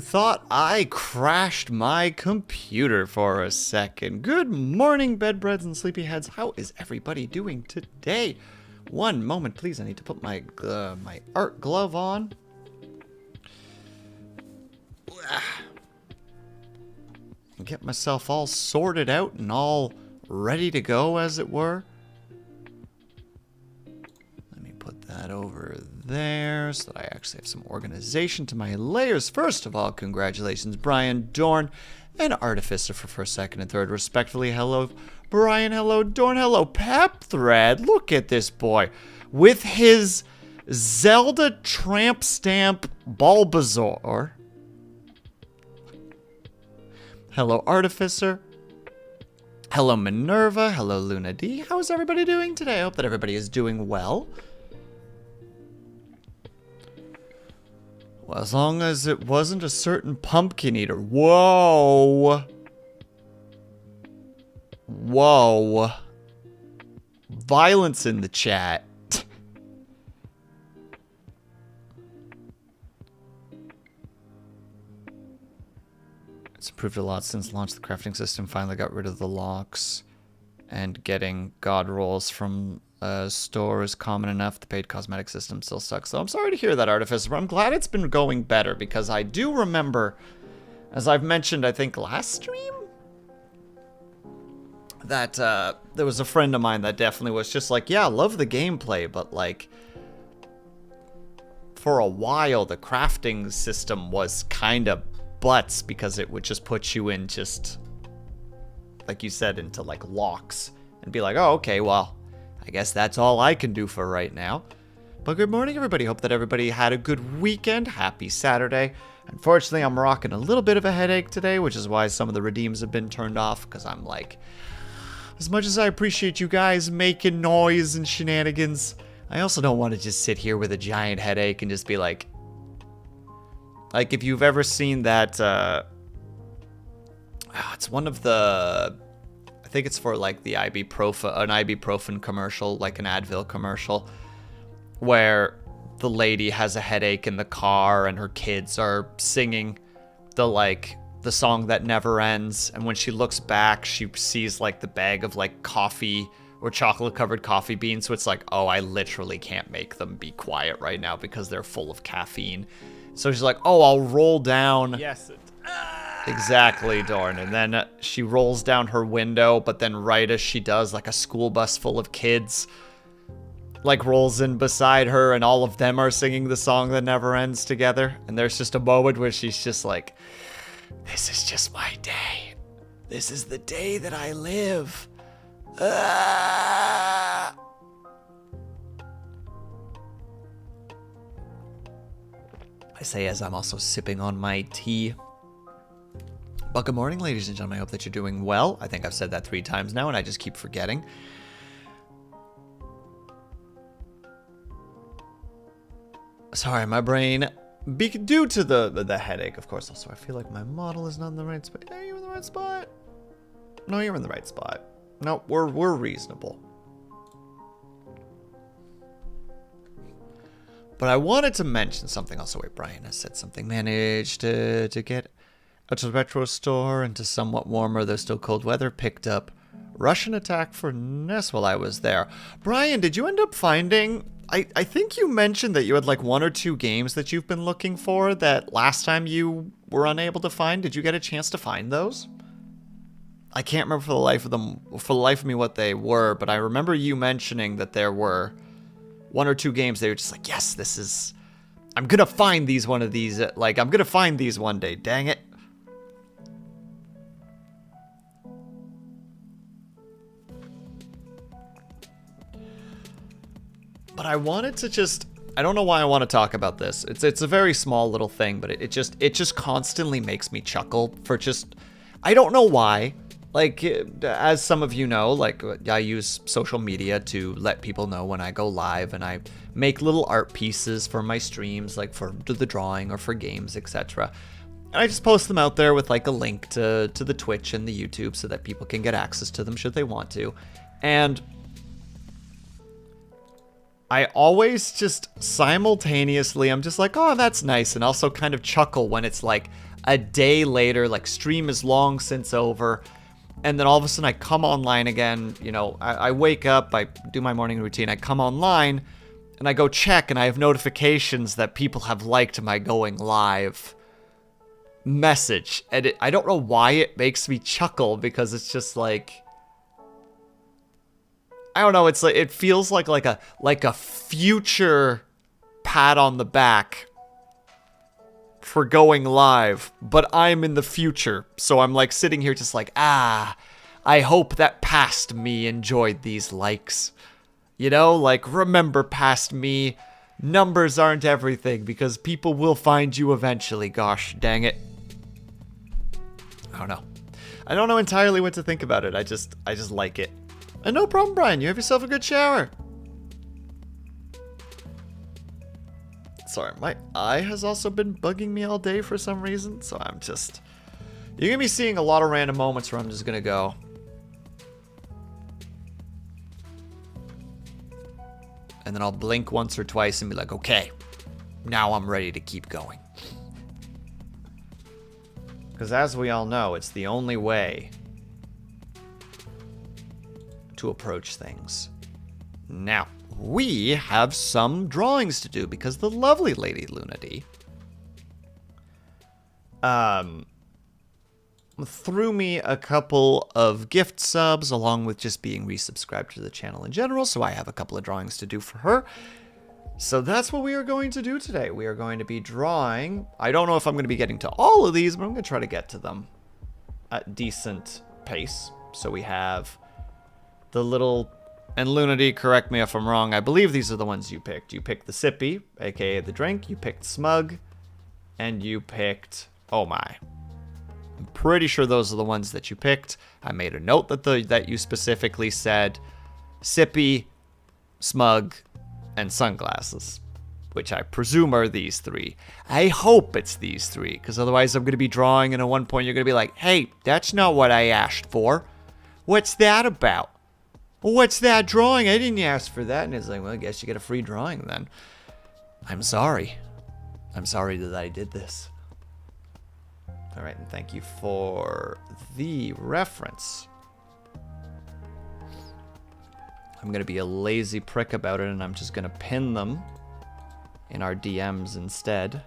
thought I crashed my computer for a second. Good morning, bedbreads and sleepyheads. How is everybody doing today? One moment, please. I need to put my my art glove on. Get myself all sorted out and all ready to go, as it were. Let me put that over there so that I actually have some organization to my layers. First of all, congratulations, Brian, Dorn, and Artificer for first, second, and third, respectively. Hello, Brian. Hello, Dorn. Hello, Pep Thread. Look at this boy with his Zelda tramp stamp Bulbasaur. Hello, Artificer. Hello, Minerva. Hello, Luna D. How is everybody doing today? I hope that everybody is doing well. Well, as long as it wasn't a certain pumpkin eater. Whoa. Whoa. Violence in the chat. It's improved a lot since launch. The crafting system finally got rid of the locks, and getting god rolls from a store is common enough. The paid cosmetic system still sucks, though. I'm sorry to hear that, Artificer, but I'm glad it's been going better, because I do remember, as I've mentioned, I think last stream, that there was a friend of mine that definitely was just like, yeah, I love the gameplay, but like, for a while, the crafting system was kind of butts, because it would just put you in just, like you said, into like locks and be like, oh, okay, well, I guess that's all I can do for right now. But good morning, everybody. Hope that everybody had a good weekend. Happy Saturday. Unfortunately, I'm rocking a little bit of a headache today, which is why some of the redeems have been turned off, because I'm like, as much as I appreciate you guys making noise and shenanigans, I also don't want to just sit here with a giant headache and just be like, if you've ever seen that, it's one of the, I think it's for like the an ibuprofen commercial, like an Advil commercial, where the lady has a headache in the car and her kids are singing the song that never ends, and when she looks back, she sees like the bag of like coffee or chocolate covered coffee beans, so it's like, oh, I literally can't make them be quiet right now because they're full of caffeine. So she's like, oh, I'll roll down. Yes. Exactly, Dorn. And then she rolls down her window, but then right as she does, like a school bus full of kids, like rolls in beside her, and all of them are singing the song that never ends together. And there's just a moment where she's just like, this is just my day. This is the day that I live. I say as I'm also sipping on my tea. But good morning, ladies and gentlemen. I hope that you're doing well. I think I've said that 3 times now, and I just keep forgetting. Sorry, my brain, due to the headache, of course. Also, I feel like my model is not in the right spot. Are you in the right spot? No, you're in the right spot. No, we're reasonable. But I wanted to mention something also. Wait, Brian has said something. Managed to get out to the retro store into somewhat warmer, though still cold weather. Picked up Russian Attack for NES while I was there. Brian, did you end up finding... I think you mentioned that you had like 1 or 2 games that you've been looking for that last time you were unable to find. Did you get a chance to find those? I can't remember for the life of me what they were, but I remember you mentioning that there were 1 or 2 games they were just like, yes, this is, I'm gonna find these one day, dang it. But I wanted to just, I don't know why I want to talk about this. It's a very small little thing, but it just constantly makes me chuckle for just, I don't know why. Like, as some of you know, like, I use social media to let people know when I go live, and I make little art pieces for my streams, like for the drawing or for games, etc. And I just post them out there with like a link to the Twitch and the YouTube so that people can get access to them should they want to. And I always just simultaneously, I'm just like, oh, that's nice, and also kind of chuckle when it's like a day later, like stream is long since over, and then all of a sudden I come online again. You know, I wake up, I do my morning routine, I come online, and I go check, and I have notifications that people have liked my going live message. And I don't know why it makes me chuckle, because it's just like, I don't know, it's like, it feels like a future pat on the back for going live, but I'm in the future, so I'm like sitting here just like, I hope that past me enjoyed these likes. You know, like, remember past me, numbers aren't everything, because people will find you eventually, gosh dang it. I don't know. I don't know entirely what to think about it, I just like it. And no problem, Brian, you have yourself a good shower. Sorry, my eye has also been bugging me all day for some reason, so I'm just... You're gonna be seeing a lot of random moments where I'm just gonna go... And then I'll blink once or twice and be like, okay, now I'm ready to keep going. Because as we all know, it's the only way to approach things. Now, we have some drawings to do because the lovely Lady Lunady threw me a couple of gift subs along with just being resubscribed to the channel in general, so I have a couple of drawings to do for her. So that's what we are going to do today. We are going to be drawing... I don't know if I'm going to be getting to all of these, but I'm going to try to get to them at decent pace. So we have the little... And Lunady, correct me if I'm wrong, I believe these are the ones you picked. You picked the Sippy, aka the drink, you picked Smug, and you picked... Oh my. I'm pretty sure those are the ones that you picked. I made a note that you specifically said Sippy, Smug, and Sunglasses, which I presume are these three. I hope it's these three, because otherwise I'm going to be drawing, and at one point you're going to be like, hey, that's not what I asked for. What's that about? What's that drawing? I didn't ask for that. And it's like, well, I guess you get a free drawing then. I'm sorry. I'm sorry that I did this. All right, and thank you for the reference. I'm going to be a lazy prick about it, and I'm just going to pin them in our DMs instead.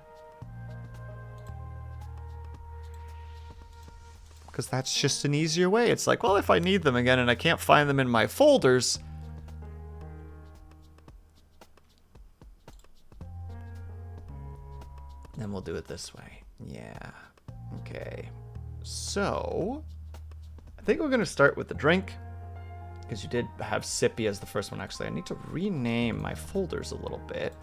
Because that's just an easier way. It's like, well, if I need them again and I can't find them in my folders, then we'll do it this way. Yeah. Okay. So, I think we're going to start with the drink. Because you did have Sippy as the first one. Actually, I need to rename my folders a little bit.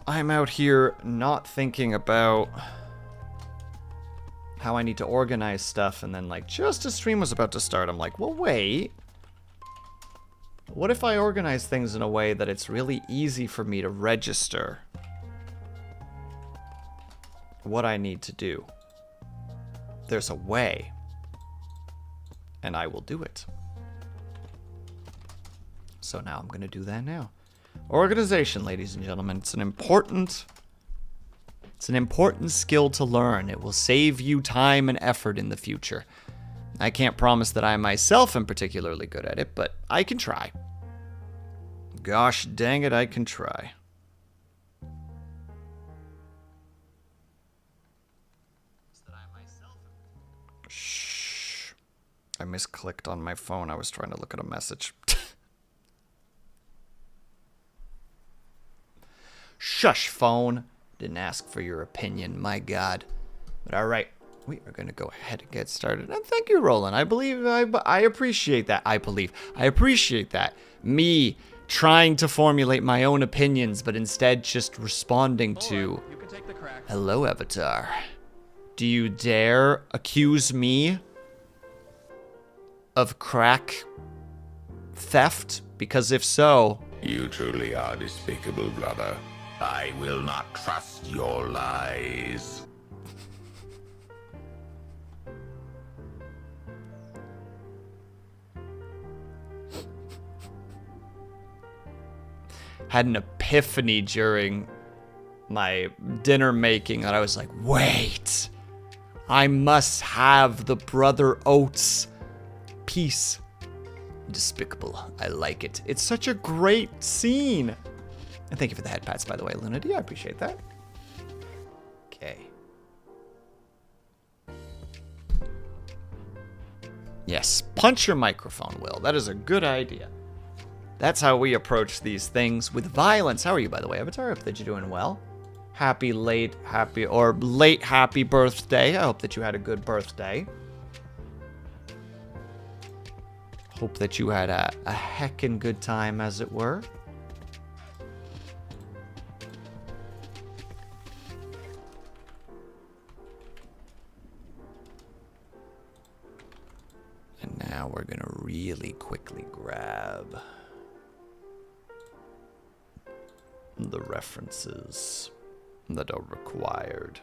I'm out here not thinking about how I need to organize stuff, and then, like, just as stream was about to start, I'm like, well, wait. What if I organize things in a way that it's really easy for me to register what I need to do? There's a way, and I will do it. So now I'm going to do that now. Organization, ladies and gentlemen, it's an important skill to learn. It will save you time and effort in the future. I can't promise that I myself am particularly good at it, but I can try. Gosh dang it, I can try. Shh. I misclicked on my phone. I was trying to look at a message. Shush, phone. Didn't ask for your opinion, my God. But all right, we are going to go ahead and get started. And thank you, Roland. I believe, I appreciate that. I appreciate that. Me trying to formulate my own opinions, but instead just responding to, hello, Avatar. Do you dare accuse me of crack theft? Because if so... You truly are despicable, brother. I will not trust your lies. Had an epiphany during my dinner making that I was like, wait, I must have the Brother Oates piece. Despicable. I like it. It's such a great scene. And thank you for the head pats, by the way, Lunity. I appreciate that. Okay. Yes, punch your microphone, Will. That is a good idea. That's how we approach these things with violence. How are you, by the way, Avatar? I hope that you're doing well. Late happy birthday. I hope that you had a good birthday. Hope that you had a heckin' good time, as it were. And now we're gonna really quickly grab the references that are required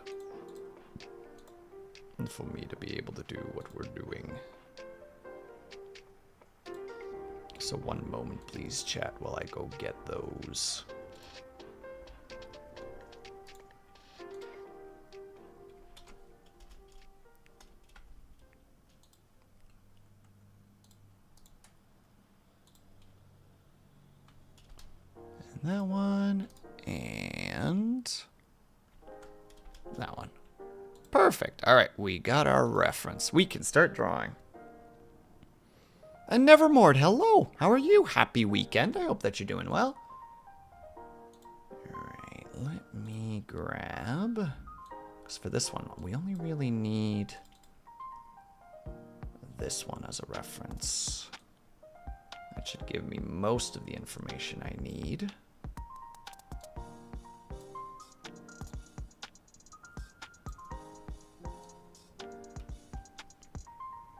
for me to be able to do what we're doing. So one moment, please, chat, while I go get those. And that one, and that one. Perfect. All right, we got our reference. We can start drawing. And Nevermore, hello. How are you? Happy weekend. I hope that you're doing well. All right, let me grab, because for this one, we only really need this one as a reference. That should give me most of the information I need.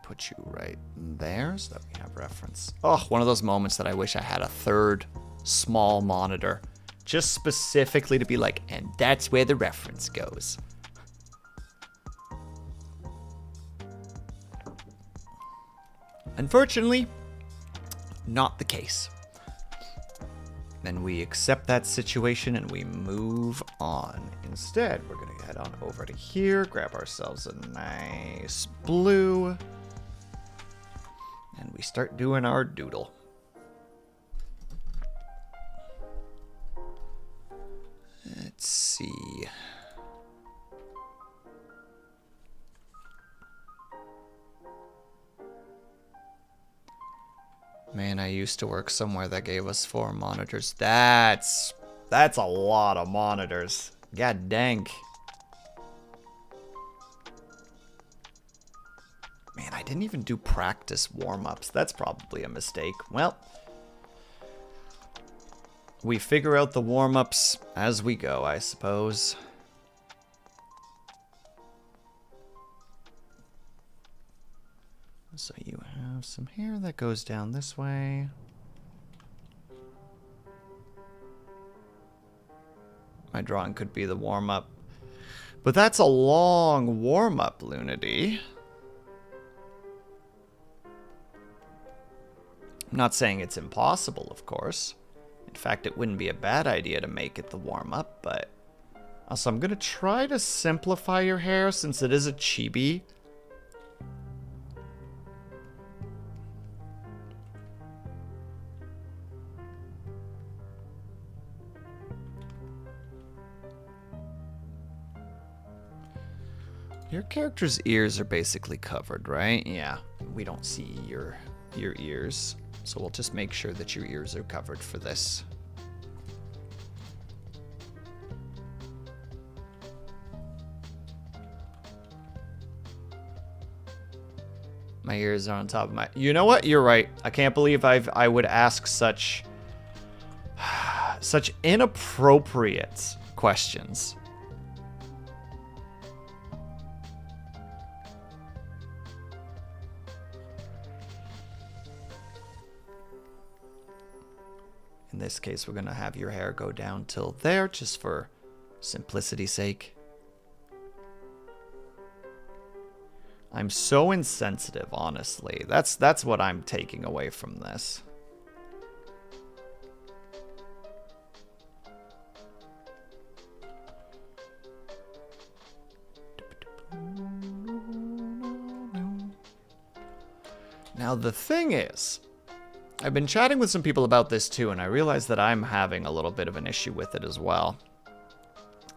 Put you right there so that we have reference. Oh, one of those moments that I wish I had a third small monitor, just specifically to be like, and that's where the reference goes. Unfortunately, not the case. Then we accept that situation and we move on. Instead, we're going to head on over to here, grab ourselves a nice blue, and we start doing our doodle. Let's see. Man, I used to work somewhere that gave us 4 monitors. That's a lot of monitors. God dang. Man, I didn't even do practice warm-ups. That's probably a mistake. Well, we figure out the warm-ups as we go, I suppose. So you have some hair that goes down this way. My drawing could be the warm-up. But that's a long warm-up, Lunity. I'm not saying it's impossible, of course. In fact, it wouldn't be a bad idea to make it the warm-up, but... Also, I'm going to try to simplify your hair since it is a chibi. Your character's ears are basically covered, right? Yeah, we don't see your ears. So we'll just make sure that your ears are covered for this. My ears are on top of my... You know what? You're right. I can't believe I would ask such inappropriate questions. In this case, we're going to have your hair go down till there, just for simplicity's sake. I'm so insensitive, honestly. That's what I'm taking away from this. Now, the thing is, I've been chatting with some people about this too, and I realize that I'm having a little bit of an issue with it as well.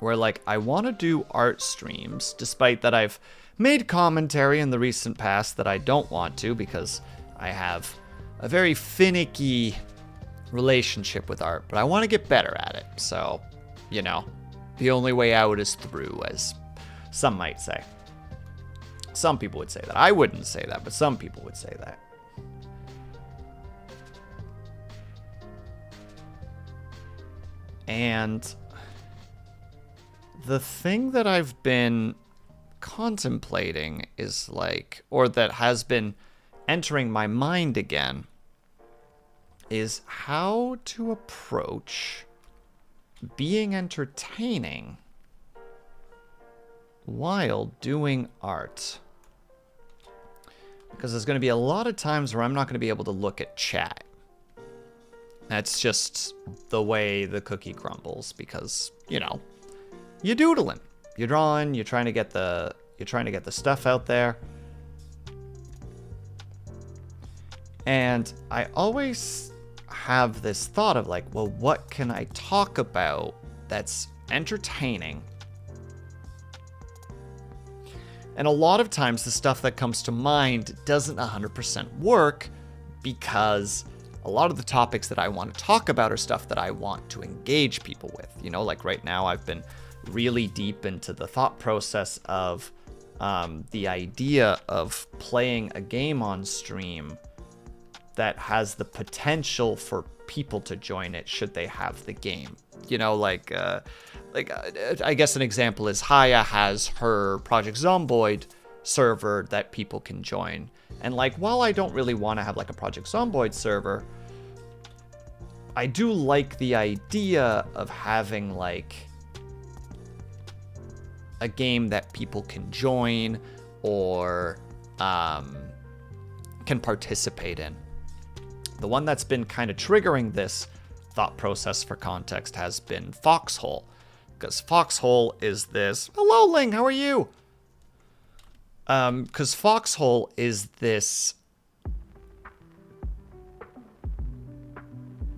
Where, like, I want to do art streams, despite that I've made commentary in the recent past that I don't want to, because I have a very finicky relationship with art, but I want to get better at it. So, you know, the only way out is through, as some might say. Some people would say that. I wouldn't say that, but some people would say that. And the thing that I've been contemplating is like, or that has been entering my mind again, is how to approach being entertaining while doing art. Because there's going to be a lot of times where I'm not going to be able to look at chat. That's just the way the cookie crumbles, because, you know, you're doodling, you're drawing, you're trying to get the stuff out there. And I always have this thought of like, well, what can I talk about that's entertaining? And a lot of times the stuff that comes to mind doesn't 100% work, because a lot of the topics that I want to talk about are stuff that I want to engage people with. You know, like right now I've been really deep into the thought process of the idea of playing a game on stream that has the potential for people to join it should they have the game. You know, like I guess an example is Haya has her Project Zomboid server that people can join. And like, while I don't really want to have like a Project Zomboid server, I do like the idea of having like a game that people can join or can participate in. The one that's been kind of triggering this thought process for context has been Foxhole. Because Foxhole is this... Hello, Ling, how are you? Because Foxhole is this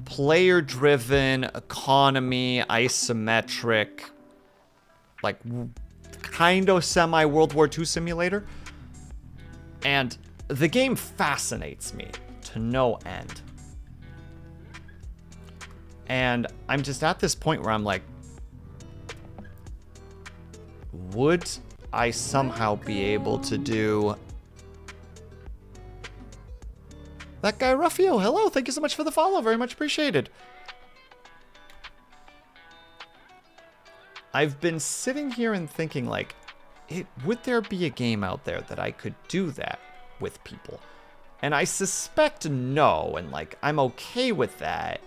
player-driven, economy, isometric, like, kind of semi-World War II simulator. And the game fascinates me to no end. And I'm just at this point where I'm like, would I somehow be able to do... That guy Ruffio, hello, thank you so much for the follow, very much appreciated. I've been sitting here and thinking like, would there be a game out there that I could do that with people? And I suspect no, and like, I'm okay with that.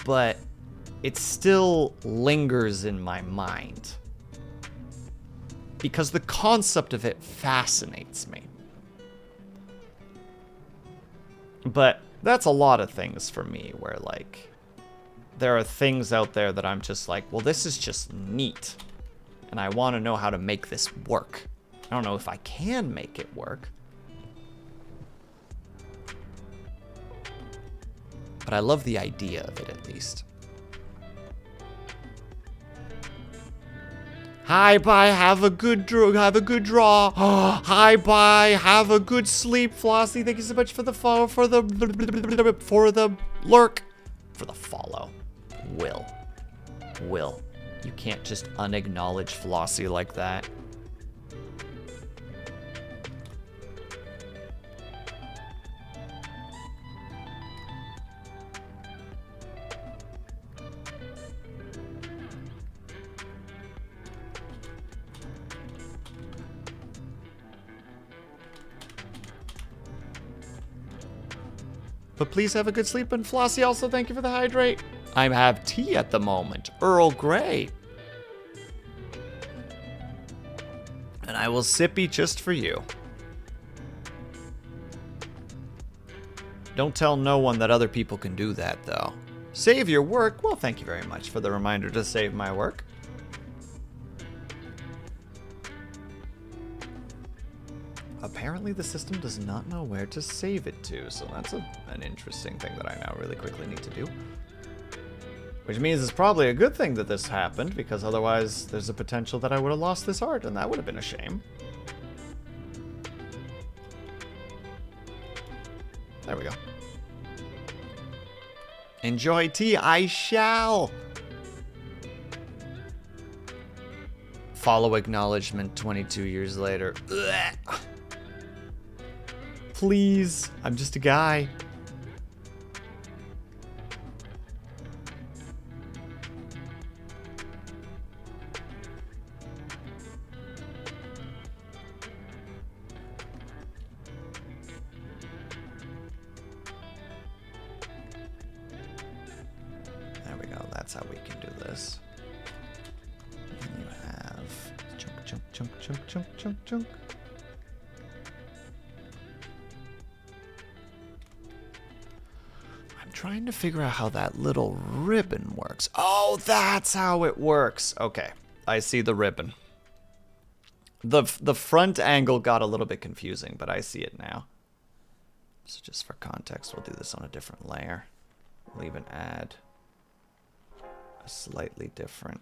But it still lingers in my mind, because the concept of it fascinates me. But that's a lot of things for me, where like, there are things out there that I'm just like, well, this is just neat, and I want to know how to make this work. I don't know if I can make it work, but I love the idea of it at least. Hi, bye, have a good draw. Hi, bye, have a good sleep, Flossie. Thank you so much for the follow, for the lurk, for the follow. Will, you can't just unacknowledge Flossie like that. But please have a good sleep, and Flossie, also thank you for the hydrate. I have tea at the moment, Earl Grey. And I will sippy just for you. Don't tell no one that other people can do that, though. Save your work? Well, thank you very much for the reminder to save my work. apparently the system does not know where to save it to, so that's an interesting thing that I now really quickly need to do. Which means it's probably a good thing that this happened, because otherwise there's a potential that I would have lost this art, and that would have been a shame. There we go. Enjoy tea, I shall! Follow acknowledgement 22 years later. Ugh. Please, I'm just a guy. There we go, that's how we can do this. And you have chunk. I'm trying to figure out how that little ribbon works. Oh, that's how it works. Okay, I see the ribbon. The front angle got a little bit confusing, but I see it now. So just for context, we'll do this on a different layer. We'll even add a slightly different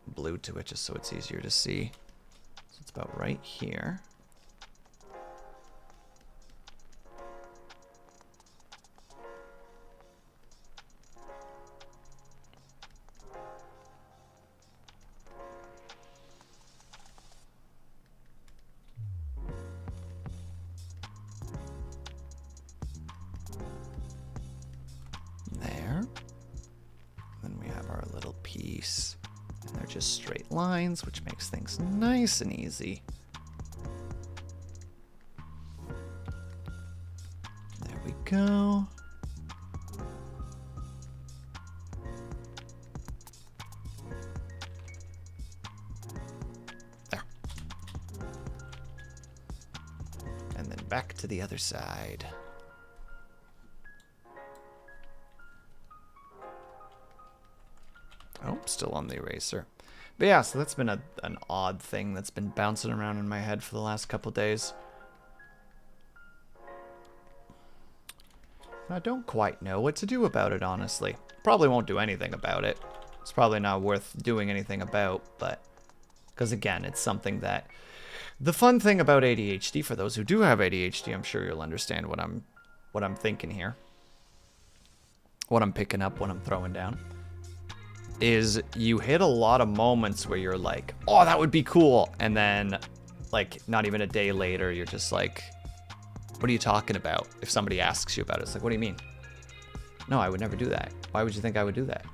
blue to it just so it's easier to see. So it's about right here. There. Then we have our little piece. And they're just straight lines, which makes things nice and easy. There we go. There. And then back to the other side. Oh, still on the eraser. But yeah, so that's been an odd thing that's been bouncing around in my head for the last couple days. I don't quite know what to do about it, honestly. Probably won't do anything about it. It's probably not worth doing anything about, but... because again, it's something that... the fun thing about ADHD, for those who do have ADHD, I'm sure you'll understand what I'm thinking here. What I'm picking up, what I'm throwing down. Is you hit a lot of moments where you're like, oh, that would be cool. And then, like, not even a day later, you're just like, what are you talking about? If somebody asks you about it, it's like, what do you mean? No, I would never do that. Why would you think I would do that?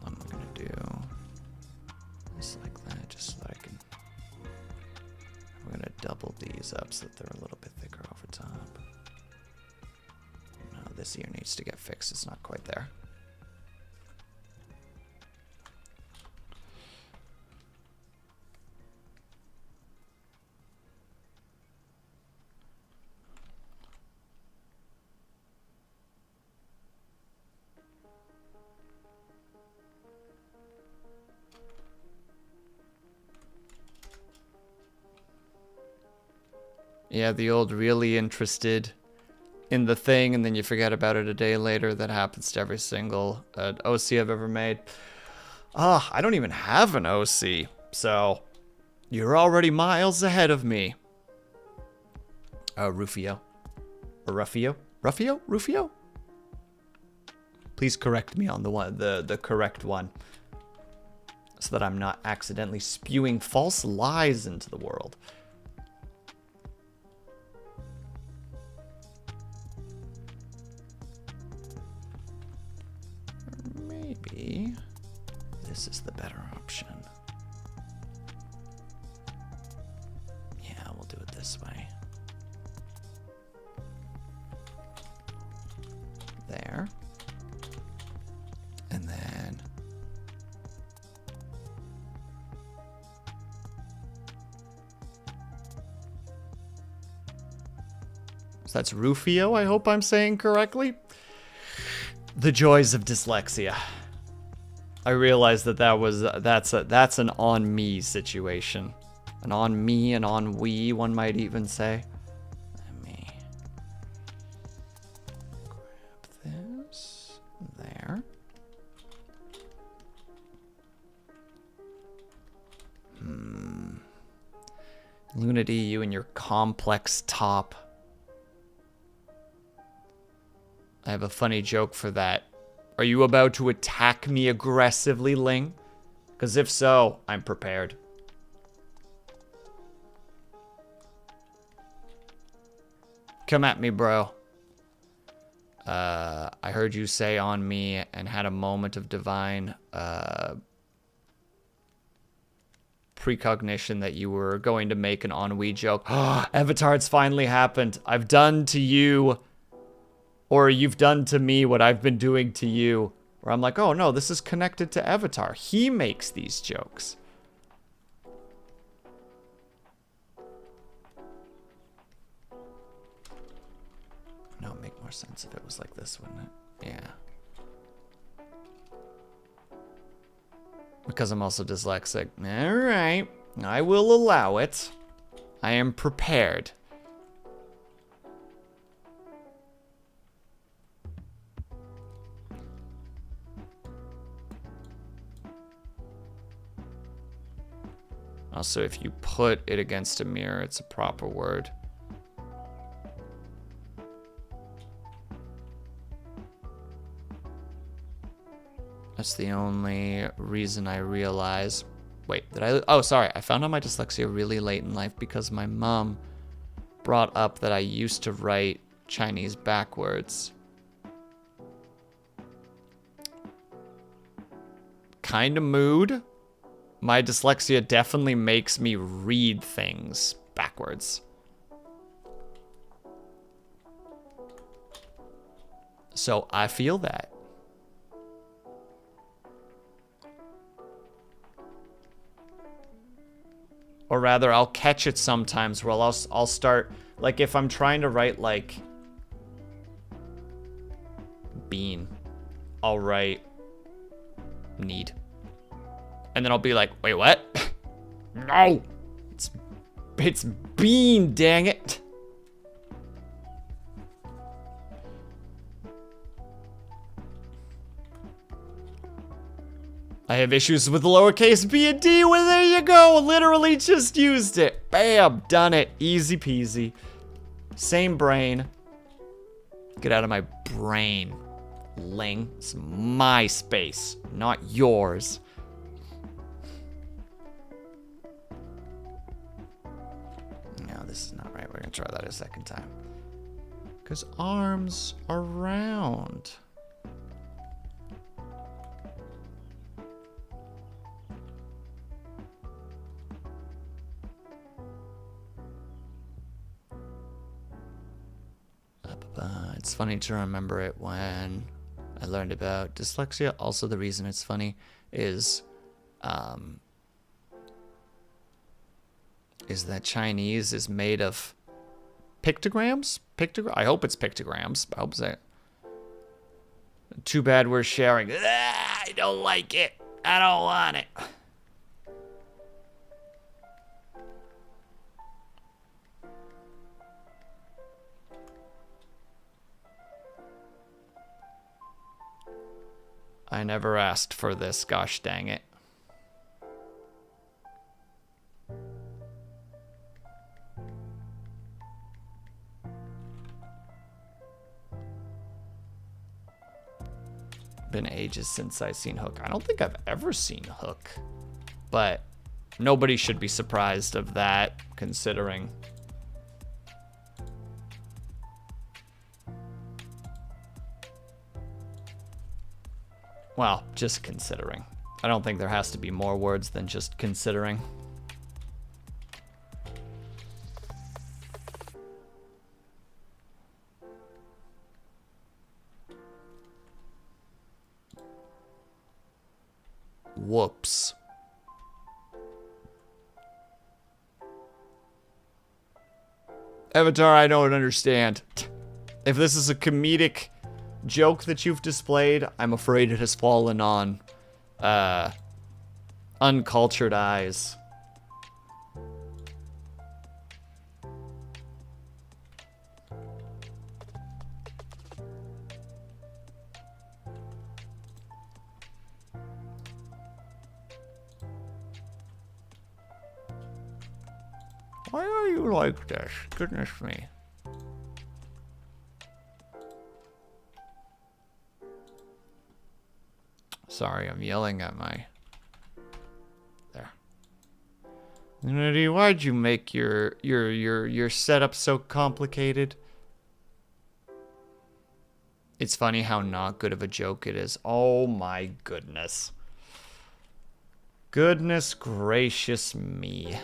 I'm going to do just like that, just so I can... I'm going to double these up so that they're a little bit thicker over top. This ear needs to get fixed. It's not quite there. Yeah, the old really interested in the thing, and then you forget about it a day later. That happens to every single OC I've ever made. I don't even have an OC, so you're already miles ahead of me. Rufio. Or Ruffio? Ruffio? Rufio? Please correct me on the correct one, so that I'm not accidentally spewing false lies into the world. Maybe this is the better option. Yeah, we'll do it this way. There. And then... so that's Rufio, I hope I'm saying correctly. The joys of dyslexia. I realized that's an on me situation. An on me, an on we, one might even say. Let me grab this there. Lunity, you and your complex top. I have a funny joke for that. Are you about to attack me aggressively, Ling? Because if so, I'm prepared. Come at me, bro. I heard you say on me and had a moment of divine precognition that you were going to make an ennui joke. Avatar, it's finally happened. I've done to you, or you've done to me what I've been doing to you. Where I'm like, oh no, this is connected to Avatar. He makes these jokes. No, it'd make more sense if it was like this, wouldn't it? Yeah. Because I'm also dyslexic. Alright, I will allow it. I am prepared. Also, if you put it against a mirror, it's a proper word. That's the only reason I realize. Wait, did I? Oh, sorry. I found out my dyslexia really late in life because my mom brought up that I used to write Chinese backwards. Kind of mood. My dyslexia definitely makes me read things backwards. So I feel that. Or rather, I'll catch it sometimes where I'll start, like if I'm trying to write like bean, I'll write need. And then I'll be like, wait, what? No! It's bean, dang it. I have issues with lowercase b and d. Well, there you go. Literally just used it. Bam, done it. Easy peasy. Same brain. Get out of my brain, Ling. It's my space, not yours. No, this is not right. We're gonna try that a second time. Because arms are round. It's funny to remember it when I learned about dyslexia. Also, the reason it's funny is that Chinese is made of pictograms? I hope it's pictograms. I hope so. Too bad we're sharing. I don't like it. I don't want it. I never asked for this, gosh dang it. Been ages since I've seen Hook. I don't think I've ever seen Hook, but nobody should be surprised of that, considering. Well, just considering. I don't think there has to be more words than just considering. Whoops. Avatar, I don't understand. If this is a comedic joke that you've displayed, I'm afraid it has fallen on uncultured eyes. Why are you like this? Goodness me. Sorry, I'm yelling at my... There. Unity, why'd you make your setup so complicated? It's funny how not good of a joke it is. Oh my goodness. Goodness gracious me.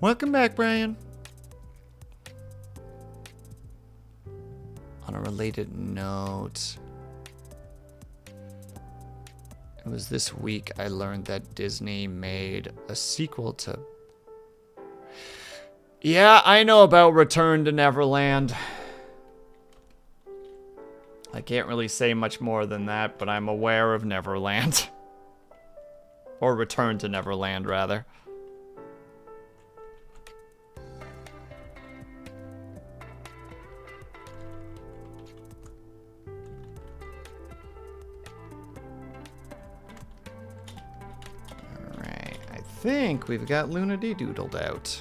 Welcome back, Brian. On a related note, it was this week I learned that Disney made a sequel to... Yeah, I know about Return to Neverland. I can't really say much more than that, but I'm aware of Neverland. Or Return to Neverland, rather. I think we've got Lunity doodled out.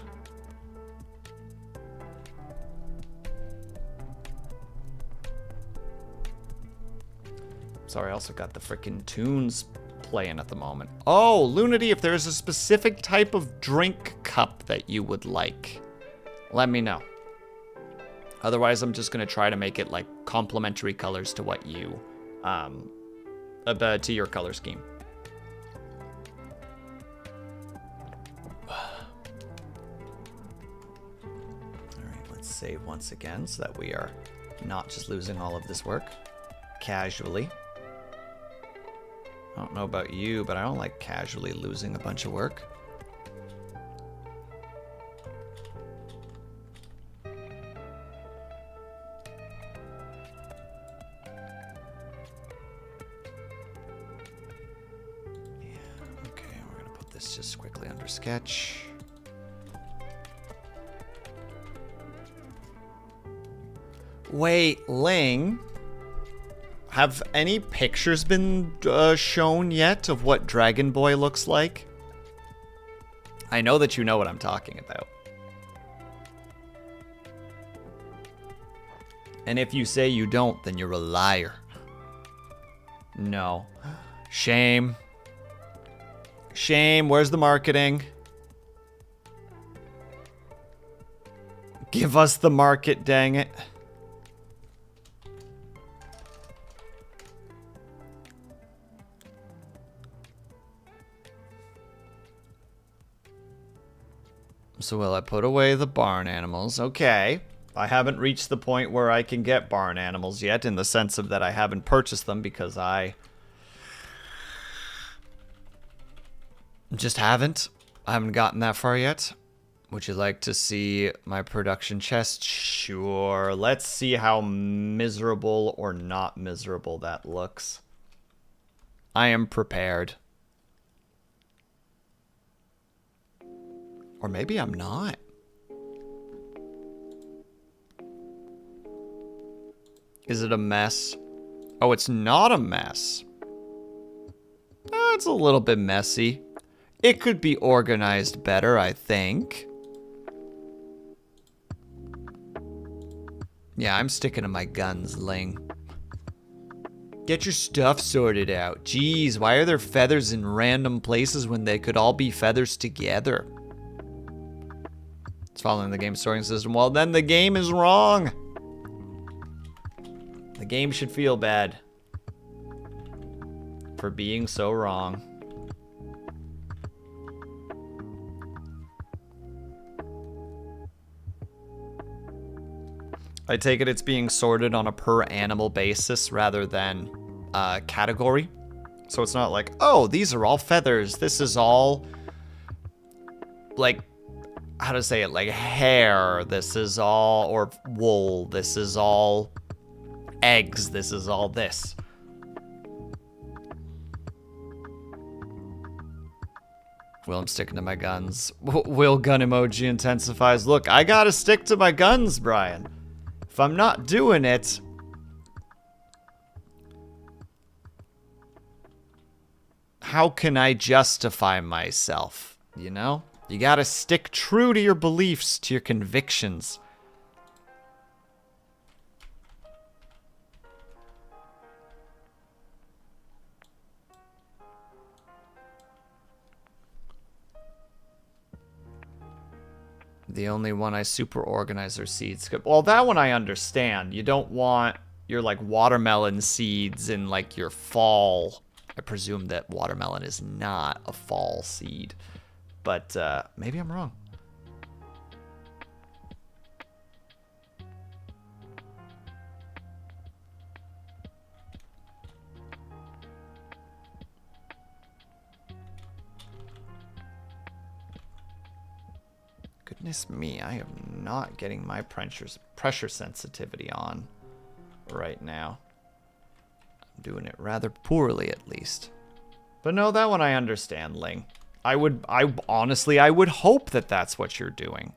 Sorry, I also got the frickin' tunes playing at the moment. Oh, Lunity, if there's a specific type of drink cup that you would like, let me know. Otherwise, I'm just gonna try to make it like complementary colors to what you, to your color scheme. Save once again so that we are not just losing all of this work casually. I don't know about you, but I don't like casually losing a bunch of work. Yeah, okay, we're gonna put this just quickly under sketch. Wait, Ling, have any pictures been shown yet of what Dragon Boy looks like? I know that you know what I'm talking about. And if you say you don't, then you're a liar. No. Shame. Shame, where's the marketing? Give us the market, dang it. So will I put away the barn animals? Okay. I haven't reached the point where I can get barn animals yet, in the sense of that I haven't purchased them because I just haven't. I haven't gotten that far yet. Would you like to see my production chest? Sure. Let's see how miserable or not miserable that looks. I am prepared. Or maybe I'm not. Is it a mess? Oh, it's not a mess. It's a little bit messy. It could be organized better, I think. Yeah, I'm sticking to my guns, Ling. Get your stuff sorted out. Jeez, why are there feathers in random places when they could all be feathers together? It's following the game's sorting system. Well, then the game is wrong. The game should feel bad. for being so wrong. I take it it's being sorted on a per animal basis rather than category. So it's not like, oh, these are all feathers. This is all, like, how to say it, like hair. This is all, or wool. This is all eggs. This is all this. Will, I'm sticking to my guns. Will gun emoji intensifies. Look, I gotta stick to my guns, Brian. If I'm not doing it, how can I justify myself? You know? You gotta stick true to your beliefs, to your convictions. The only one I super organize are seeds. Well, that one I understand. You don't want your, like, watermelon seeds in, like, your fall. I presume that watermelon is not a fall seed. But, maybe I'm wrong. Goodness me, I am not getting my pressure sensitivity on right now. I'm doing it rather poorly, at least. But no, that one I understand, Ling. Honestly, I would hope that that's what you're doing.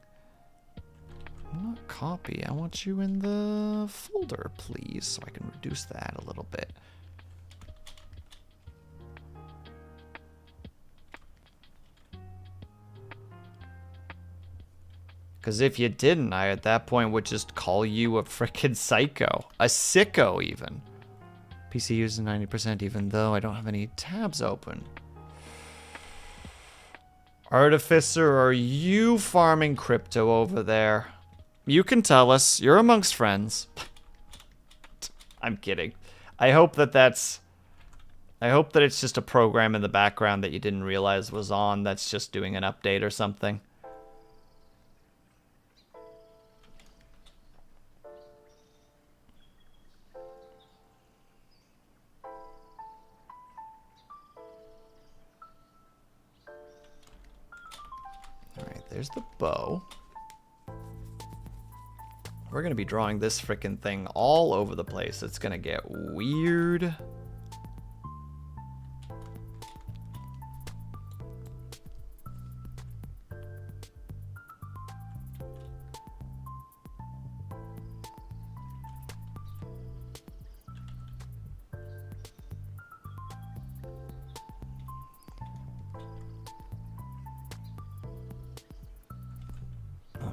Not copy. I want you in the folder, please, so I can reduce that a little bit. Because if you didn't, I at that point would just call you a frickin' psycho. A sicko, even. PC uses 90% even though I don't have any tabs open. Artificer, are you farming crypto over there? You can tell us. You're amongst friends. I'm kidding. I hope that it's just a program in the background that you didn't realize was on that's just doing an update or something. There's the bow. We're gonna be drawing this frickin' thing all over the place. It's gonna get weird.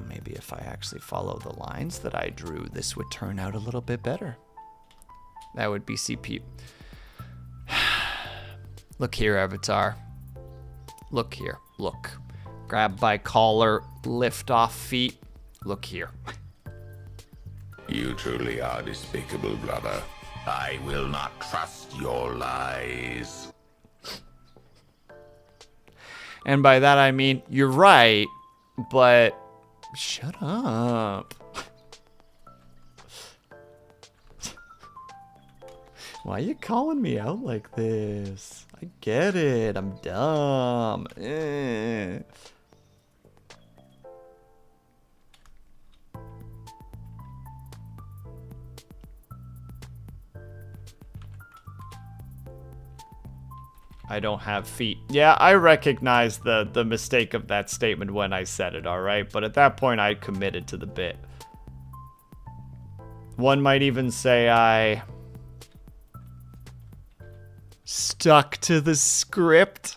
Maybe if I actually follow the lines that I drew, this would turn out a little bit better. That would be CPU. Look here, Avatar. Look here. Look. Grab by collar, lift off feet. Look here. You truly are despicable, brother. I will not trust your lies. And by that I mean, you're right, but shut up. Why are you calling me out like this? I get it. I'm dumb. I don't have feet. Yeah, I recognize the mistake of that statement when I said it, alright? But at that point, I committed to the bit. One might even say I stuck to the script.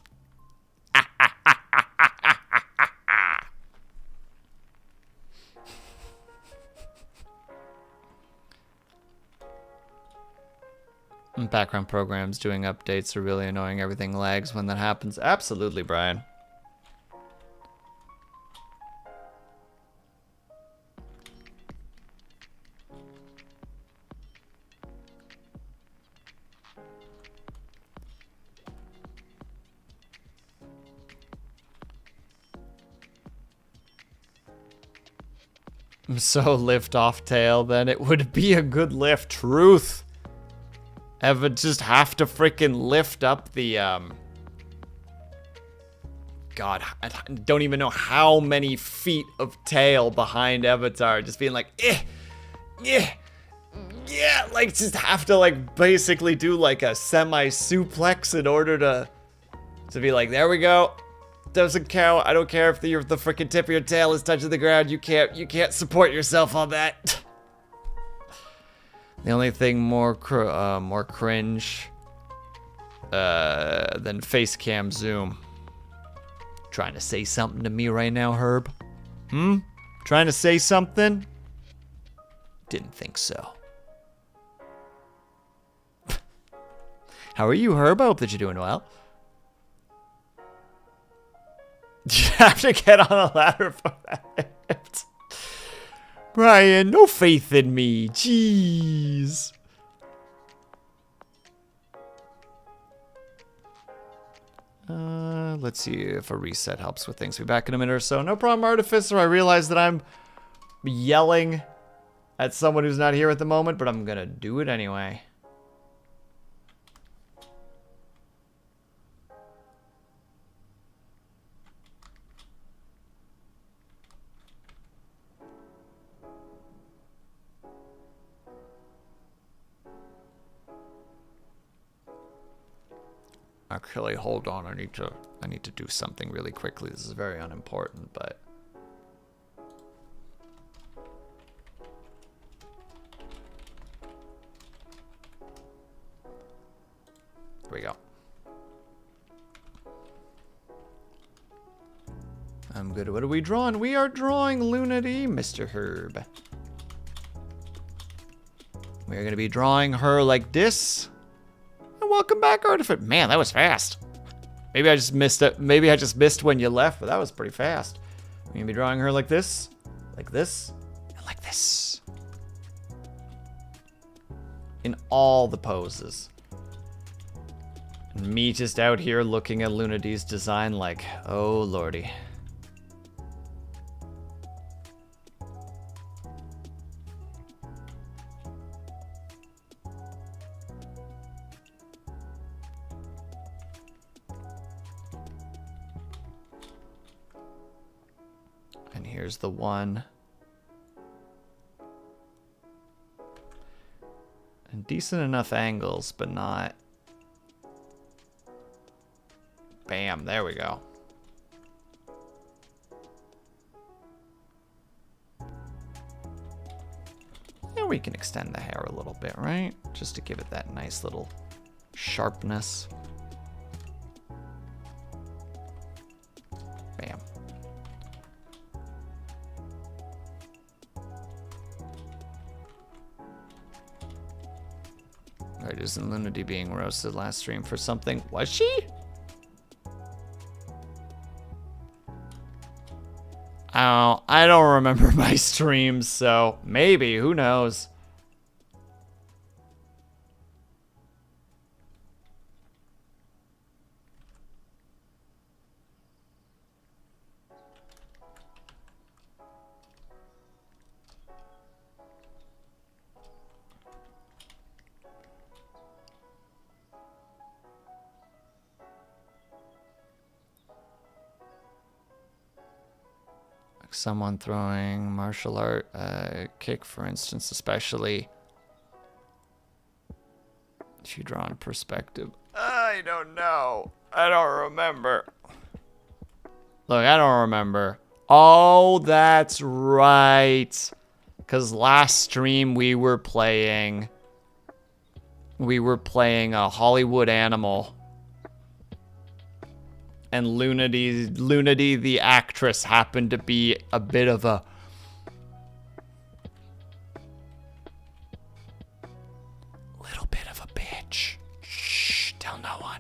Background programs doing updates are really annoying. Everything lags when that happens. Absolutely, Brian. So lift off tail, then it would be a good lift. Truth. Eva just have to freaking lift up the, God, I don't even know how many feet of tail behind Avatar. Just being like, yeah, like just have to like basically do like a semi-suplex in order to be like, there we go. Doesn't count. I don't care if the freaking tip of your tail is touching the ground. You can't support yourself on that. The only thing more cringe than face cam zoom. Trying to say something to me right now, Herb? Trying to say something? Didn't think so. How are you, Herb? I hope that you're doing well. You have to get on a ladder for that. Brian, no faith in me. Jeez. Let's see if a reset helps with things. Be back in a minute or so. No problem, Artificer. I realize that I'm yelling at someone who's not here at the moment, but I'm gonna do it anyway. Actually, hold on. I need to do something really quickly. This is very unimportant, but here we go. I'm good. What are we drawing? We are drawing Lunity, Mr. Herb. We're gonna be drawing her like this. Welcome back, Artificer. Man, that was fast. Maybe I just missed it. Maybe I just missed when you left, but that was pretty fast. We're gonna be drawing her like this, and like this. In all the poses. And me just out here looking at Lunity's design like, oh lordy. Here's the one. And decent enough angles, but not. Bam, there we go. And we can extend the hair a little bit, right? Just to give it that nice little sharpness. Bam. Right, isn't Lunity being roasted last stream for something? Was she? Oh, I don't remember my streams, so maybe, who knows? Someone throwing martial art kick, for instance, especially if you draw in perspective. I don't know. I don't remember. Look, I don't remember. Oh, that's right. Because last stream we were playing a Hollywood Animal. And Lunity, the actress, happened to be a bit of a little bit of a bitch. Shh, tell no one.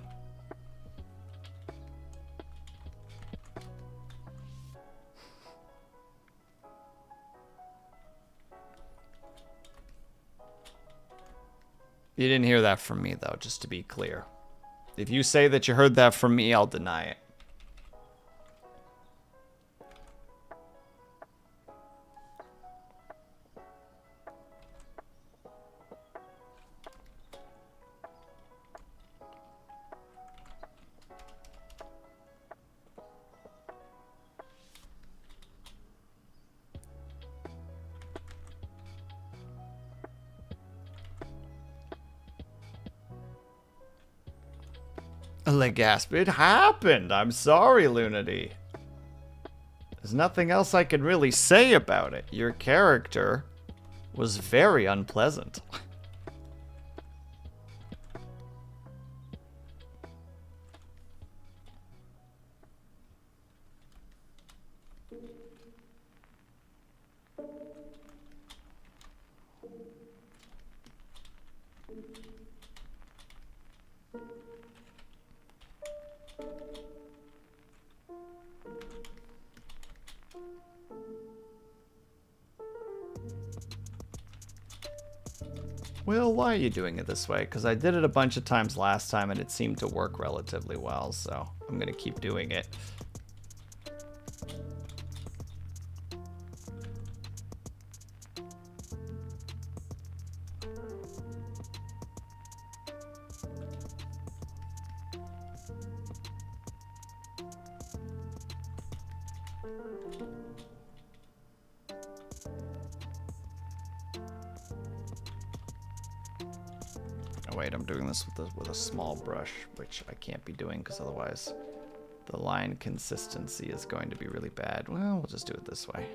You didn't hear that from me, though, just to be clear. If you say that you heard that from me, I'll deny it. Legasp, it happened. I'm sorry, Lunity. There's nothing else I can really say about it. Your character was very unpleasant. Well, why are you doing it this way? Because I did it a bunch of times last time and it seemed to work relatively well, so I'm going to keep doing it. Oh wait, I'm doing this with a small brush, which I can't be doing because otherwise the line consistency is going to be really bad. Well, we'll just do it this way.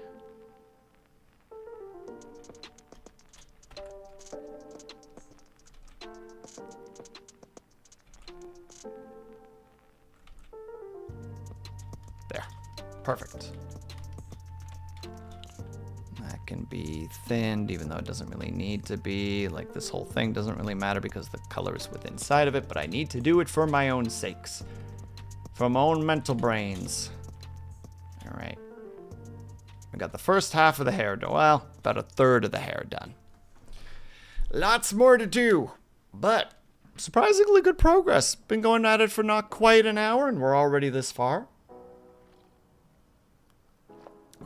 There. Perfect. That can be thinned, even though it doesn't really need to be. Like, this whole thing doesn't really matter because the color is within inside of it, but I need to do it for my own sakes. For my own mental brains. Alright. We got the first half of the hair done. Well, about a third of the hair done. Lots more to do, but surprisingly good progress. Been going at it for not quite an hour, and we're already this far.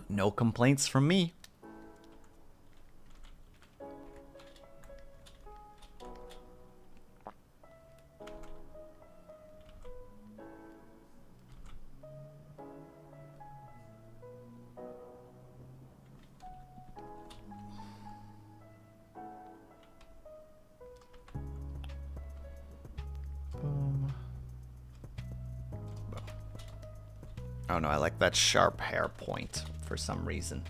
No complaints from me. Oh no, I like that sharp hair point for some reason.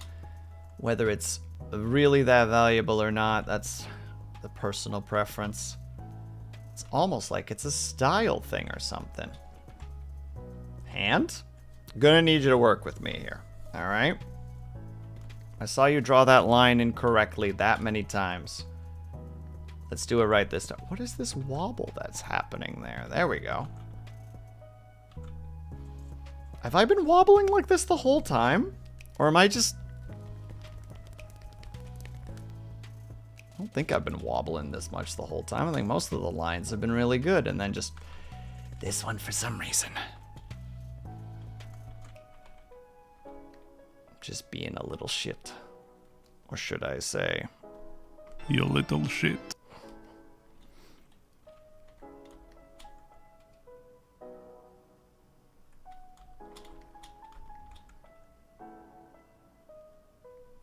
Whether it's really that valuable or not, that's the personal preference. It's almost like it's a style thing or something. Hand? Gonna need you to work with me here, alright? I saw you draw that line incorrectly that many times. Let's do it right this time. What is this wobble that's happening there? There we go. Have I been wobbling like this the whole time? Or am I just... I don't think I've been wobbling this much the whole time. I think most of the lines have been really good. And then just this one for some reason. Just being a little shit. Or should I say... You little shit.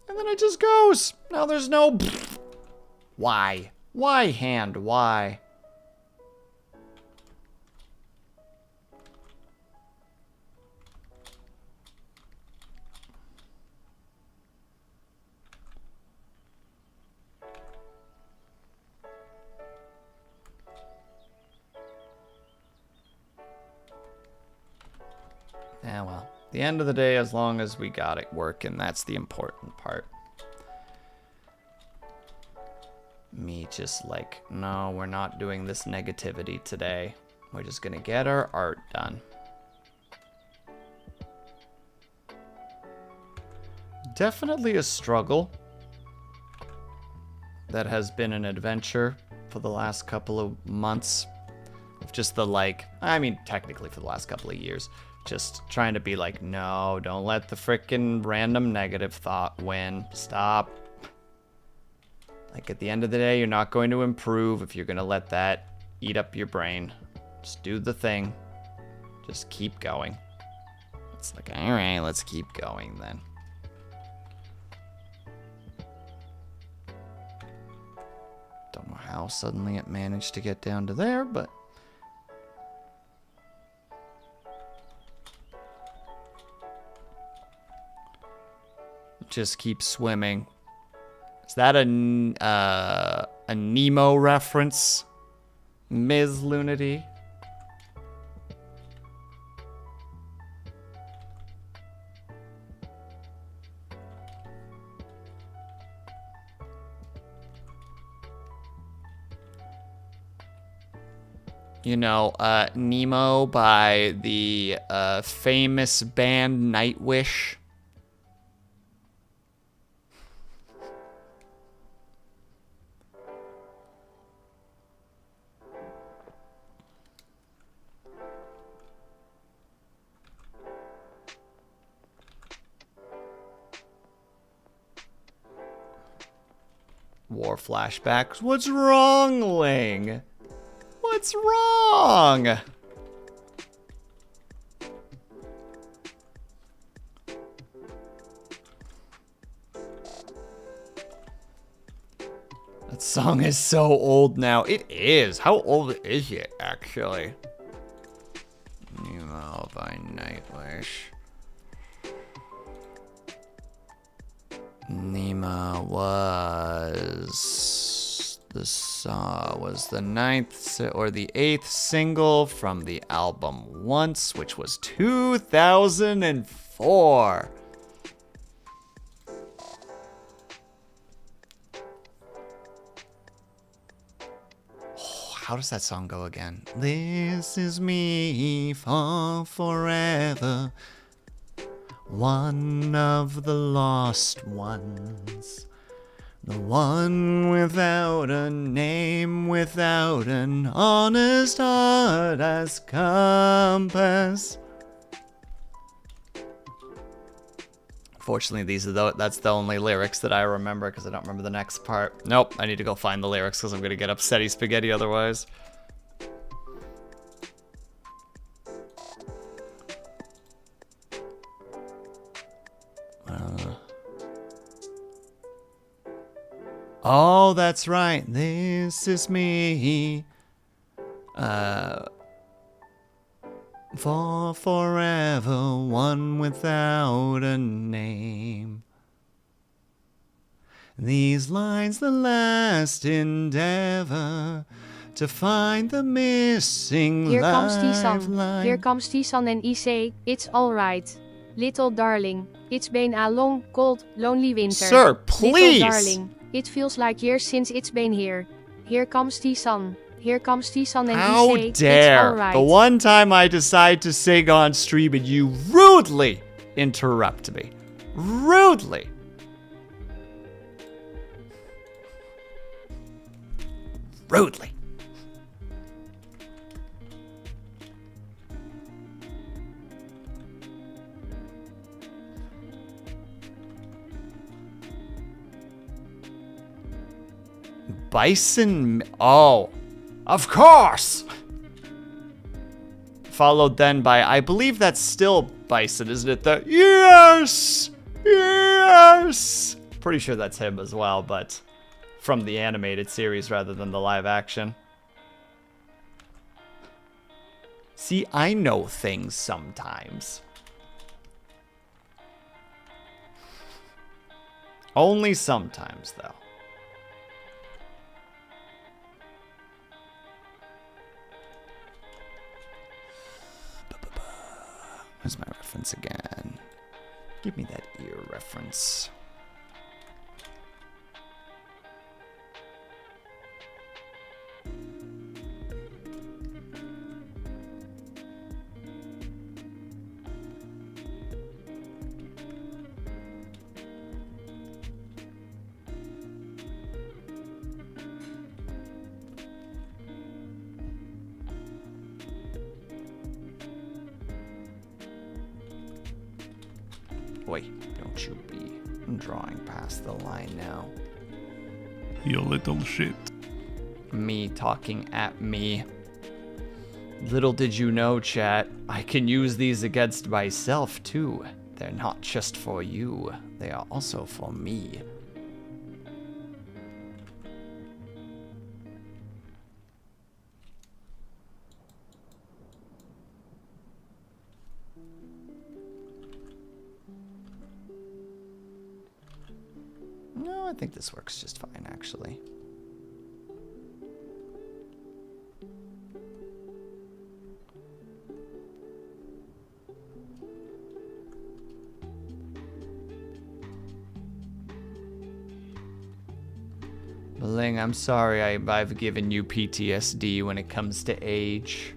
And then it just goes. Now there's no... Why? Why, hand? Why? Yeah, well, at the end of the day, as long as we got it working, that's the important part. Me just like, no, we're not doing this negativity today. We're just gonna get our art done. Definitely a struggle. That has been an adventure for the last couple of months. Of just the like, I mean, technically for the last couple of years. Just trying to be like, no, don't let the frickin' random negative thought win. Stop. Like, at the end of the day, you're not going to improve if you're going to let that eat up your brain. Just do the thing. Just keep going. It's like, alright, let's keep going then. Don't know how suddenly it managed to get down to there, but... just keep swimming. Is that a Nemo reference? Ms. Lunity? You know, Nemo by the famous band Nightwish. War flashbacks. What's wrong, Ling? What's wrong? That song is so old now. It is. How old is it, actually? Nemo by Nightwish. Nemo was the ninth or the 8th single from the album Once, which was 2004. Oh, how does that song go again? This is me for forever, one of the lost ones. The one without a name, without an honest heart as compass. Fortunately, that's the only lyrics that I remember, because I don't remember the next part. Nope, I need to go find the lyrics, because I'm going to get upsetty spaghetti otherwise. Oh, that's right. This is me. For forever, one without a name. These lines, the last endeavor to find the missing Here comes lifeline. Tisan. Here comes Tisan and EC. It's alright. Little darling. It's been a long, cold, lonely winter. Sir, please! Little darling. It feels like years since it's been here. Here comes Tisan. Here comes Tisan and How EC. dare! It's alright. The one time I decide to sing on stream and you rudely interrupt me. Rudely. Rudely. Bison. Oh, of course. Followed then by, I believe that's still Bison, isn't it? The yes, yes. Pretty sure that's him as well, but from the animated series rather than the live action. See, I know things sometimes. Only sometimes, though. Where's my reference again? Give me that ear reference. Boy, don't you be drawing past the line now. You little shit. Me talking at me. Little did you know, chat, I can use these against myself too. They're not just for you, they are also for me. No, I think this works just fine, actually. Ling, I'm sorry I've given you PTSD when it comes to age.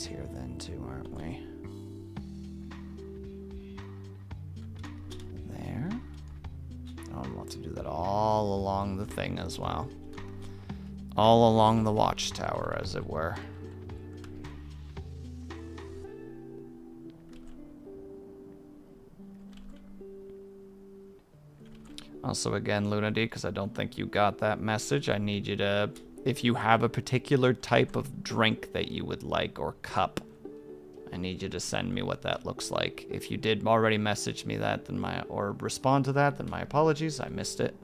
Here then too, aren't we? There. I want to do that all along the thing as well. All along the watchtower, as it were. Also, again, Lunady, because I don't think you got that message, I need you to... If you have a particular type of drink that you would like, or cup, I need you to send me what that looks like. If you did already message me that, then or respond to that, then my apologies, I missed it.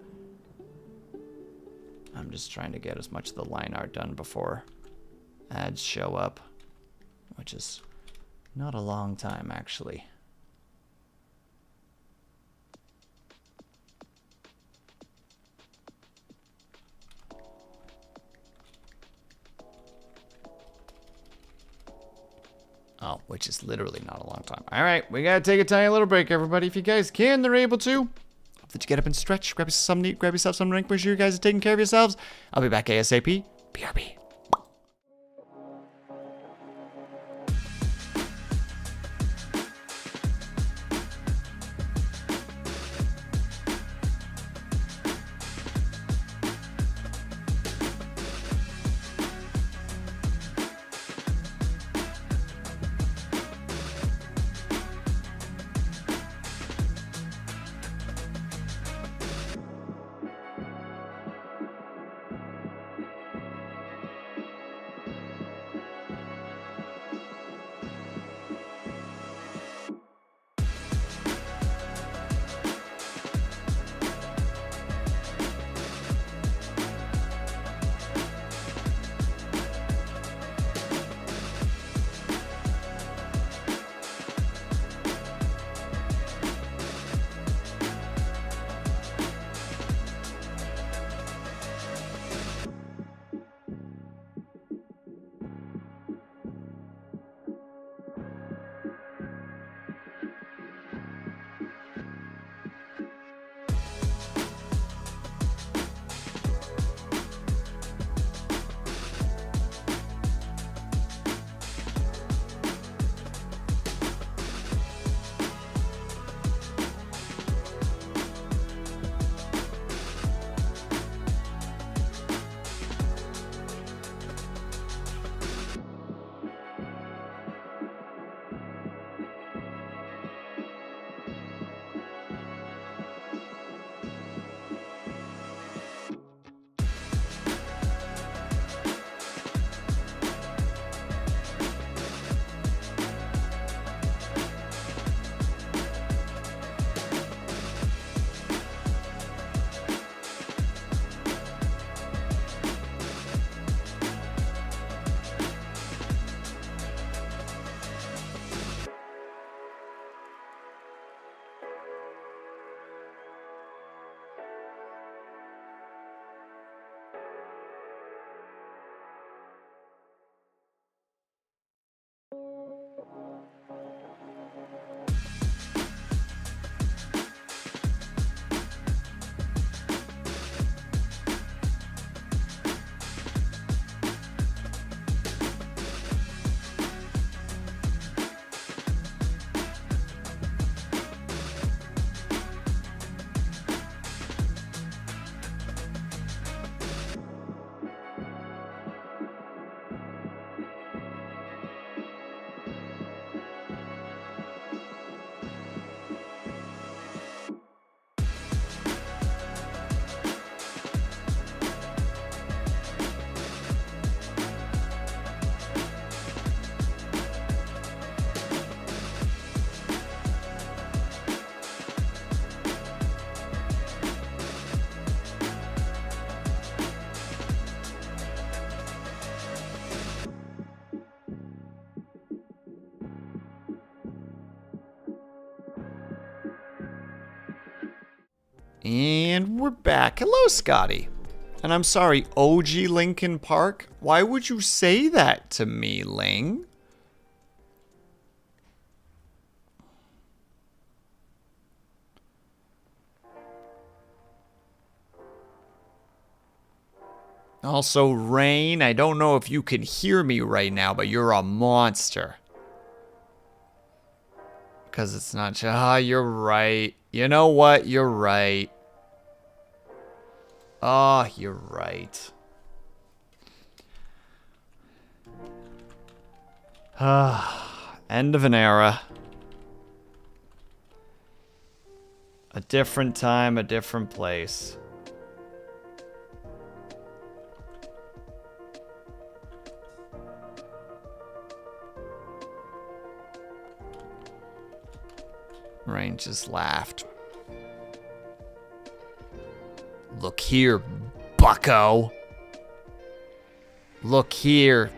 I'm just trying to get as much of the line art done before ads show up, which is not a long time, actually. Oh, which is literally not a long time. All right, we gotta take a tiny little break, everybody. If you guys can, they're able to. Hope that you get up and stretch, grab yourself something to eat, grab yourself some drink. Make sure you guys are taking care of yourselves. I'll be back ASAP. BRB. And we're back. Hello, Scotty. And I'm sorry, OG Lincoln Park? Why would you say that to me, Ling? Also, Rain, I don't know if you can hear me right now, but you're a monster. Because it's not... you're right. You know what? You're right. Oh, you're right. End of an era. A different time, a different place. Rain just laughed. Look here, bucko. Look here.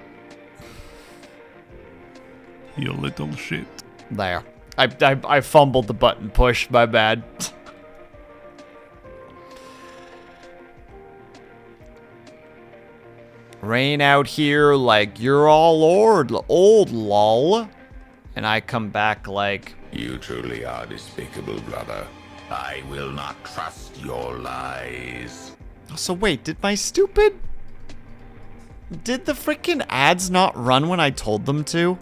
You little shit. There. I fumbled the button push, my bad. Rain out here like you're all old lol. And I come back like... You truly are despicable, brother. I will not trust your lies. So wait, did the freaking ads not run when I told them to?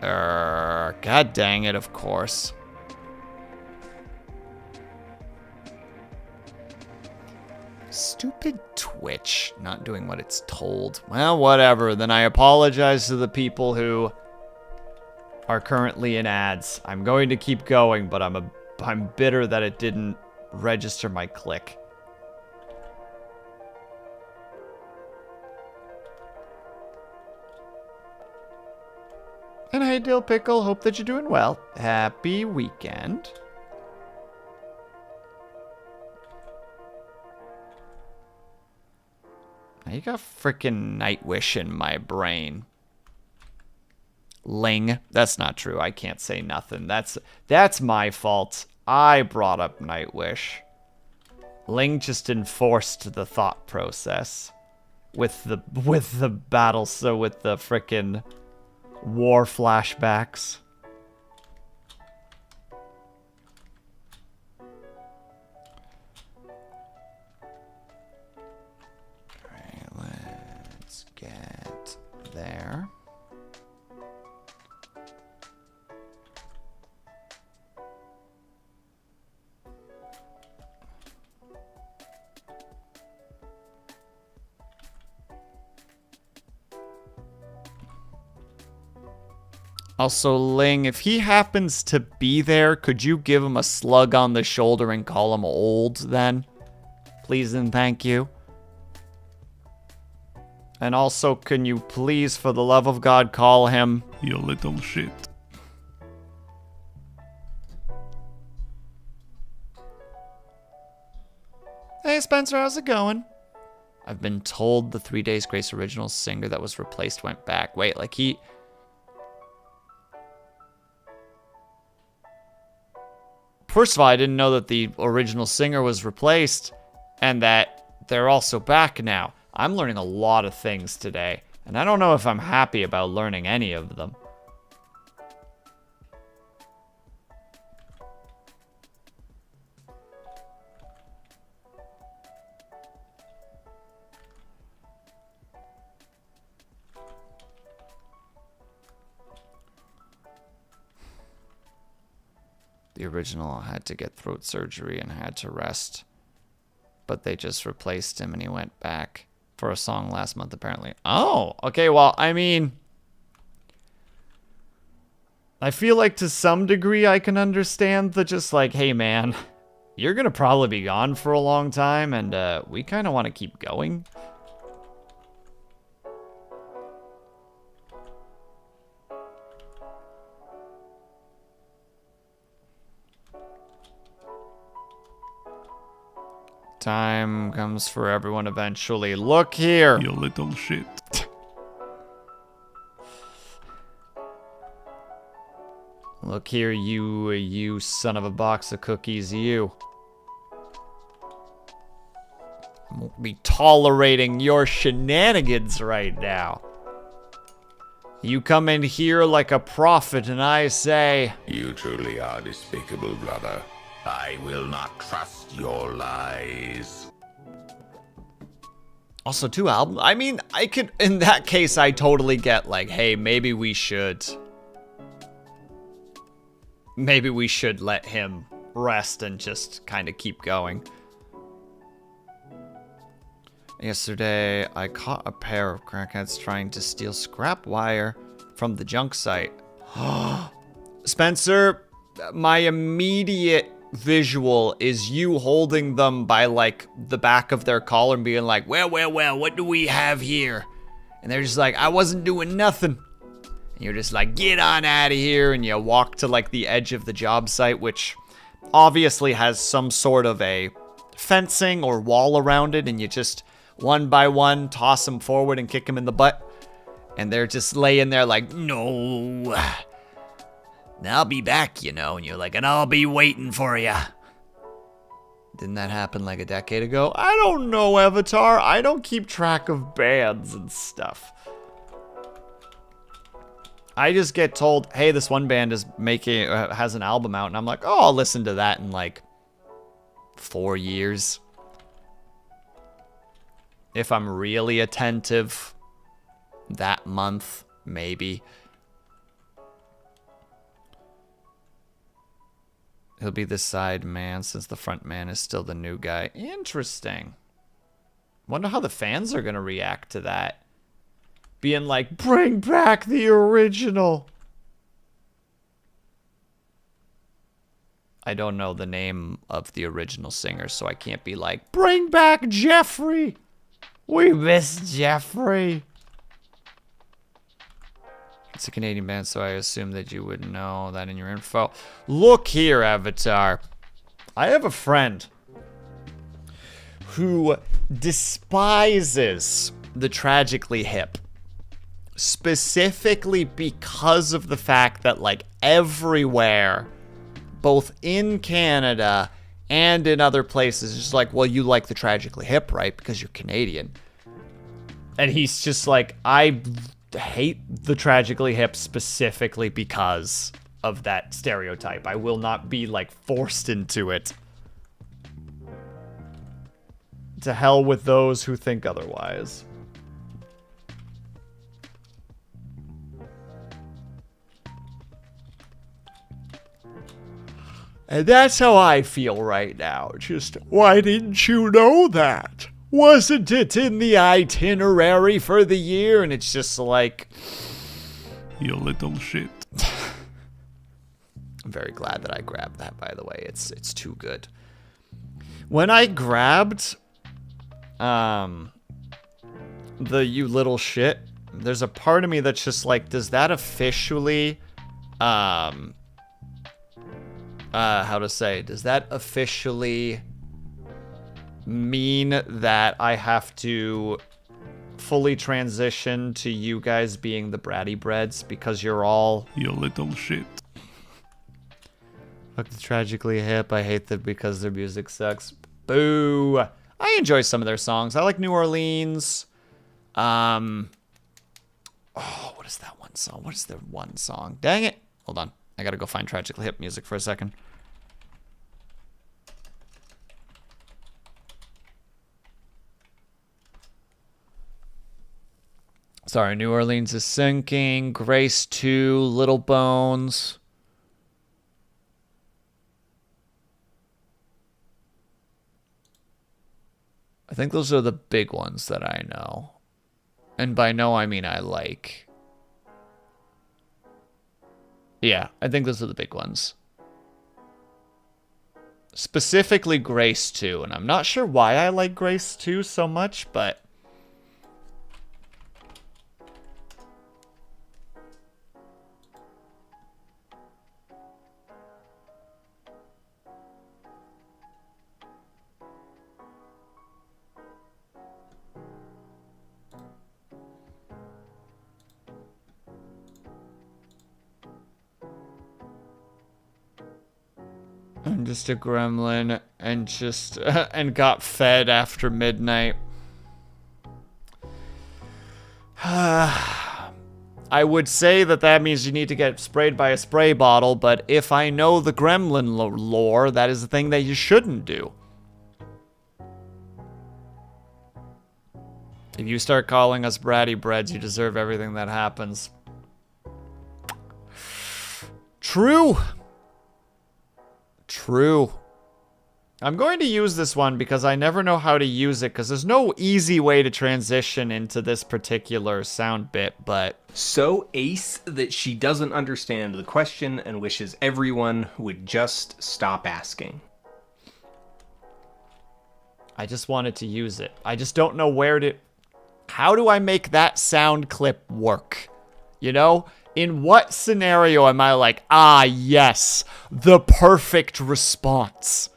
God dang it, of course. Stupid Twitch not doing what it's told. Well, whatever. Then I apologize to the people who are currently in ads. I'm going to keep going, but I'm bitter that it didn't register my click. And hey, Dill Pickle, hope that you're doing well. Happy weekend. You got frickin' Nightwish in my brain. Ling. That's not true. I can't say nothing. That's my fault. I brought up Nightwish. Ling just enforced the thought process. With the battle, so with the frickin' war flashbacks. Let's get there. Also, Ling, if he happens to be there, could you give him a slug on the shoulder and call him old then? Please and thank you. And also, can you please, for the love of God, call him... You little shit. Hey, Spencer, how's it going? I've been told the 3 Days Grace original singer that was replaced went back. Wait, like he... First of all, I didn't know that the original singer was replaced and that they're also back now. I'm learning a lot of things today, and I don't know if I'm happy about learning any of them. The original had to get throat surgery and had to rest, but they just replaced him and he went back for a song last month, apparently. Oh, okay, well, I mean... I feel like to some degree I can understand the just like, hey man, you're gonna probably be gone for a long time and we kind of want to keep going. Time comes for everyone eventually. Look here. You little shit. Look here, you son of a box of cookies, you. I won't be tolerating your shenanigans right now. You come in here like a prophet and I say... You truly are despicable, brother. I will not trust your lies. Also, 2 albums? I mean, I could... In that case, I totally get, like, hey, maybe we should... Maybe we should let him rest and just kind of keep going. Yesterday, I caught a pair of crackheads trying to steal scrap wire from the junk site. Spencer, my immediate visual is you holding them by, like, the back of their collar and being like, well, what do we have here? And they're just like, I wasn't doing nothing. And you're just like, get on out of here, and you walk to, like, the edge of the job site, which obviously has some sort of a fencing or wall around it, and you just... one by one, toss them forward and kick them in the butt. And they're just laying there like, no. I'll be back, you know. And you're like, and I'll be waiting for you. Didn't that happen like a decade ago? I don't know, Avatar. I don't keep track of bands and stuff. I just get told, hey, this one band is has an album out. And I'm like, oh, I'll listen to that in like 4 years. If I'm really attentive, that month, maybe. He'll be the side man since the front man is still the new guy. Interesting. Wonder how the fans are going to react to that. Being like, bring back the original. I don't know the name of the original singer, so I can't be like, bring back Jeffrey. We miss Jeffrey. It's a Canadian band, so I assume that you would know that in your info. Look here, Avatar. I have a friend who despises the Tragically Hip. Specifically because of the fact that, like, everywhere, both in Canada and in other places, it's just like, well, you like the Tragically Hip, right? Because you're Canadian. And he's just like, I hate the Tragically Hip specifically because of that stereotype. I will not be, like, forced into it. To hell with those who think otherwise. And that's how I feel right now. Just, why didn't you know that? Wasn't it in the itinerary for the year? And it's just like... You little shit. I'm very glad that I grabbed that, by the way. It's too good. When I grabbed the you little shit, there's a part of me that's just like, does that officially... how to say, does that officially mean that I have to fully transition to you guys being the bratty breads because you're all... You little shit. Fuck the Tragically Hip. I hate them because their music sucks. Boo. I enjoy some of their songs. I like New Orleans. Oh, what is that one song? What is their one song? Dang it. Hold on. I gotta go find Tragically Hip music for a second. Sorry, New Orleans is sinking. Grace 2, Little Bones. I think those are the big ones that I know. And by know, I mean I like. Yeah, I think those are the big ones. Specifically Grace 2, and I'm not sure why I like Grace 2 so much, but... I'm just a gremlin and just and got fed after midnight. I would say that means you need to get sprayed by a spray bottle, but if I know the gremlin lore, that is the thing that you shouldn't do. If you start calling us bratty breads, you deserve everything that happens. True. True. I'm going to use this one because I never know how to use it, because there's no easy way to transition into this particular sound bit, but... So ace that she doesn't understand the question and wishes everyone would just stop asking. I just wanted to use it. I just don't know where to... How do I make that sound clip work? You know? In what scenario am I like, ah, yes, the perfect response?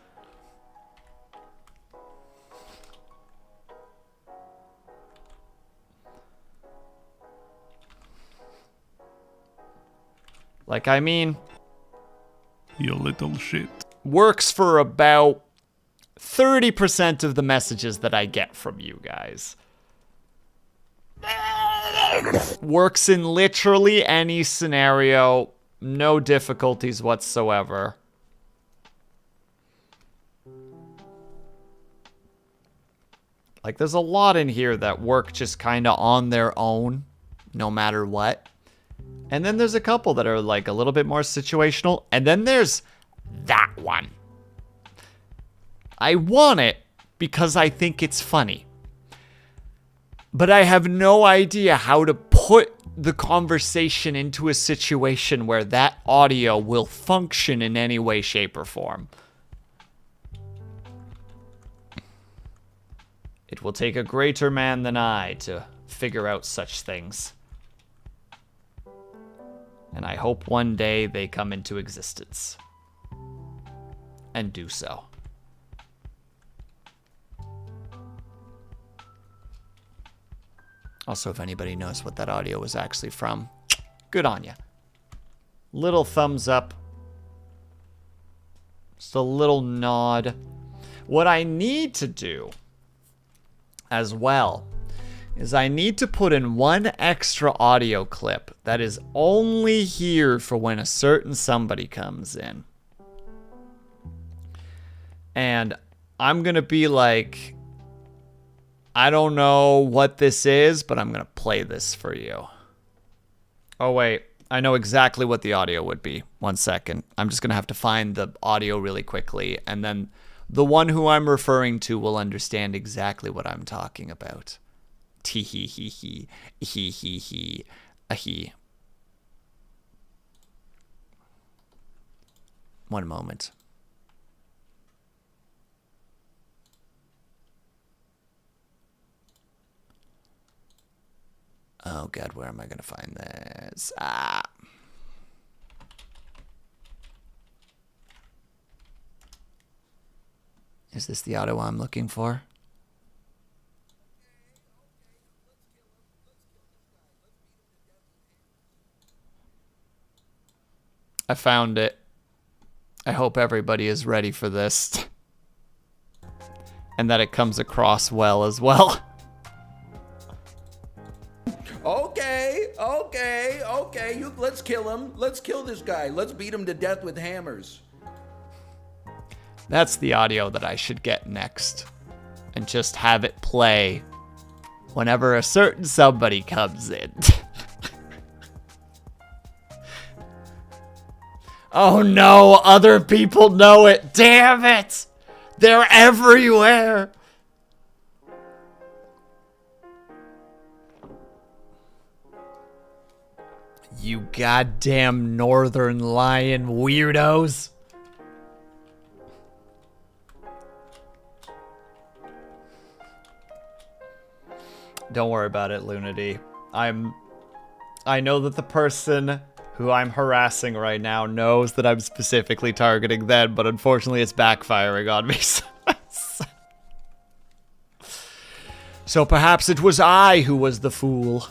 Like, I mean... You little shit. Works for about 30% of the messages that I get from you guys. Works in literally any scenario. No difficulties whatsoever. Like, there's a lot in here that work just kind of on their own, no matter what. And then there's a couple that are, like, a little bit more situational. And then there's that one. I want it because I think it's funny. But I have no idea how to put the conversation into a situation where that audio will function in any way, shape, or form. It will take a greater man than I to figure out such things. And I hope one day they come into existence. And do so. Also, if anybody knows what that audio was actually from, good on ya. Little thumbs up. Just a little nod. What I need to do as well is I need to put in one extra audio clip that is only here for when a certain somebody comes in. And I'm going to be like, I don't know what this is, but I'm going to play this for you. Oh, wait. I know exactly what the audio would be. 1 second. I'm just going to have to find the audio really quickly, and then the one who I'm referring to will understand exactly what I'm talking about. Tee hee hee hee. Hee hee hee. A hee. One moment. Oh god, where am I gonna find this? Ah. Is this the audio I'm looking for? I found it. I hope everybody is ready for this. And that it comes across well as well. Okay. Let's kill him. Let's kill this guy. Let's beat him to death with hammers. That's the audio that I should get next. And just have it play whenever a certain somebody comes in. Oh no, other people know it. Damn it. They're everywhere. You goddamn northern lion weirdos. Don't worry about it, Lunity. I know that the person who I'm harassing right now knows that I'm specifically targeting them, but unfortunately it's backfiring on me. So perhaps it was I who was the fool.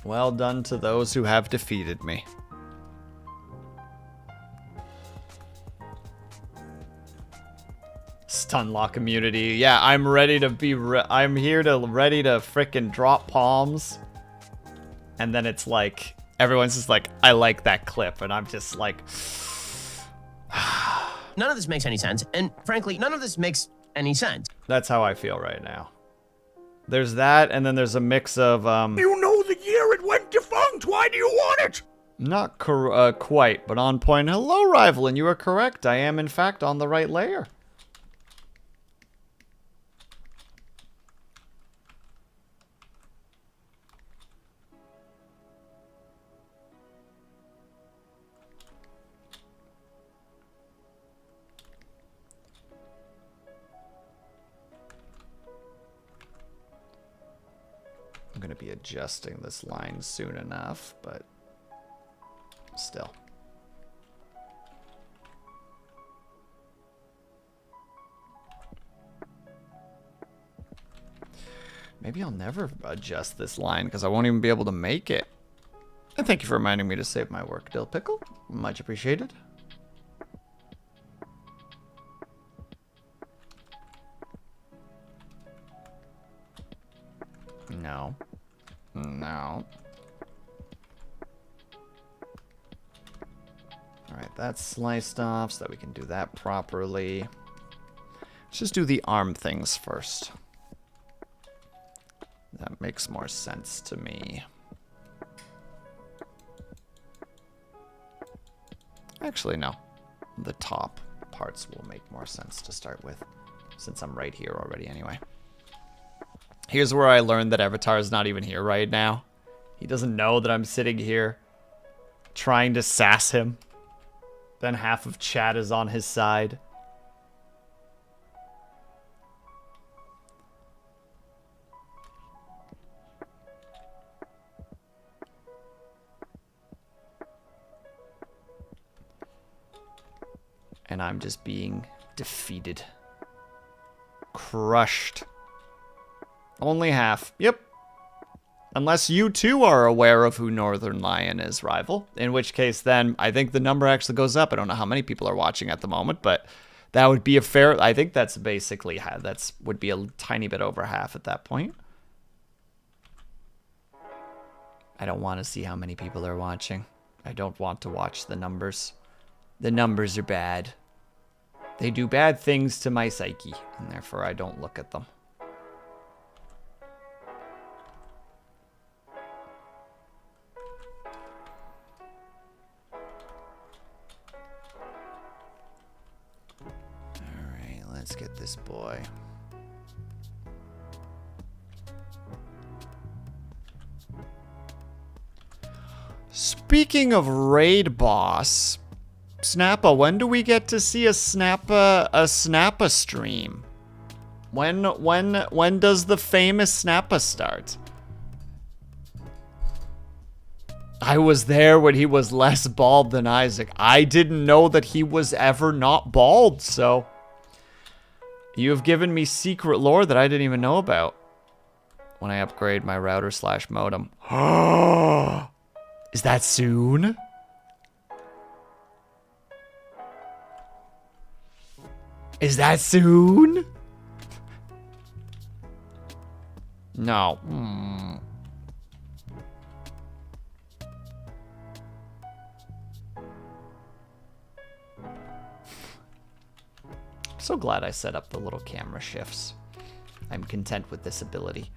Well done to those who have defeated me. Stunlock immunity. Yeah, I'm ready to be. I'm here to ready to frickin' drop palms. And then it's like everyone's just like, I like that clip, and I'm just like, None of this makes any sense, and frankly, none of this makes any sense. that's how I feel right now. There's that, and then there's a mix of You know the year it went defunct. Why do you want it? not quite, but on point. Hello, rival, and you are correct. I am in fact on the right layer. I'm going to be adjusting this line soon enough, but still. Maybe I'll never adjust this line because I won't even be able to make it. And thank you for reminding me to save my work, Dill Pickle. Much appreciated. No. No. Alright, that's sliced off so that we can do that properly. Let's just do the arm things first. That makes more sense to me. Actually, no. The top parts will make more sense to start with, since I'm right here already anyway. Here's where I learned that Avatar is not even here right now. He doesn't know that I'm sitting here trying to sass him. Then half of chat is on his side. And I'm just being defeated. Crushed. Only half. Yep. Unless you too are aware of who Northern Lion is, rival. In which case, then, I think the number actually goes up. I don't know how many people are watching at the moment, but that would be a fair... I think that's basically... That's would be a tiny bit over half at that point. I don't want to see how many people are watching. I don't want to watch the numbers. The numbers are bad. They do bad things to my psyche, and therefore I don't look at them. Alright, let's get this boy. Speaking of raid boss... Snappa, when do we get to see a Snappa stream? When does the famous Snappa start? I was there when he was less bald than Isaac. I didn't know that he was ever not bald, so you have given me secret lore that I didn't even know about. When I upgrade my router / modem. Is that soon? Is that soon? No. I'm so glad I set up the little camera shifts. I'm content with this ability.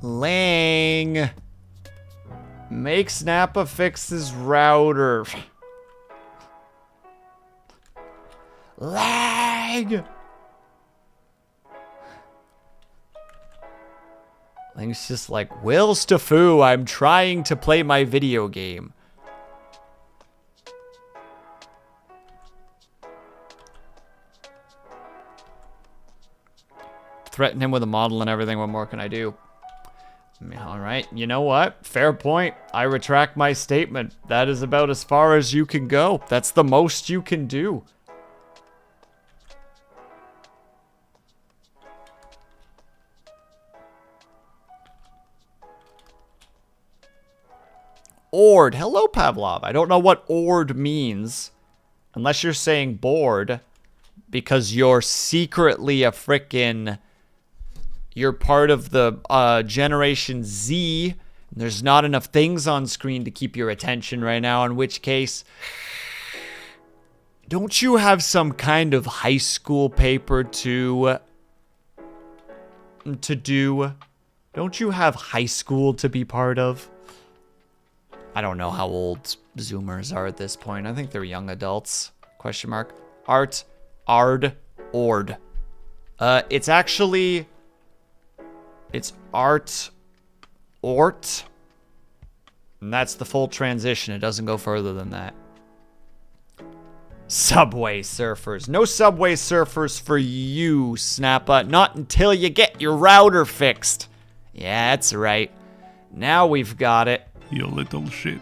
Lang. Make Snappa fix his router. Lag! Lang's just like, Will Staffu, I'm trying to play my video game. Threaten him with a model and everything, what more can I do? Alright, you know what? Fair point. I retract my statement. That is about as far as you can go. That's the most you can do. Ord. Hello, Pavlov. I don't know what Ord means. Unless you're saying bored. Because you're secretly a frickin'... You're part of the Generation Z. And there's not enough things on screen to keep your attention right now. In which case... Don't you have some kind of high school paper to do? Don't you have high school to be part of? I don't know how old Zoomers are at this point. I think they're young adults. Question mark. Art. Ard. Ord. It's actually... It's art. Ort. And that's the full transition. It doesn't go further than that. Subway surfers. No subway surfers for you, Snappa. Not until you get your router fixed. Yeah, that's right. Now we've got it. You little shit.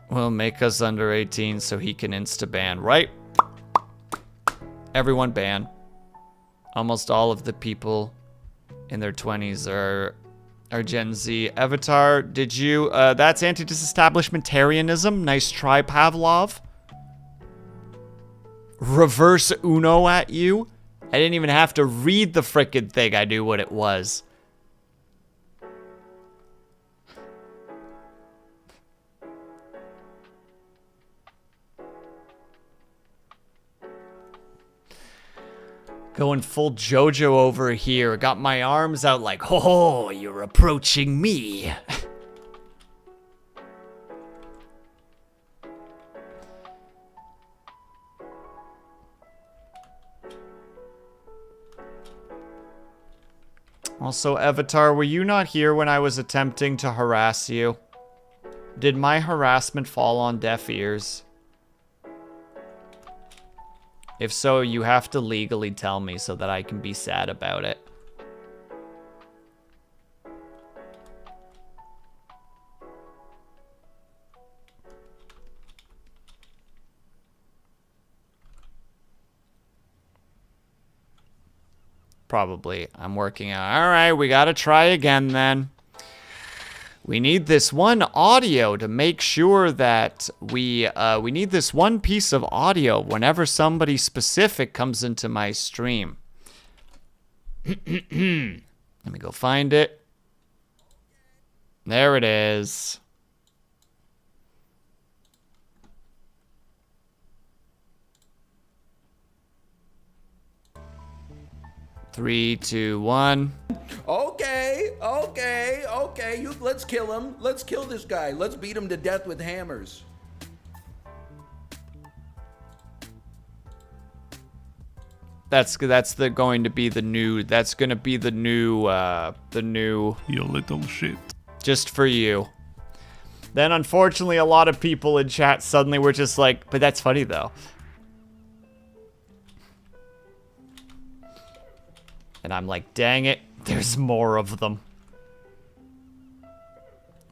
Will make us under 18 so he can insta-ban, right? Everyone ban. Almost all of the people in their 20s are Gen Z. Avatar, did you... that's anti-disestablishmentarianism. Nice try, Pavlov. Reverse Uno at you. I didn't even have to read the frickin' thing. I knew what it was. Going full JoJo over here. Got my arms out like, oh, you're approaching me. Also, Avatar, were you not here when I was attempting to harass you? Did my harassment fall on deaf ears? If so, you have to legally tell me so that I can be sad about it. Probably. I'm working out. All right, we gotta try again then. We need this one audio to make sure that we need this one piece of audio whenever somebody specific comes into my stream. Let me go find it. There it is. Three, two, one. Okay. Let's kill him. Let's kill this guy. Let's beat him to death with hammers. That's going to be the new. That's gonna be the new. You little shit. Just for you. Then unfortunately, a lot of people in chat suddenly were just like, "But that's funny though." And I'm like, dang it, there's more of them.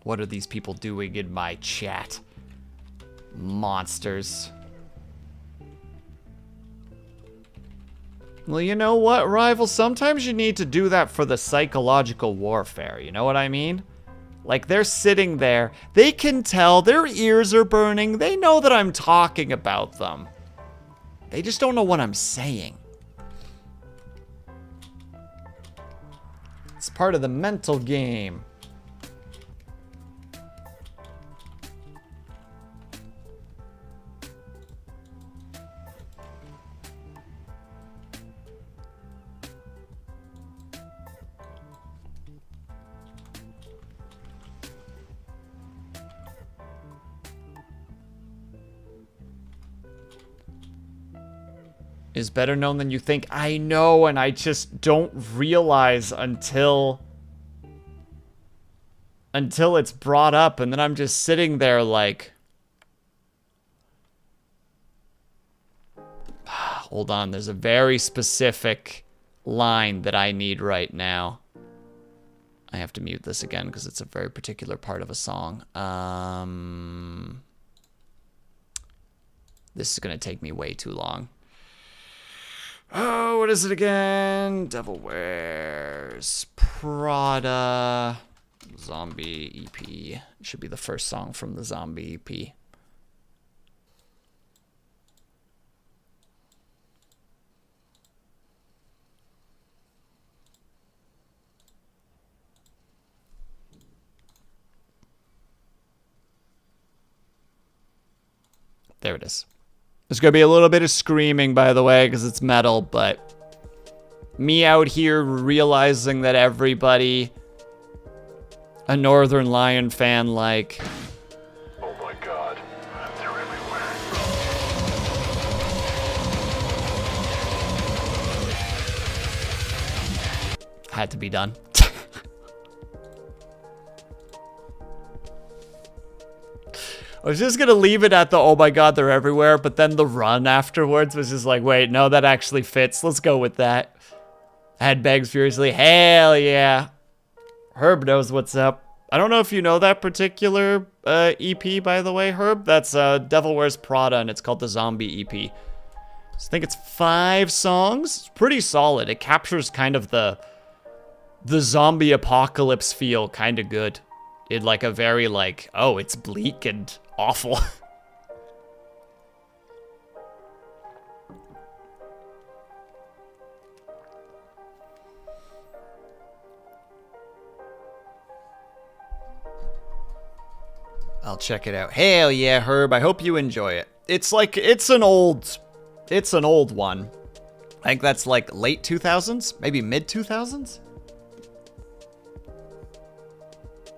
What are these people doing in my chat? Monsters. Well, you know what, Rival? Sometimes you need to do that for the psychological warfare, you know what I mean? Like, they're sitting there, they can tell, their ears are burning, they know that I'm talking about them. They just don't know what I'm saying. It's part of the mental game. Is better known than you think. I know, and I just don't realize until it's brought up, and then I'm just sitting there like, hold on, there's a very specific line that I need right now. I have to mute this again because it's a very particular part of a song. This is gonna take me way too long. Oh, what is it again? Devil Wears Prada Zombie EP. It should be the first song from the Zombie EP. There it is. There's going to be a little bit of screaming, by the way, because it's metal, but me out here realizing that everybody, a Northern Lion fan, like... Oh my god, they're everywhere. Had to be done. I was just gonna leave it at the oh my god they're everywhere, but then the run afterwards was just like, wait, no, that actually fits. Let's go with that. Head begs furiously, hell yeah. Herb knows what's up. I don't know if you know that particular EP, by the way, Herb. That's Devil Wears Prada, and it's called the Zombie EP. So I think it's 5 songs. It's pretty solid. It captures kind of the zombie apocalypse feel kind of good. In like a very like, oh, it's bleak and awful. I'll check it out. Hell yeah, Herb. I hope you enjoy it. It's like, it's an old one. I think that's like late 2000s, maybe mid 2000s.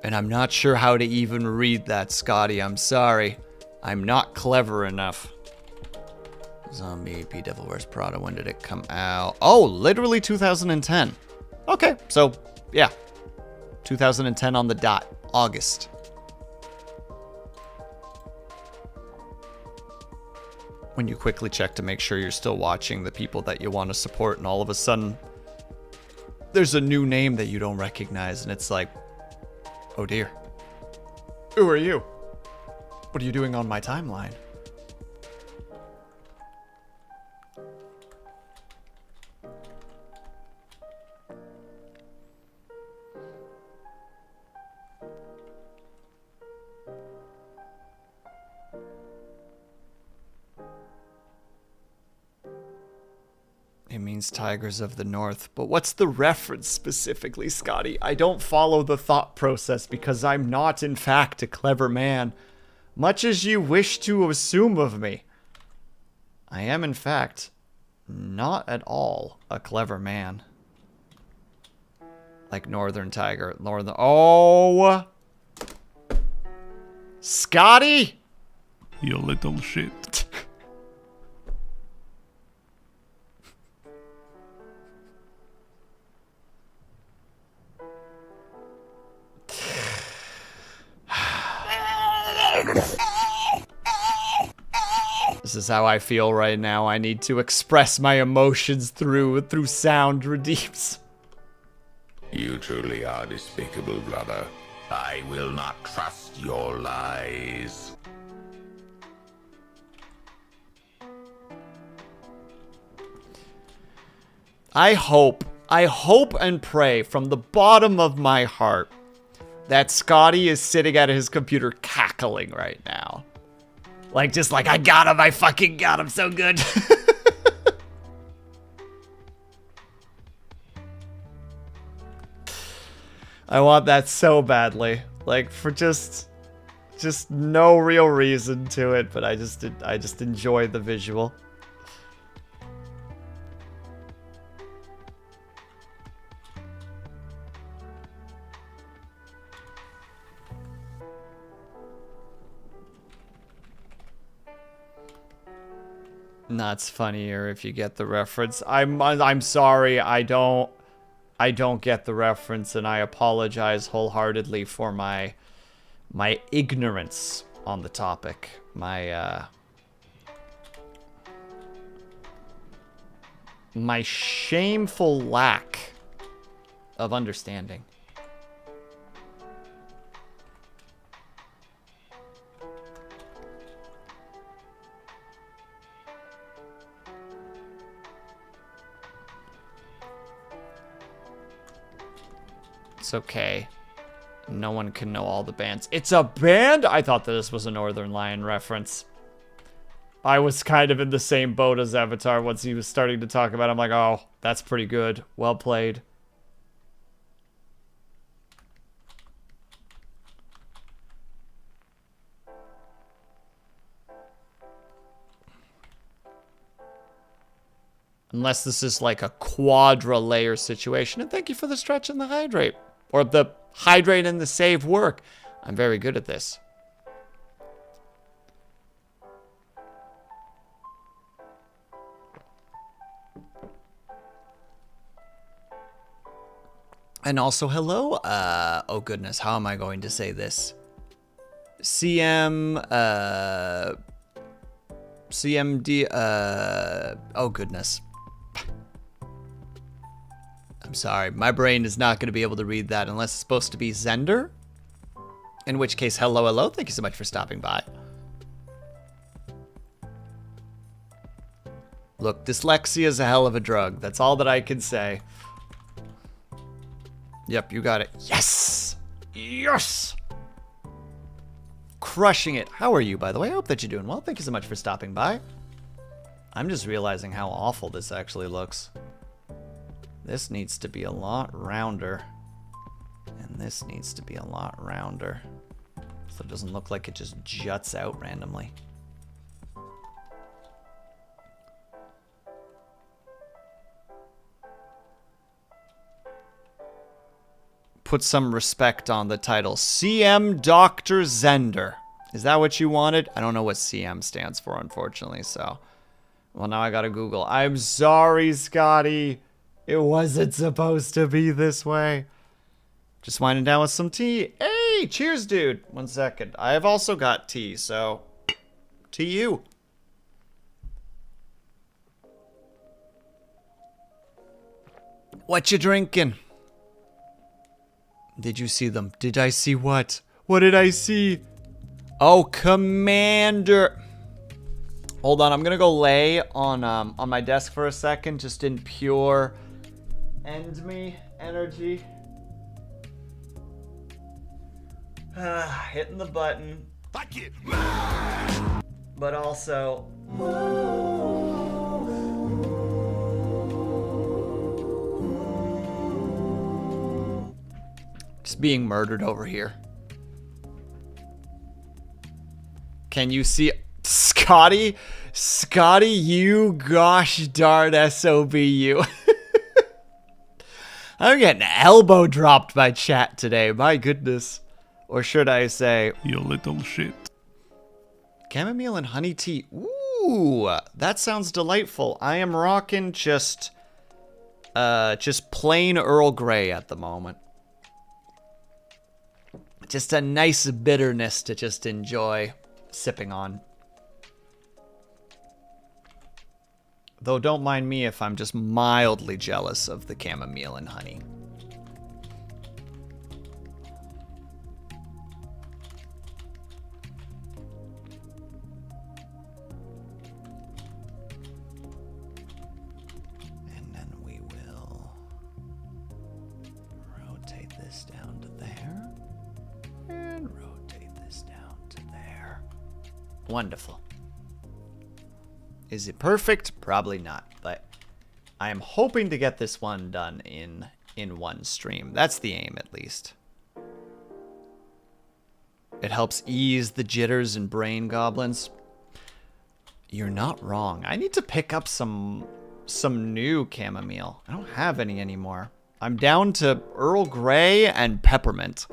And I'm not sure how to even read that, Scotty. I'm sorry. I'm not clever enough. Zombie EP Devil Wears Prada. When did it come out? Oh, literally 2010. Okay, so yeah. 2010 on the dot. August. When you quickly check to make sure you're still watching the people that you want to support, and all of a sudden there's a new name that you don't recognize, and it's like, oh dear. Who are you? What are you doing on my timeline? It means tigers of the north. But what's the reference specifically, Scotty? I don't follow the thought process because I'm not, in fact, a clever man. Much as you wish to assume of me. I am, in fact, not at all a clever man. Like Northern Tiger. Oh! Scotty! You little shit. This is how I feel right now. I need to express my emotions through sound redeems. You truly are despicable, brother. I will not trust your lies. I hope and pray from the bottom of my heart that Scotty is sitting at his computer cackling right now. Like, just like, I got him, I fucking got him so good. I want that so badly. Like, for just no real reason to it, but I just enjoy the visual. That's funnier if you get the reference. I'm sorry, I don't get the reference, and I apologize wholeheartedly for my ignorance on the topic. My shameful lack of understanding. It's okay. No one can know all the bands. It's a band? I thought that this was a Northern Lion reference. I was kind of in the same boat as Avatar once he was starting to talk about it. I'm like, oh, that's pretty good. Well played. Unless this is like a quadra layer situation. And thank you for the stretch and the hydrate. Or the hydrate and the save work. I'm very good at this. And also, hello. Oh goodness, how am I going to say this? CMD, oh goodness. I'm sorry, my brain is not going to be able to read that unless it's supposed to be Zender. In which case, hello, hello. Thank you so much for stopping by. Look, dyslexia is a hell of a drug. That's all that I can say. Yep, you got it. Yes! Yes! Crushing it. How are you, by the way? I hope that you're doing well. Thank you so much for stopping by. I'm just realizing how awful this actually looks. This needs to be a lot rounder. And this needs to be a lot rounder. So it doesn't look like it just juts out randomly. Put some respect on the title. CM Dr. Zender. Is that what you wanted? I don't know what CM stands for, unfortunately, so. Well, now I gotta Google. I'm sorry, Scotty. It wasn't supposed to be this way. Just winding down with some tea. Hey, cheers, dude. 1 second. I have also got tea, so to you. What you drinking? Did you see them? Did I see what? What did I see? Oh, Commander. Hold on, I'm gonna go lay on my desk for a second, just in pure end me energy. Hitting the button. Fuck it. But also. Just being murdered over here. Can you see Scotty? Scotty, you gosh darn SOB you. I'm getting elbow dropped by chat today. My goodness. Or should I say, You little shit. chamomile and honey tea. Ooh, that sounds delightful. I am rocking just plain Earl Grey at the moment. Just a nice bitterness to just enjoy sipping on. Though don't mind me if I'm just mildly jealous of the chamomile and honey. And then we will rotate this down to there. And rotate this down to there. Wonderful. Is it perfect? Probably not, but I am hoping to get this one done in one stream. That's the aim, at least. It helps ease the jitters and brain goblins. You're not wrong. I need to pick up some new chamomile. I don't have any anymore. I'm down to Earl Grey and peppermint.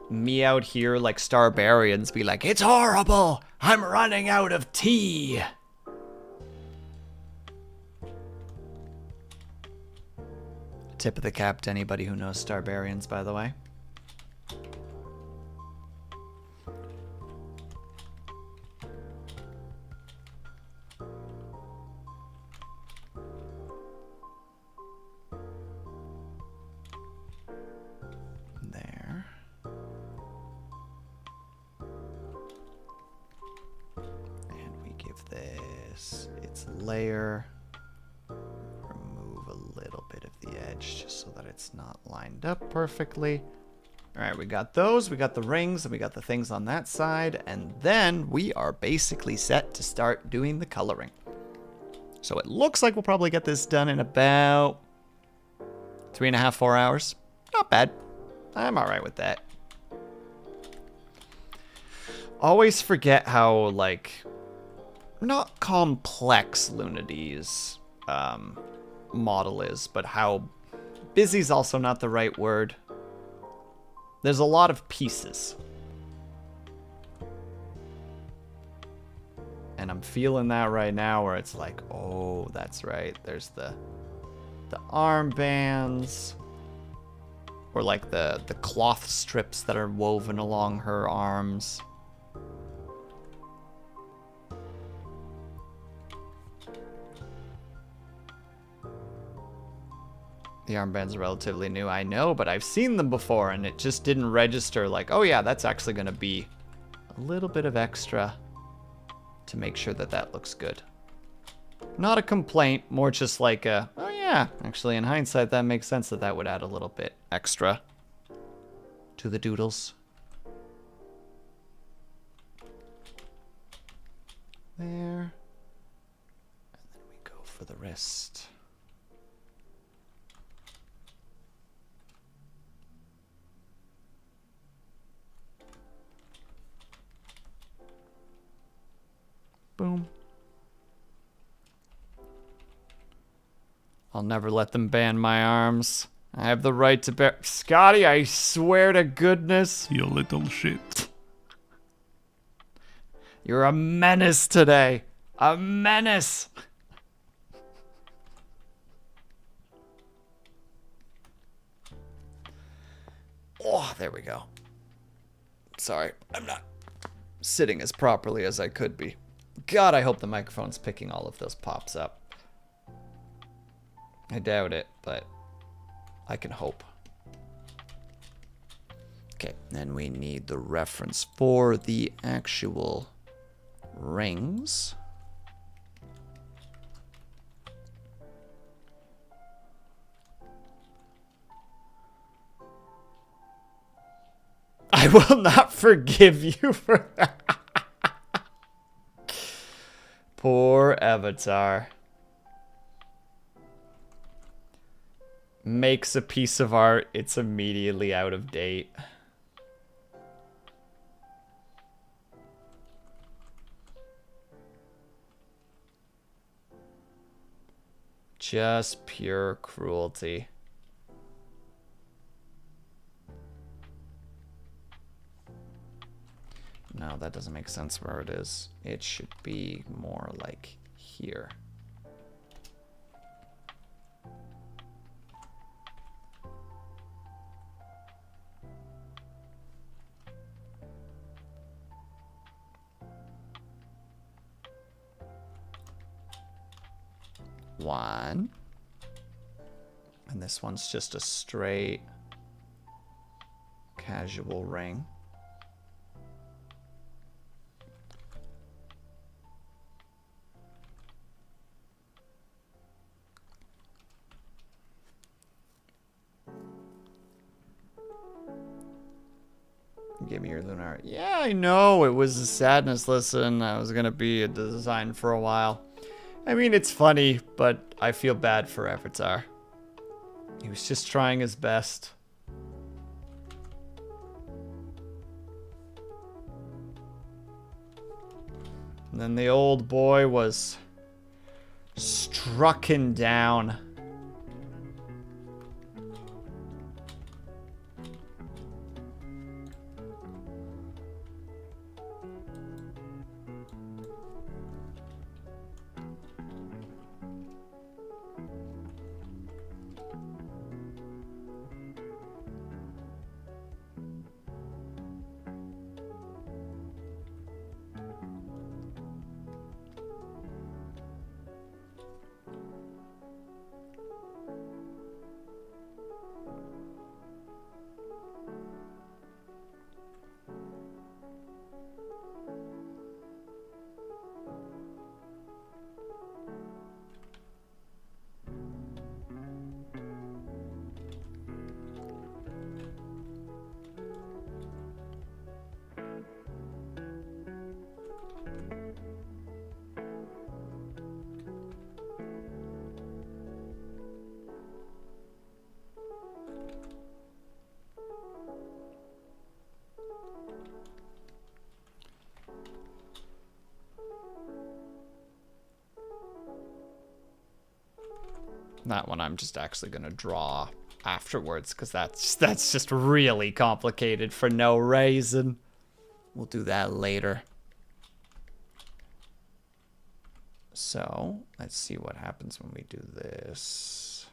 Me out here like Starbarians be like, it's horrible! I'm running out of tea! Tip of the cap to anybody who knows Starbarians, by the way. There. And we give this its layer. Remove a little bit of the edge just so that it's not lined up perfectly. All right, we got those, we got the rings, and we got the things on that side, and then we are basically set to start doing the coloring. So it looks like we'll probably get this done in about 3.5, 4 hours. Not bad. I'm all right with that. Always forget how, like, not complex Lunity's model is, but how busy's also not the right word. There's a lot of pieces. And I'm feeling that right now where it's like, oh, that's right. There's the armbands. Or like the cloth strips that are woven along her arms. The armbands are relatively new, I know, but I've seen them before and it just didn't register like, oh yeah, that's actually going to be a little bit of extra to make sure that that looks good. Not a complaint, more just like a, oh yeah, actually in hindsight that makes sense that that would add a little bit extra to the doodles. There. And then we go for the wrist. Boom. I'll never let them ban my arms. I have the right to bear. Scotty, I swear to goodness. You little shit. You're a menace today. A menace. Oh, there we go. Sorry, I'm not sitting as properly as I could be. God, I hope the microphone's picking all of those pops up. I doubt it, but I can hope. Okay, then we need the reference for the actual rings. I will not forgive you for that. Poor Avatar. Makes a piece of art, it's immediately out of date. Just pure cruelty. No, that doesn't make sense where it is. It should be more like here. One. And this one's just a straight casual ring. Give me your lunar. Yeah, I know. It was a sadness listen. I was going to be a design for a while. I mean, it's funny, but I feel bad for Avatar. He was just trying his best. And then the old boy was strucken down. That one I'm just actually gonna draw afterwards because that's just really complicated for no reason. We'll do that later. So let's see what happens when we do this.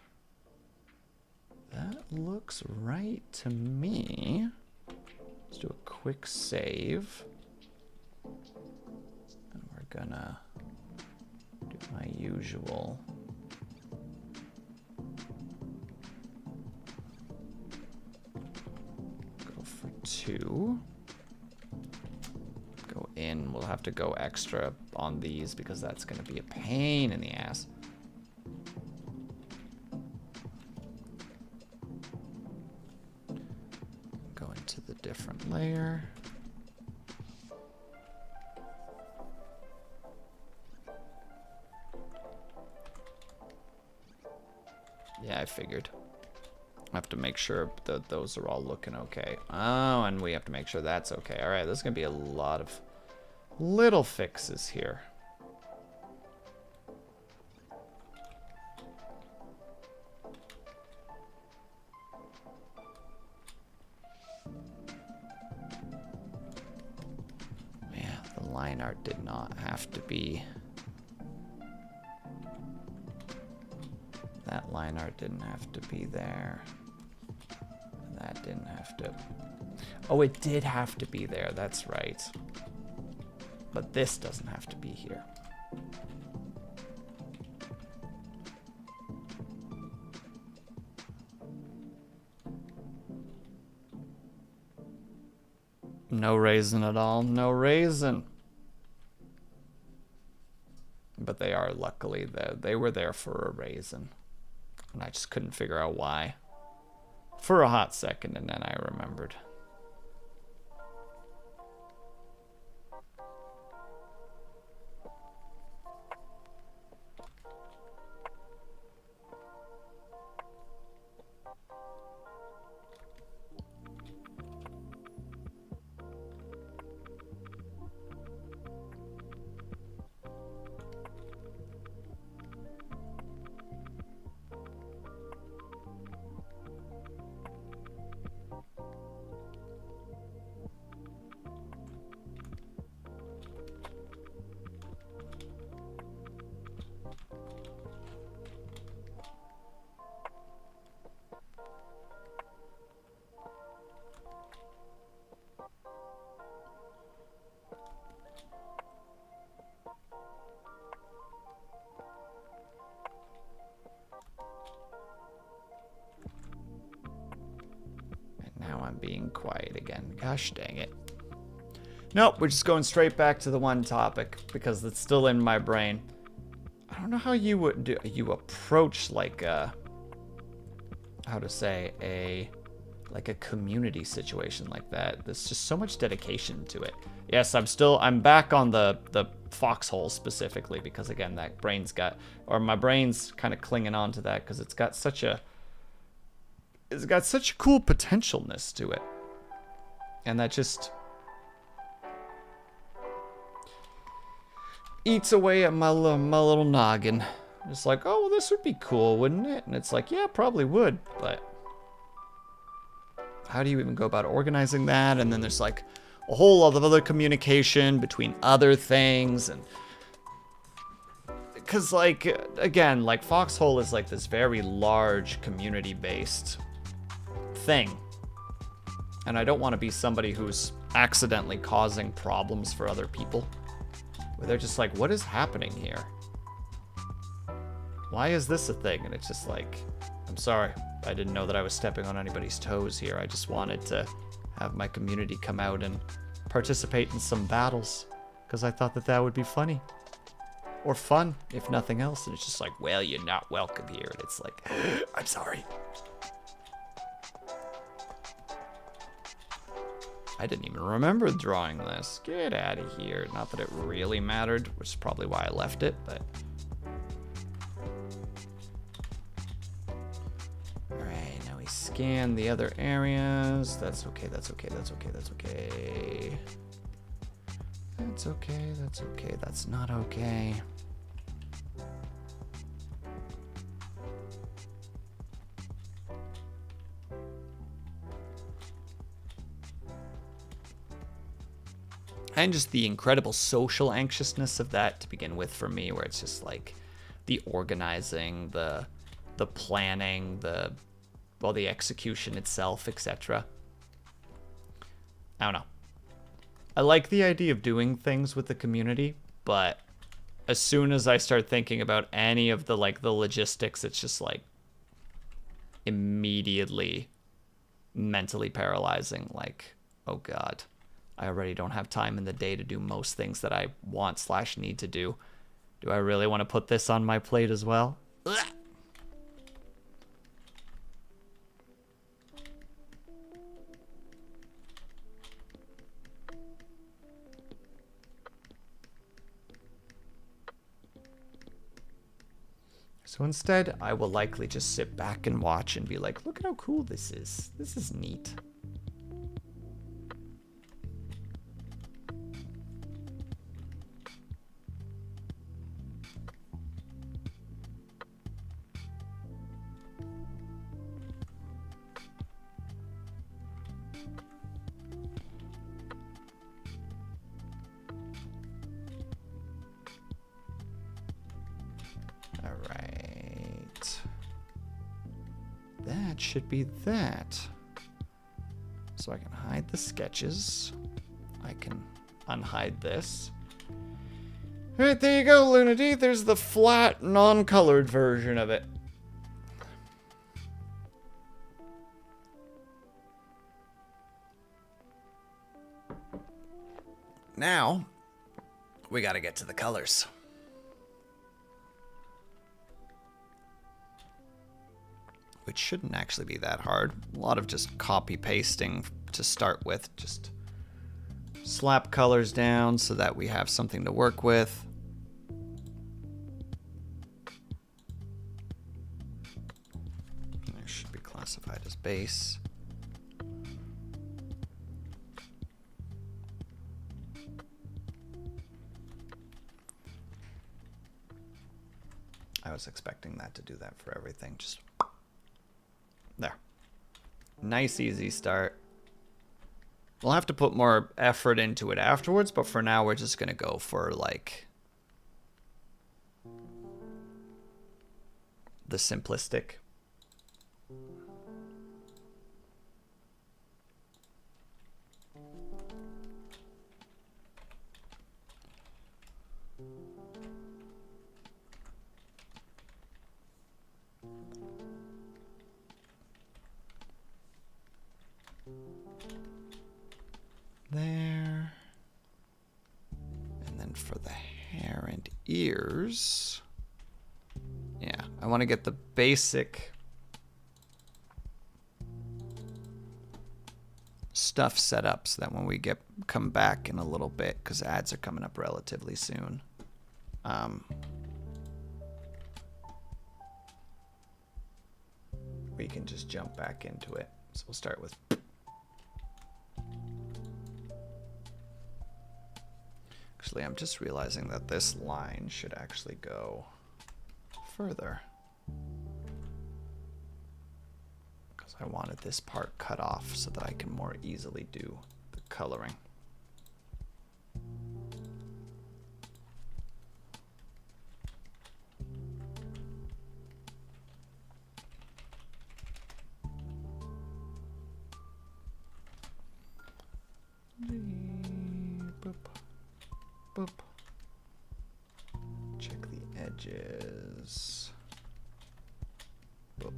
That looks right to me. Let's do a quick save. And we're gonna do my usual. Go for 2. Go in. We'll have to go extra on these because that's going to be a pain in the ass. Go into the different layer. Yeah, I figured. I have to make sure that those are all looking okay. Oh, and we have to make sure that's okay. All right, there's going to be a lot of little fixes here. Yeah, the line art did not have to be... That line art didn't have to be there. That didn't have to... Oh, it did have to be there. That's right. But this doesn't have to be here. No raisin at all. No raisin. But they are, luckily, they were there for a raisin. And I just couldn't figure out why. For a hot second, and then I remembered. Being quiet again. Gosh dang it. Nope, we're just going straight back to the one topic because it's still in my brain. I don't know how you would do, you approach like a, how to say, like a community situation like that. There's just so much dedication to it. Yes, I'm back on the foxhole specifically because again, that brain's got, or my brain's kind of clinging on to that because it's got such a cool potentialness to it. And that just eats away at my little noggin. It's like, oh, well, this would be cool, wouldn't it? And it's like, yeah, probably would, but how do you even go about organizing that? And then there's like a whole lot of other communication between other things. And because like, again, like Foxhole is like this very large community-based thing, and I don't want to be somebody who's accidentally causing problems for other people where they're just like, what is happening here? Why is this a thing? And it's just like, I'm sorry, I didn't know that I was stepping on anybody's toes here. I just wanted to have my community come out and participate in some battles because I thought that that would be funny or fun, if nothing else. And it's just like, well, you're not welcome here. And it's like, I'm sorry. I didn't even remember drawing this. Get out of here. Not that it really mattered, which is probably why I left it, but... Alright, now we scan the other areas. That's okay, that's okay, that's okay, that's okay. That's okay, that's okay, that's not okay. And just the incredible social anxiousness of that to begin with for me, where it's just like the organizing, the planning, the execution itself, etc. I don't know. I like the idea of doing things with the community, but as soon as I start thinking about any of the logistics, it's just like immediately mentally paralyzing. Like, oh God, I already don't have time in the day to do most things that I want / need to do. Do I really want to put this on my plate as well? Ugh. So instead, I will likely just sit back and watch and be like, look at how cool this is. This is neat. That should be that. So I can hide the sketches. I can unhide this. Alright, there you go, Lunity. There's the flat, non-colored version of it. Now, we gotta get to the colors. Which shouldn't actually be that hard. A lot of just copy pasting to start with. Just slap colors down so that we have something to work with. It should be classified as base. I was expecting that to do that for everything. Just there. Nice, easy start. We'll have to put more effort into it afterwards, but for now we're just going to go for, like, the simplistic. There. And then for the hair and ears, yeah, I want to get the basic stuff set up so that when we come back in a little bit, because ads are coming up relatively soon, we can just jump back into it. So we'll start with actually, I'm just realizing that this line should actually go further. Because I wanted this part cut off so that I can more easily do the coloring. Boop. Boop. Check the edges. Boop.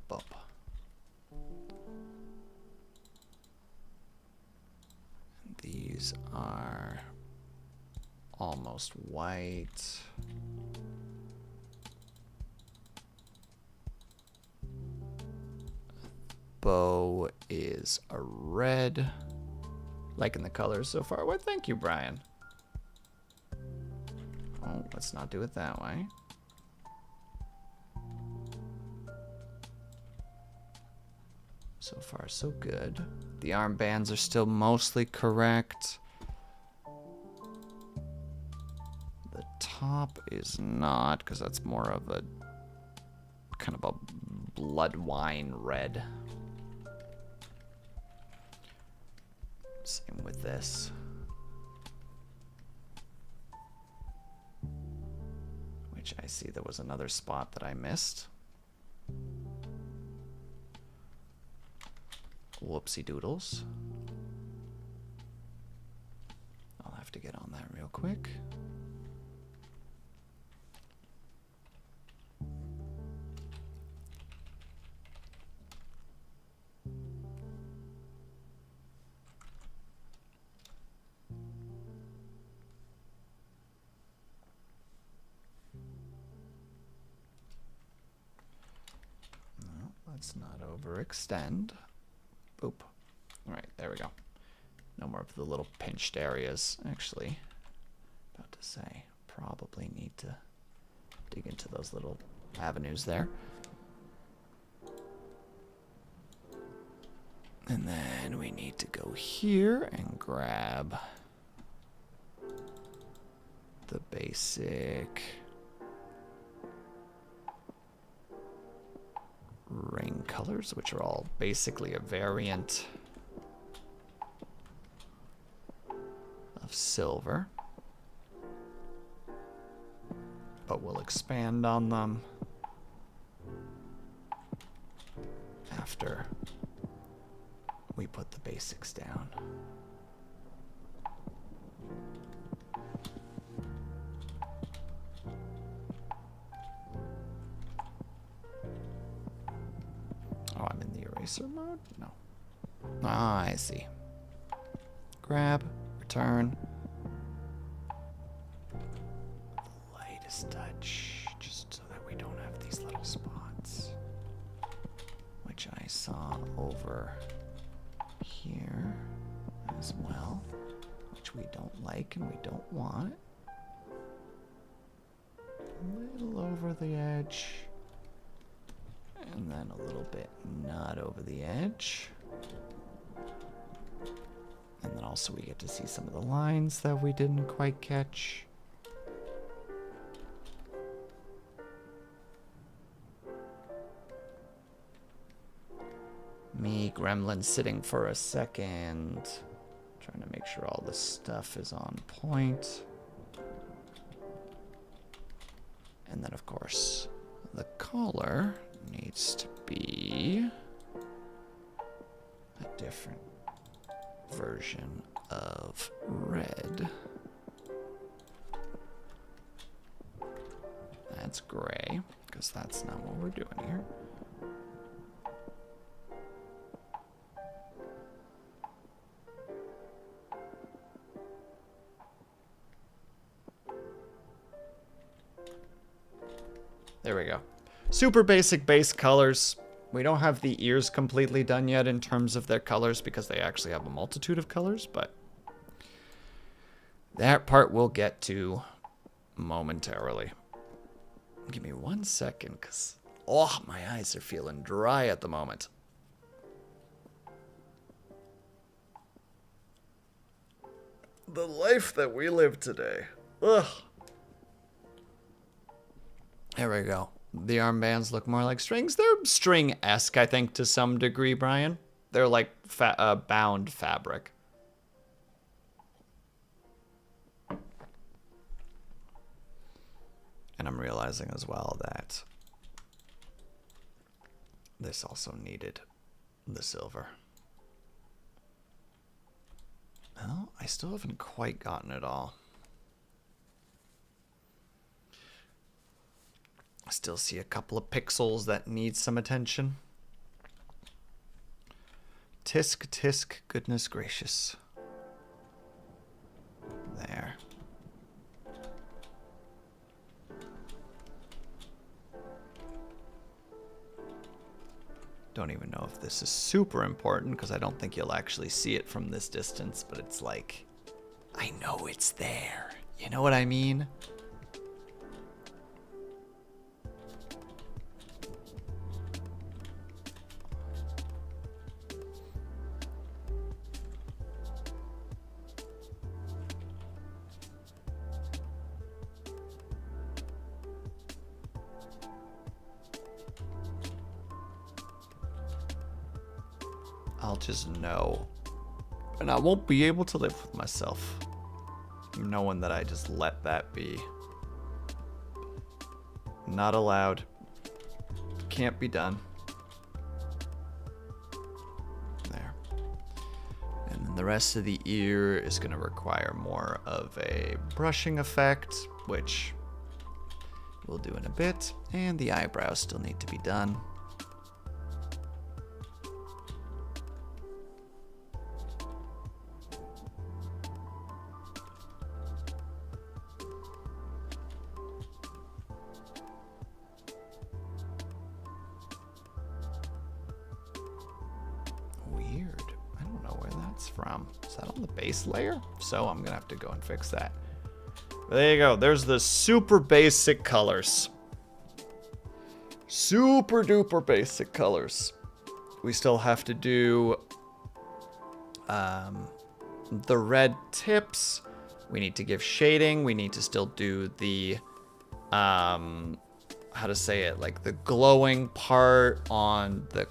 Boop. These are almost white. Bow is a red. Liking the colors so far. Well, thank you, Brian. Oh, let's not do it that way. So far, so good. The armbands are still mostly correct. The top is not, because that's more of a kind of a blood wine red. Same with this. Which I see there was another spot that I missed. Whoopsie doodles. I'll have to get on that real quick. No, let's not overextend. Boop. All right, there we go. No more of the little pinched areas. Actually, about to say, probably need to dig into those little avenues there. And then we need to go here and grab the basic ring colors, which are all basically a variant of silver, but we'll expand on them after we put the basics down. Oh, I'm in the eraser mode? No. Ah, I see. Grab, return. The lightest touch, just so that we don't have these little spots, which I saw over here as well, which we don't like and we don't want. A little over the edge. And then a little bit not over the edge. And then also we get to see some of the lines that we didn't quite catch. Me, gremlin, sitting for a second. Trying to make sure all the stuff is on point. And then, of course, the collar needs to be a different version of red. That's gray, because that's not what we're doing here. There we go. Super basic base colors. We don't have the ears completely done yet in terms of their colors because they actually have a multitude of colors, but that part we'll get to momentarily. Give me 1 second, because my eyes are feeling dry at the moment. The life that we live today. Ugh. There we go. The armbands look more like strings. They're string-esque, I think, to some degree, Brian. They're like bound fabric. And I'm realizing as well that this also needed the silver. Well, I still haven't quite gotten it all. I still see a couple of pixels that need some attention. Tisk, tisk, goodness gracious. There. Don't even know if this is super important because I don't think you'll actually see it from this distance, but it's like, I know it's there. You know what I mean? I'll just know And I won't be able to live with myself, knowing that I just let that be. Not allowed. Can't be done. There. And then the rest of the ear is going to require more of a brushing effect, which we'll do in a bit. And the eyebrows still need to be done. Weird. I don't know where that's from. Is that on the base layer? So I'm gonna have to go and fix that. But there you go. There's the super basic colors. Super duper basic colors. We still have to do the red tips. We need to give shading. We need to still do the how to say it, like the glowing part on the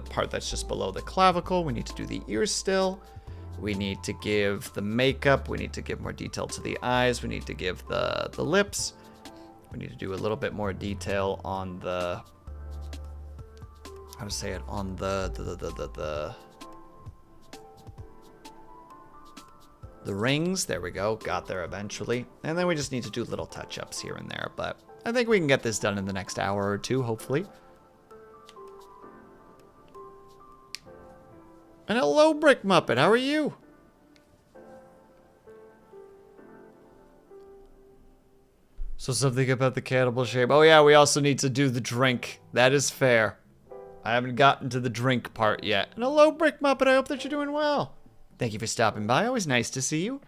part that's just below the clavicle. We need to do the ears still. We need to give the makeup. We need to give more detail to the eyes. We need to give the lips. We need to do a little bit more detail on the, how to say it, on the rings. There we go. Got there eventually. And then we just need to do little touch-ups here and there. But I think we can get this done in the next hour or two, hopefully. And hello, Brick Muppet. How are you? So something about the cannibal shape. Oh yeah, we also need to do the drink. That is fair. I haven't gotten to the drink part yet. And hello, Brick Muppet. I hope that you're doing well. Thank you for stopping by. Always nice to see you.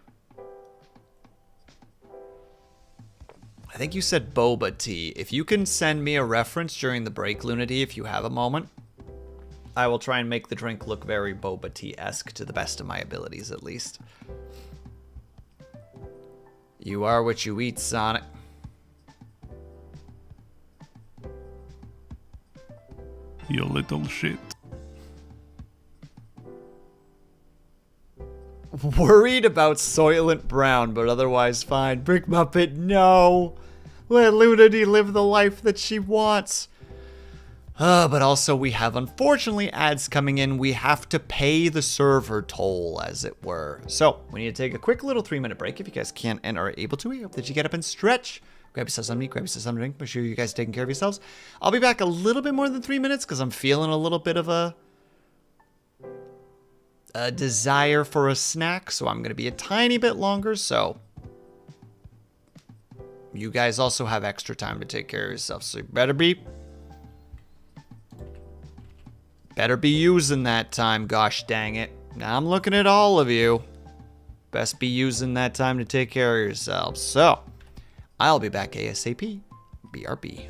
I think you said boba tea. If you can send me a reference during the break, Lunity, if you have a moment, I will try and make the drink look very boba tea-esque to the best of my abilities, at least. You are what you eat, Sonic. You little shit. Worried about Soylent Brown, but otherwise fine. Brick Muppet, no. Let Lunity live the life that she wants. But also we have, unfortunately, ads coming in. We have to pay the server toll, as it were. So we need to take a quick little 3-minute break if you guys can and are able to. I hope that you get up and stretch. Grab yourself something to eat, grab yourself something to drink. Make sure you guys are taking care of yourselves. I'll be back a little bit more than 3 minutes because I'm feeling a little bit of a desire for a snack. So I'm going to be a tiny bit longer. So you guys also have extra time to take care of yourself. So you better be using that time, gosh dang it. Now I'm looking at all of you. Best be using that time to take care of yourselves. So, I'll be back ASAP. BRB.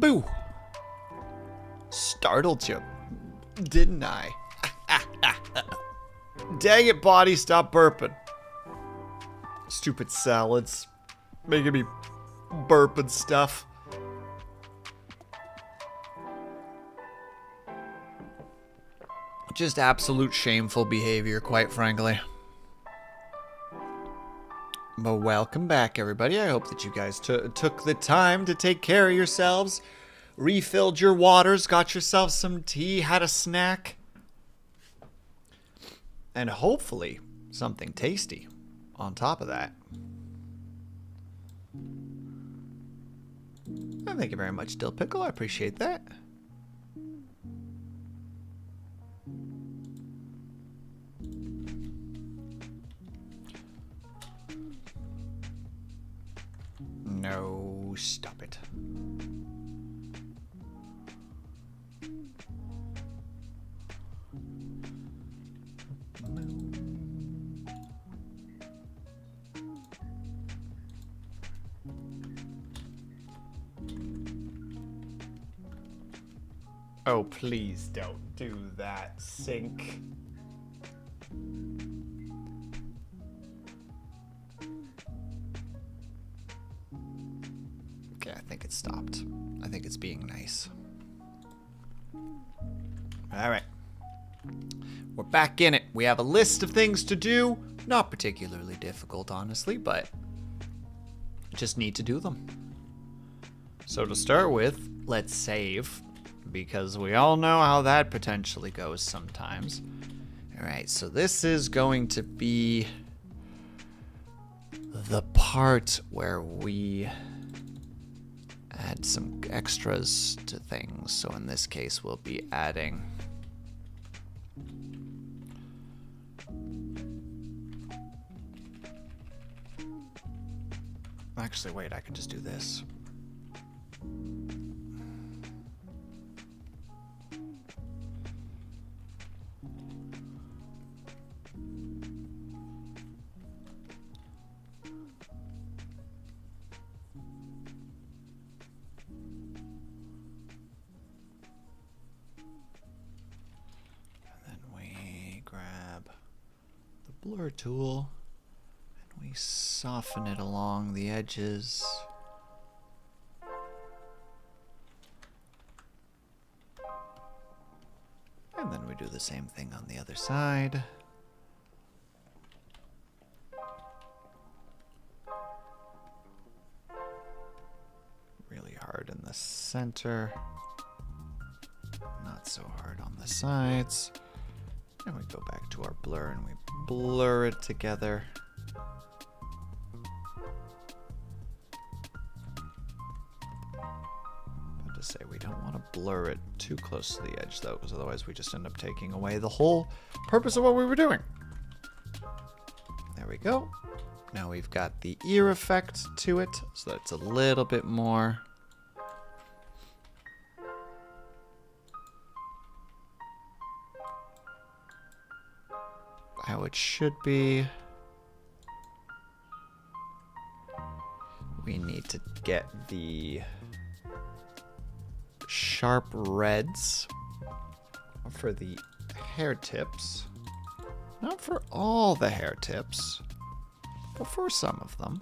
Boo! Startled you, didn't I? Dang it, body, stop burping. Stupid salads. Making me burp and stuff. Just absolute shameful behavior, quite frankly. But welcome back, everybody. I hope that you guys took the time to take care of yourselves, refilled your waters, got yourself some tea, had a snack, and hopefully something tasty on top of that. And thank you very much, Dill Pickle. I appreciate that. No, stop it. Oh, please don't do that, Sink. Okay, I think it stopped. I think it's being nice. Alright. We're back in it. We have a list of things to do. Not particularly difficult, honestly, but just need to do them. So to start with, let's save, because we all know how that potentially goes sometimes. Alright, so this is going to be the part where we add some extras to things. So in this case, we'll be adding actually, wait, I can just do this. Blur tool, and we soften it along the edges. And then we do the same thing on the other side. Really hard in the center, not so hard on the sides. And we go back to our blur and we blur it together. But to say we don't want to blur it too close to the edge though, because otherwise we just end up taking away the whole purpose of what we were doing. There we go. Now we've got the ear effect to it, so that's a little bit more. How it should be. We need to get the sharp reds for the hair tips. Not for all the hair tips, but for some of them.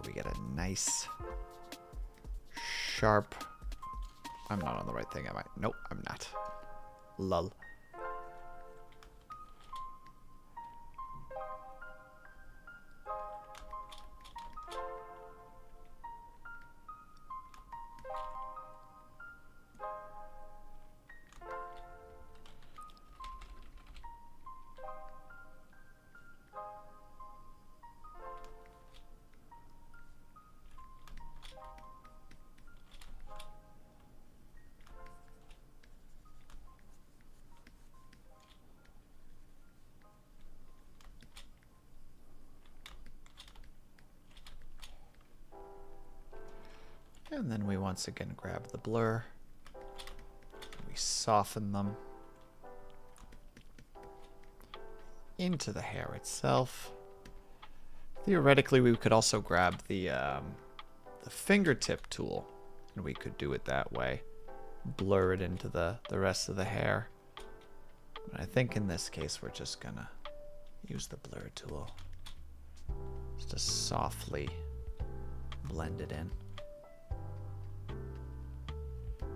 We get a nice sharp. I'm not on the right thing, am I? Nope, I'm not. Lol. And then we once again grab the blur. We soften them. into the hair itself. Theoretically, we could also grab the fingertip tool, and we could do it that way. Blur it into the rest of the hair. But I think in this case, we're just gonna use the blur tool. Just to softly blend it in.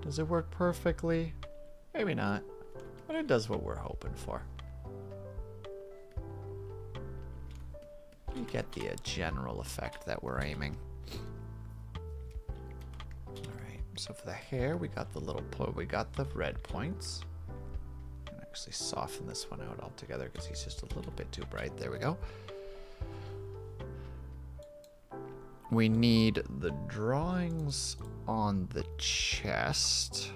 Does it work perfectly? Maybe not, but it does what we're hoping for. You get the general effect that we're aiming. Alright, so for the hair, we got the we got the red points. I'm gonna actually soften this one out altogether because he's just a little bit too bright. There we go. We need the drawings on the chest,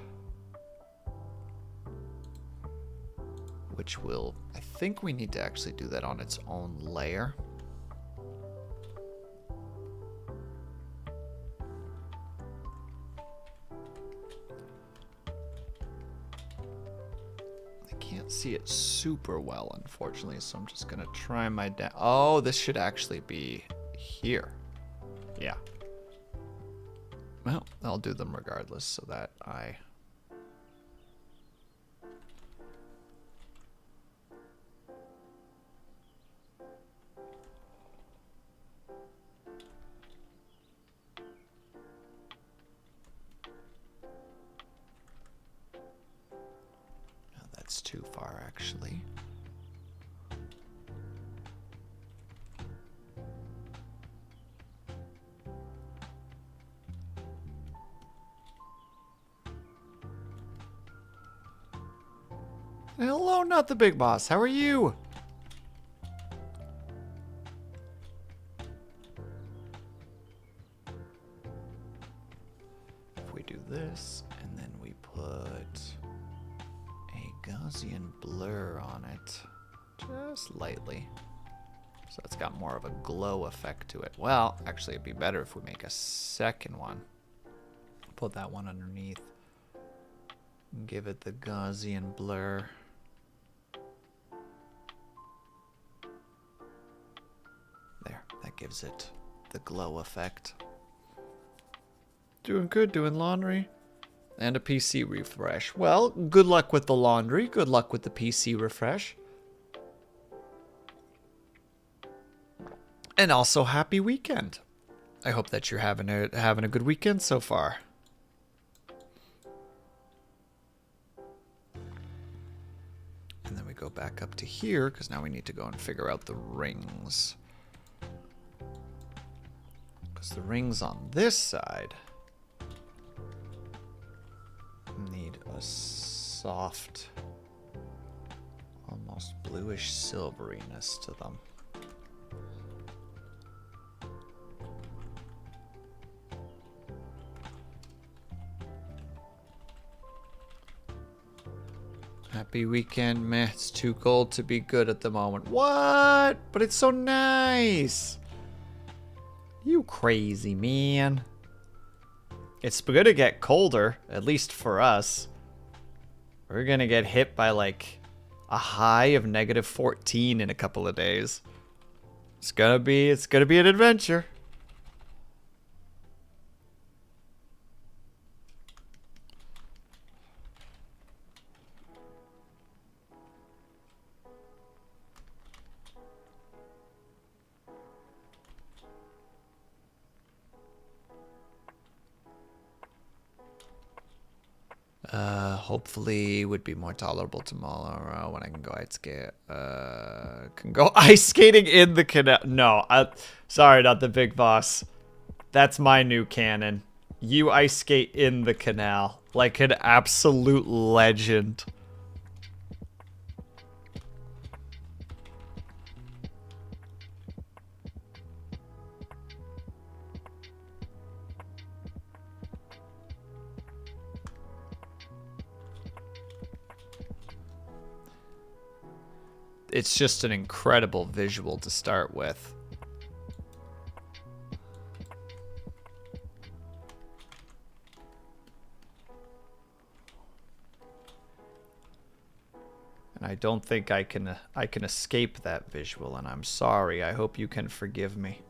which will, I think we need to actually do that on its own layer. I can't see it super well, unfortunately, so I'm just gonna try my oh, this should actually be here. Yeah. Well, I'll do them regardless so that I... No, that's too far, actually. Hello, not the big boss. How are you? If we do this, and then we put a Gaussian blur on it, just lightly, so it's got more of a glow effect to it. Well, actually, it'd be better if we make a second one. Put that one underneath. Give it the Gaussian blur. There, that gives it the glow effect. Doing good, doing laundry. And a PC refresh. Well, good luck with the laundry. Good luck with the PC refresh. And also, happy weekend. I hope that you're having a good weekend so far. And then we go back up to here, because now we need to go and figure out the rings. Because the rings on this side need a soft, almost bluish silveriness to them. Happy weekend, meh. It's too cold to be good at the moment. What? But it's so nice. You crazy man. It's gonna get colder, at least for us. We're gonna get hit by like a high of -14 in a couple of days. It's gonna be an adventure. Hopefully would be more tolerable tomorrow when I can go ice skate. Can go ice skating in the canal. No, sorry, not the big boss. That's my new canon. You ice skate in the canal like an absolute legend. It's just an incredible visual to start with. And I don't think I can escape that visual, and I'm sorry. I hope you can forgive me.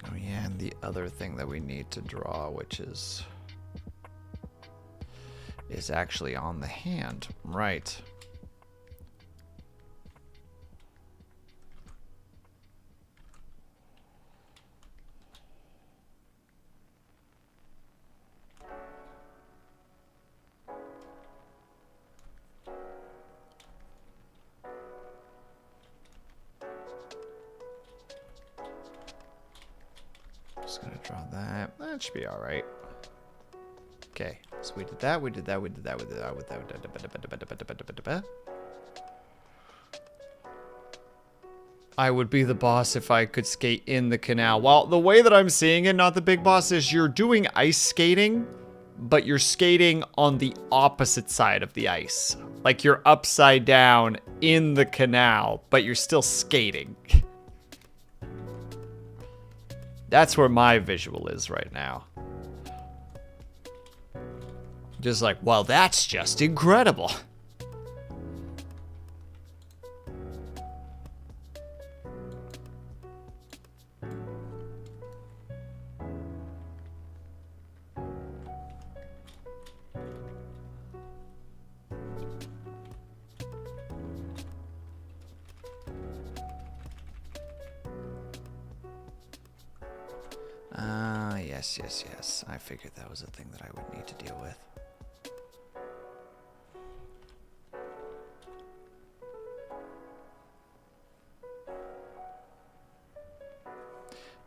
Oh yeah, and the other thing that we need to draw, which is actually on the hand, right? Just gonna draw that. That should be all right. Okay, so we did that, we did that, we did that, we did that, we did that. I would be the boss if I could skate in the canal. Well, the way that I'm seeing it, not the big boss, is you're doing ice skating, but you're skating on the opposite side of the ice. Like you're upside down in the canal, but you're still skating. That's where my visual is right now. Just like, well, that's just incredible. Yes. I figured that was a thing that I would need to deal with.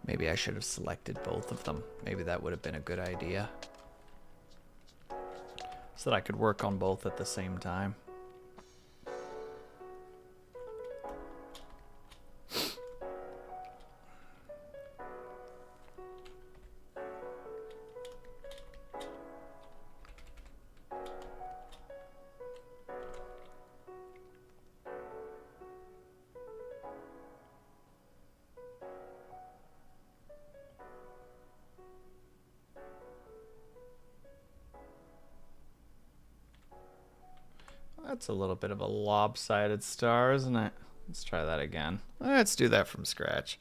Maybe I should have selected both of them. Maybe that would have been a good idea. So that I could work on both at the same time. That's a little bit of a lopsided star, isn't it? Let's try that again. Let's do that from scratch.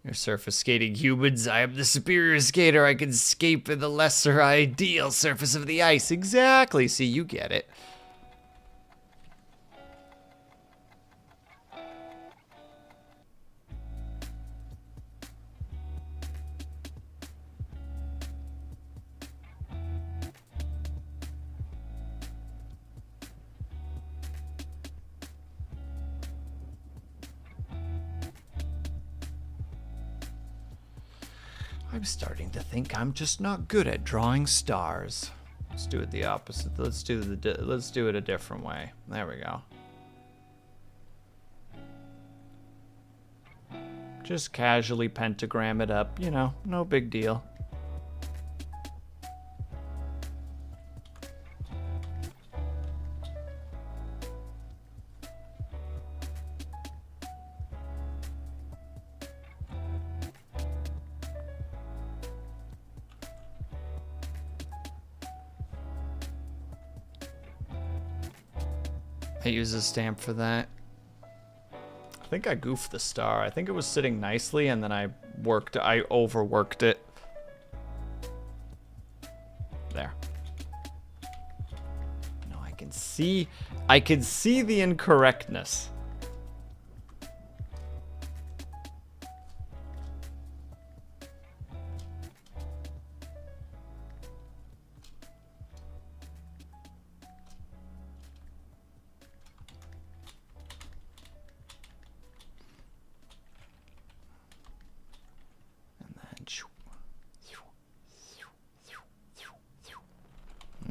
You're surface skating humans. I am the superior skater. I can skate in the lesser ideal surface of the ice. Exactly. See, you get it. I'm starting to think I'm just not good at drawing stars. Let's do it the opposite. Let's do it a different way. There we go. Just casually pentagram it up, you know, no big deal. I use a stamp for that. I think I goofed the star. I think it was sitting nicely and then I overworked it. There. No, I can see the incorrectness.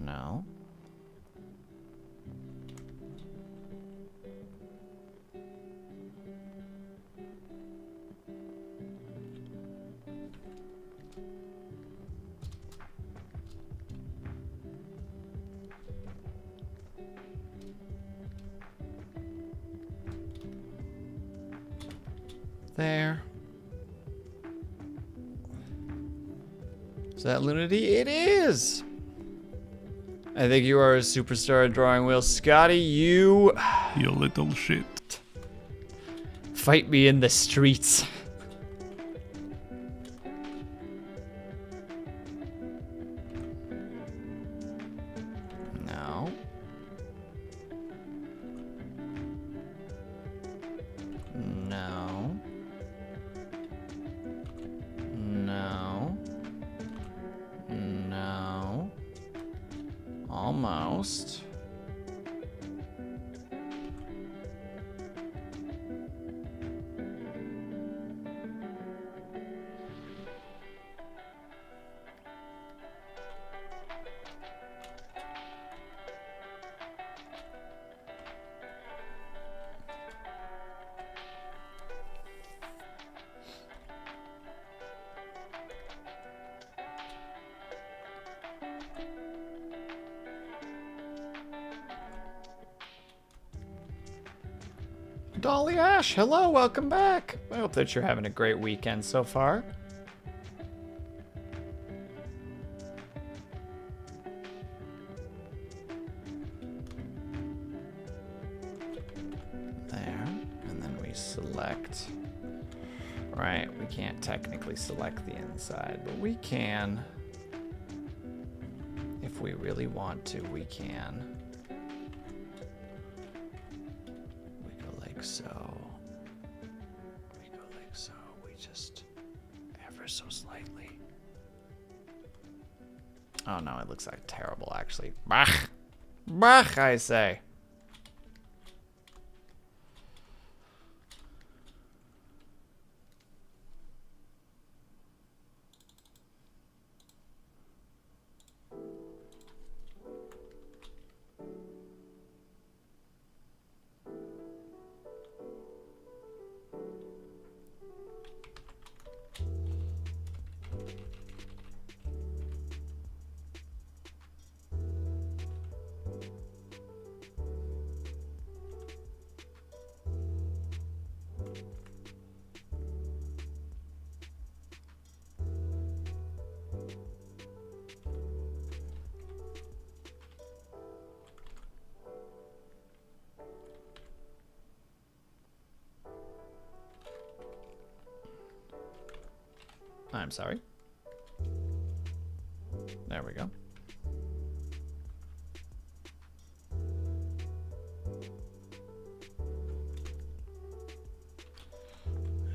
No. There. Is that Lunity? It is! I think you are a superstar at drawing wheels. Scotty, you... You little shit. Fight me in the streets. No. No. No. No. Almost. Dolly Ash, hello, welcome back. I hope that you're having a great weekend so far. There, and then we select. Right, we can't technically select the inside, but we can. If we really want to, we can. So we go like so, we just ever so slightly. Oh no, it looks like terrible actually. Bah! Bah, I say. I'm sorry. There we go.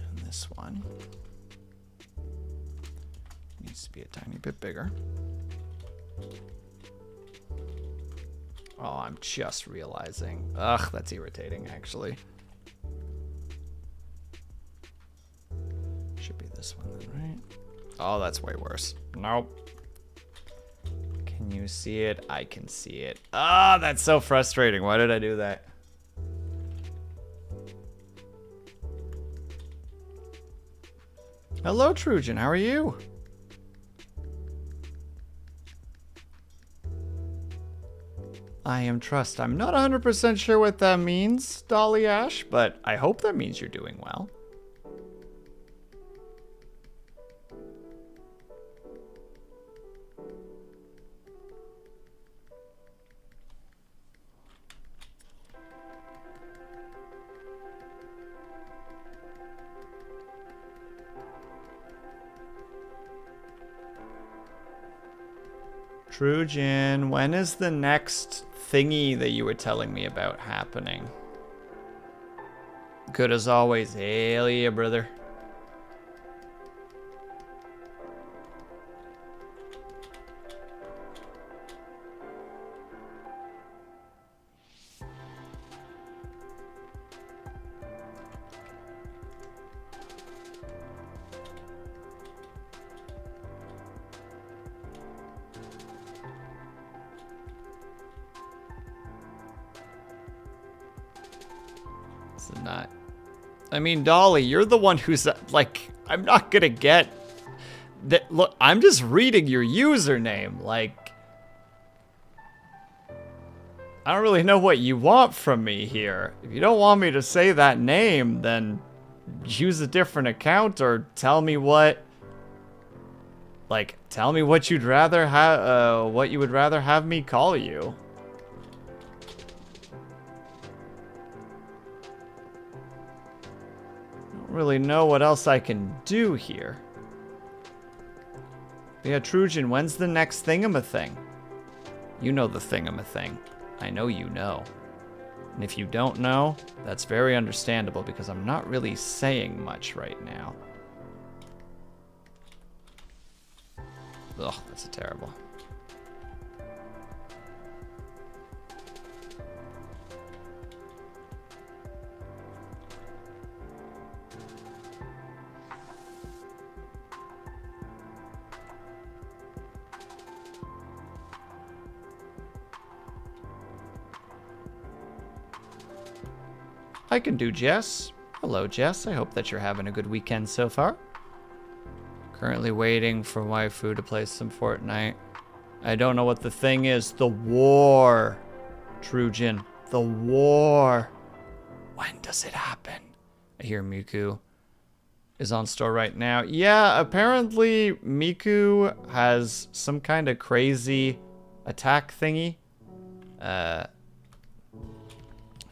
And this one needs to be a tiny bit bigger. Oh, I'm just realizing. Ugh, that's irritating, actually. Should be this one then, right? Oh, that's way worse. Nope. Can you see it? I can see it. Ah, that's so frustrating. Why did I do that? Hello, Trujan. How are you? I am trust. I'm not 100% sure what that means, Dolly Ash, but I hope that means you're doing well. Trujan, when is the next thingy that you were telling me about happening? Good as always. Hell yeah, brother. Not. I mean, Dolly, you're the one who's like, I'm not gonna get that. Look, I'm just reading your username. Like, I don't really know what you want from me here. If you don't want me to say that name, then use a different account or tell me what. Like, tell me what you'd rather have. What you would rather have me call you. Don't really know what else I can do here. Yeah, Trujan, when's the next thingamathing? You know the thingamathing. I know you know. And if you don't know, that's very understandable because I'm not really saying much right now. Ugh, that's terrible. I can do Jess. Hello, Jess. I hope that you're having a good weekend so far. Currently waiting for waifu to play some Fortnite. I don't know what the thing is. The war. Trujan. The war. When does it happen? I hear Miku is on store right now. Yeah, apparently Miku has some kind of crazy attack thingy.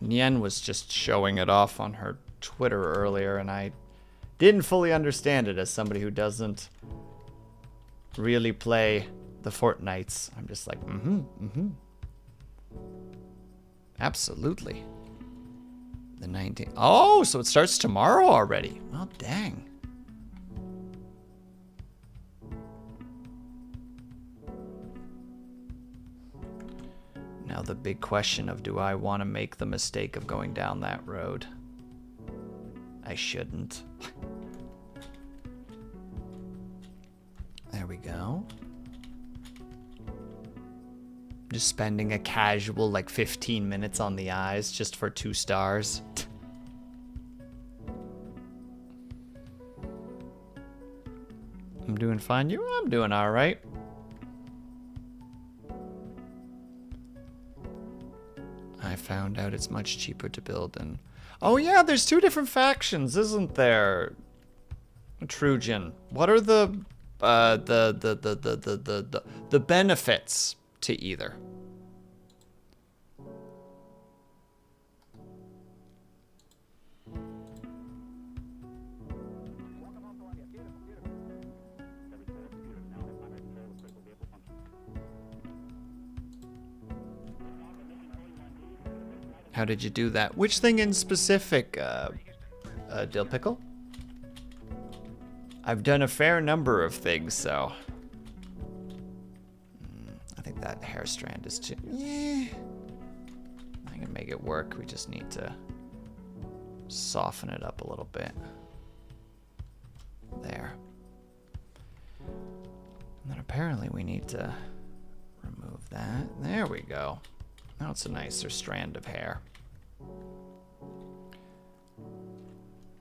Nien was just showing it off on her Twitter earlier, and I didn't fully understand it as somebody who doesn't really play the Fortnites. I'm just like, absolutely. The 19th. Oh, so it starts tomorrow already. Well, dang. Now the big question of, do I want to make the mistake of going down that road? I shouldn't. There we go. Just spending a casual like 15 minutes on the eyes just for 2 stars. I'm doing fine. I'm doing all right. I found out it's much cheaper to build and... Oh yeah, there's 2 different factions, isn't there? Trujan. What are the benefits to either? How did you do that? Which thing in specific, Dill Pickle? I've done a fair number of things, so... I think that hair strand is too... Yeah. I can make it work. We just need to soften it up a little bit. There. And then apparently we need to remove that. There we go. Now it's a nicer strand of hair.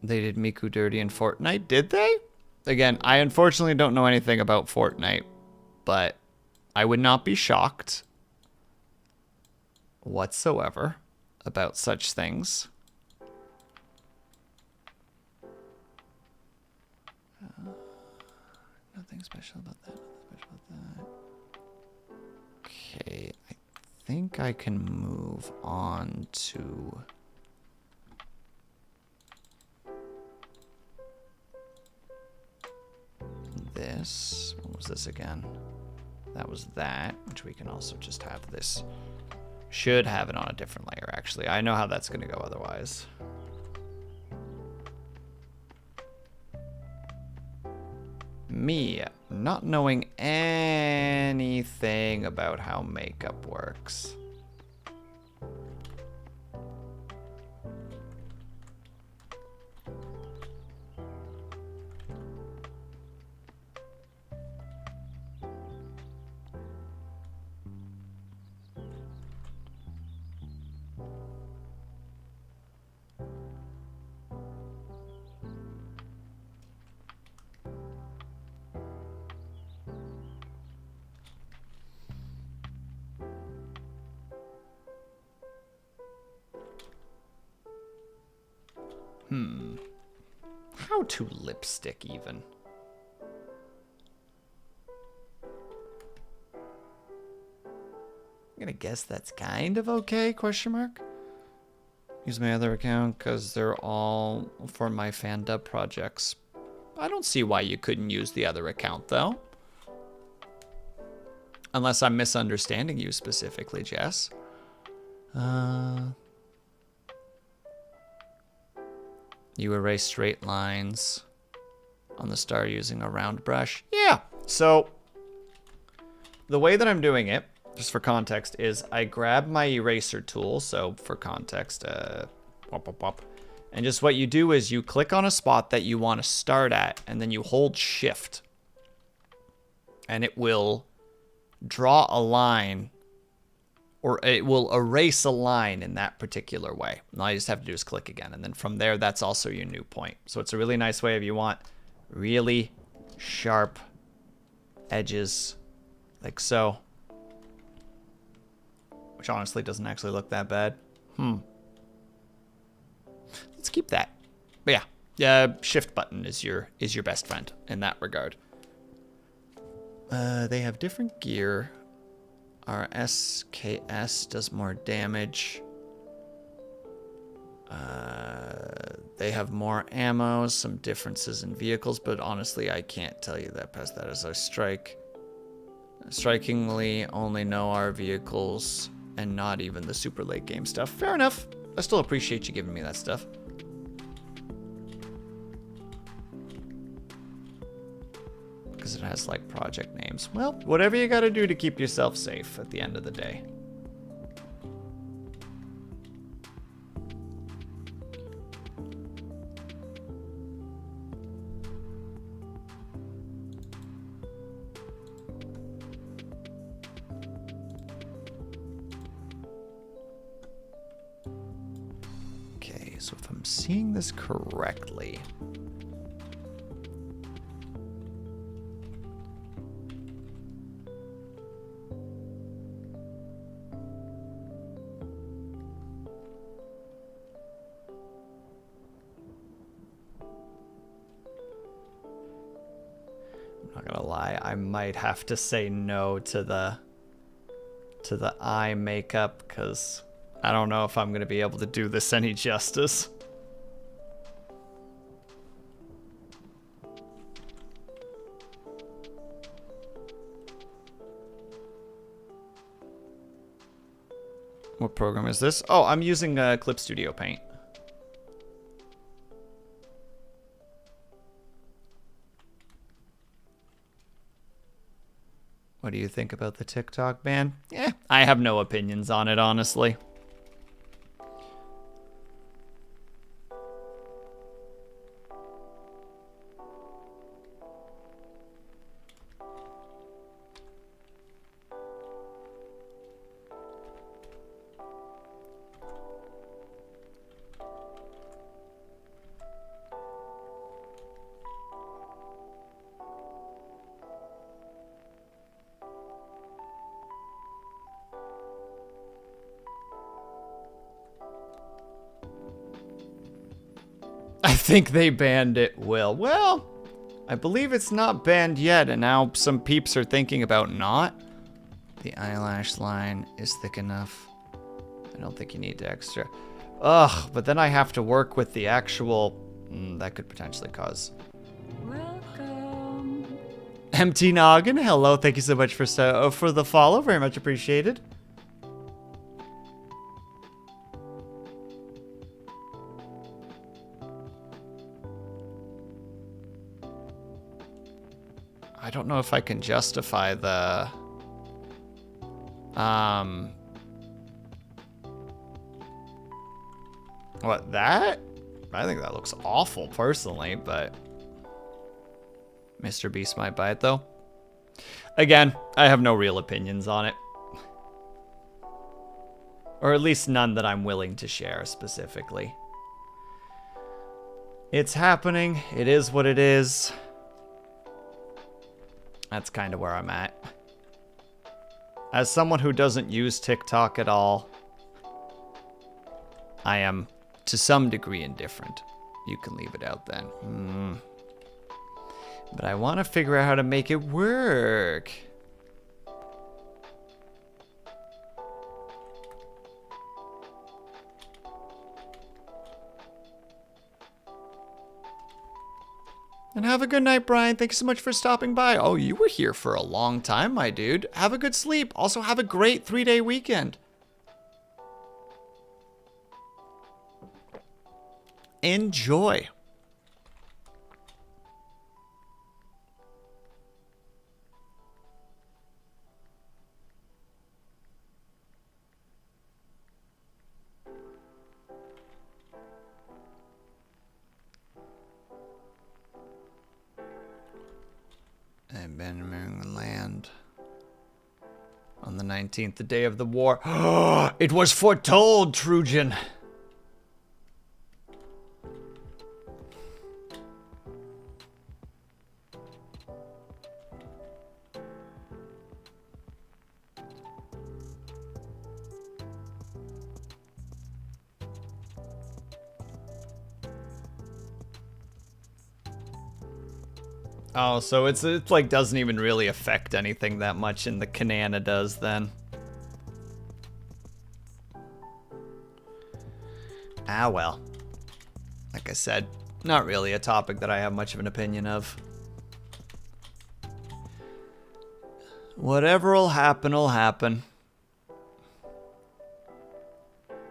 They did Miku dirty in Fortnite, did they? Again, I unfortunately don't know anything about Fortnite, but I would not be shocked whatsoever about such things. Nothing special about that. Nothing special about that. Okay, I think I can move on to this. What was this again? That was that, which we can also just have this. Should have it on a different layer, actually. I know how that's going to go otherwise. Me not knowing anything about how makeup works. How to lipstick even? I'm gonna guess that's kind of okay, question mark. Use my other account because they're all for my fan dub projects. I don't see why you couldn't use the other account though. Unless I'm misunderstanding you specifically, Jess. You erase straight lines on the star using a round brush. Yeah, so the way that I'm doing it, just for context, is I grab my eraser tool. So for context, and just what you do is you click on a spot that you want to start at, and then you hold shift. And it will draw a line, or it will erase a line in that particular way. And all you just have to do is click again. And then from there, that's also your new point. So it's a really nice way if you want really sharp edges, like so. Which honestly doesn't actually look that bad. Let's keep that. But yeah, shift button is your best friend in that regard. They have different gear. Our SKS does more damage. They have more ammo, some differences in vehicles, but honestly, I can't tell you that past that as I strike. Strikingly, only know our vehicles and not even the super late game stuff. Fair enough. I still appreciate you giving me that stuff. Because it has like project names. Well, whatever you gotta do to keep yourself safe at the end of the day. Okay, so if I'm seeing this correctly, not gonna lie, I might have to say no to the eye makeup because I don't know if I'm gonna be able to do this any justice. What program is this? Oh, I'm using Clip Studio Paint. What do you think about the TikTok ban? I have no opinions on it, honestly. I think they banned it, Will. Well, I believe it's not banned yet, and now some peeps are thinking about not. The eyelash line is thick enough. I don't think you need the extra. Ugh, but then I have to work with the actual... that could potentially cause... Welcome. Empty Noggin, hello, thank you so much for the follow, very much appreciated. I don't know if I can justify the what, that? I think that looks awful personally, but Mr. Beast might buy it though. Again, I have no real opinions on it. Or at least none that I'm willing to share specifically. It's happening. It is what it is. That's kind of where I'm at. As someone who doesn't use TikTok at all, I am to some degree indifferent. You can leave it out then. But I want to figure out how to make it work. And have a good night, Brian. Thanks so much for stopping by. Oh, you were here for a long time, my dude. Have a good sleep. Also, have a great 3-day weekend. Enjoy. I've been in land on the 19th, the day of the war. It was foretold, Trujan. Oh, so it's like doesn't even really affect anything that much in the Kanana does then. Ah, well. Like I said, not really a topic that I have much of an opinion of. Whatever'll happen, happen.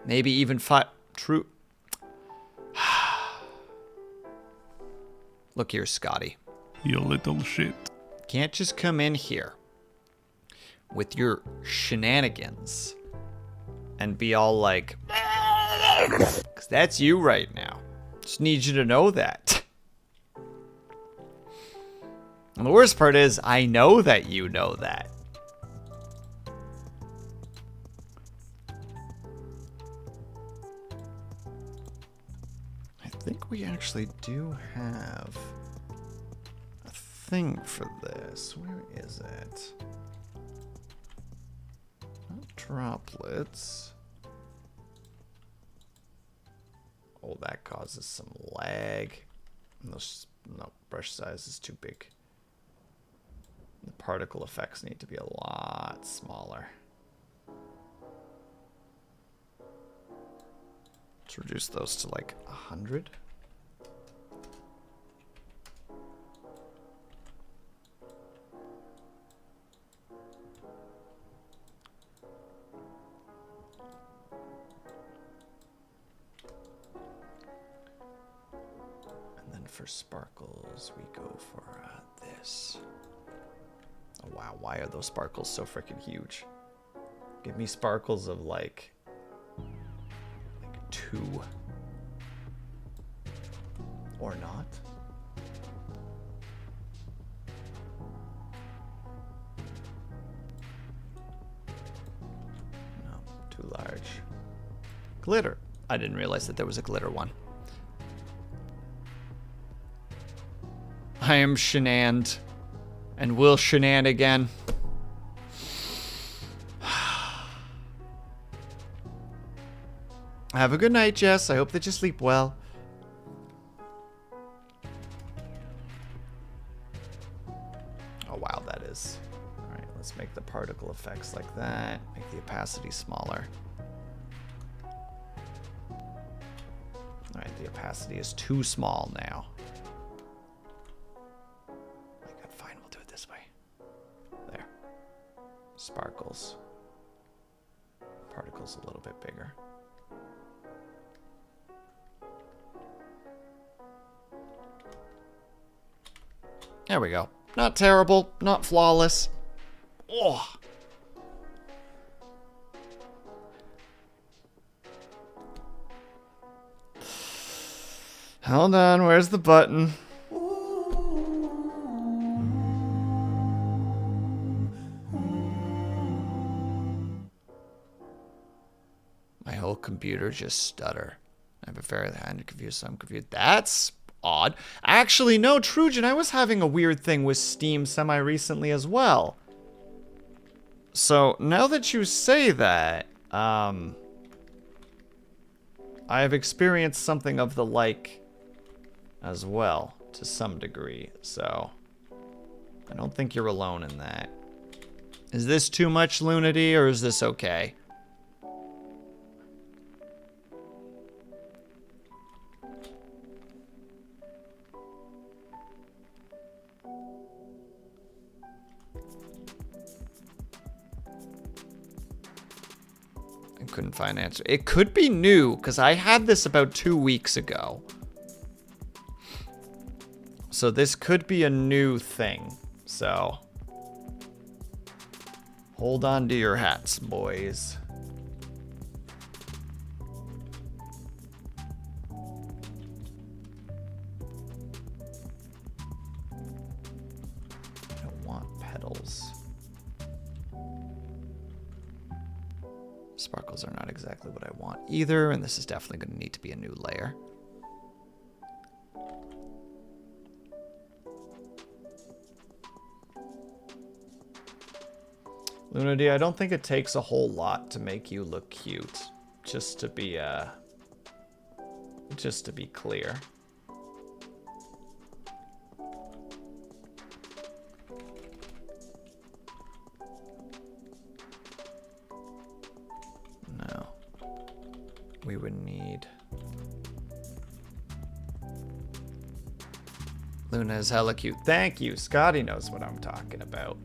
Maybe even true. Look here, Scotty. You little shit. Can't just come in here with your shenanigans and be all like, because that's you right now. Just need you to know that. And the worst part is, I know that you know that. I think we actually do have thing for this. Where is it? Not droplets. Oh, that causes some lag. No, brush size is too big. The particle effects need to be a lot smaller. Let's reduce those to like 100. For sparkles, we go for this. Oh wow, why are those sparkles so freaking huge? Give me sparkles of like 2. Or not. No, too large. Glitter. I didn't realize that there was a glitter one. I am shenaned and will shenan again. Have a good night, Jess. I hope that you sleep well. Oh, wow, that is. All right, let's make the particle effects like that. Make the opacity smaller. All right, the opacity is too small now. Sparkles. Particles a little bit bigger. There we go. Not terrible, not flawless. Oh. Hold on, where's the button? Computer just stutter. I have a very hand confused, so I'm confused. That's odd. Actually, no, Trujan, I was having a weird thing with Steam semi-recently as well. So, now that you say that, I have experienced something of the like as well, to some degree. So I don't think you're alone in that. Is this too much Lunity, or is this okay? I couldn't find an answer. It could be new, because I had this about 2 weeks ago. So this could be a new thing. So hold on to your hats, boys. I don't want petals. Sparkles are not exactly what I want either, and this is definitely going to need to be a new layer. Lunity, I don't think it takes a whole lot to make you look cute. Just to be clear. No. We would need... Luna is hella cute. Thank you. Scotty knows what I'm talking about.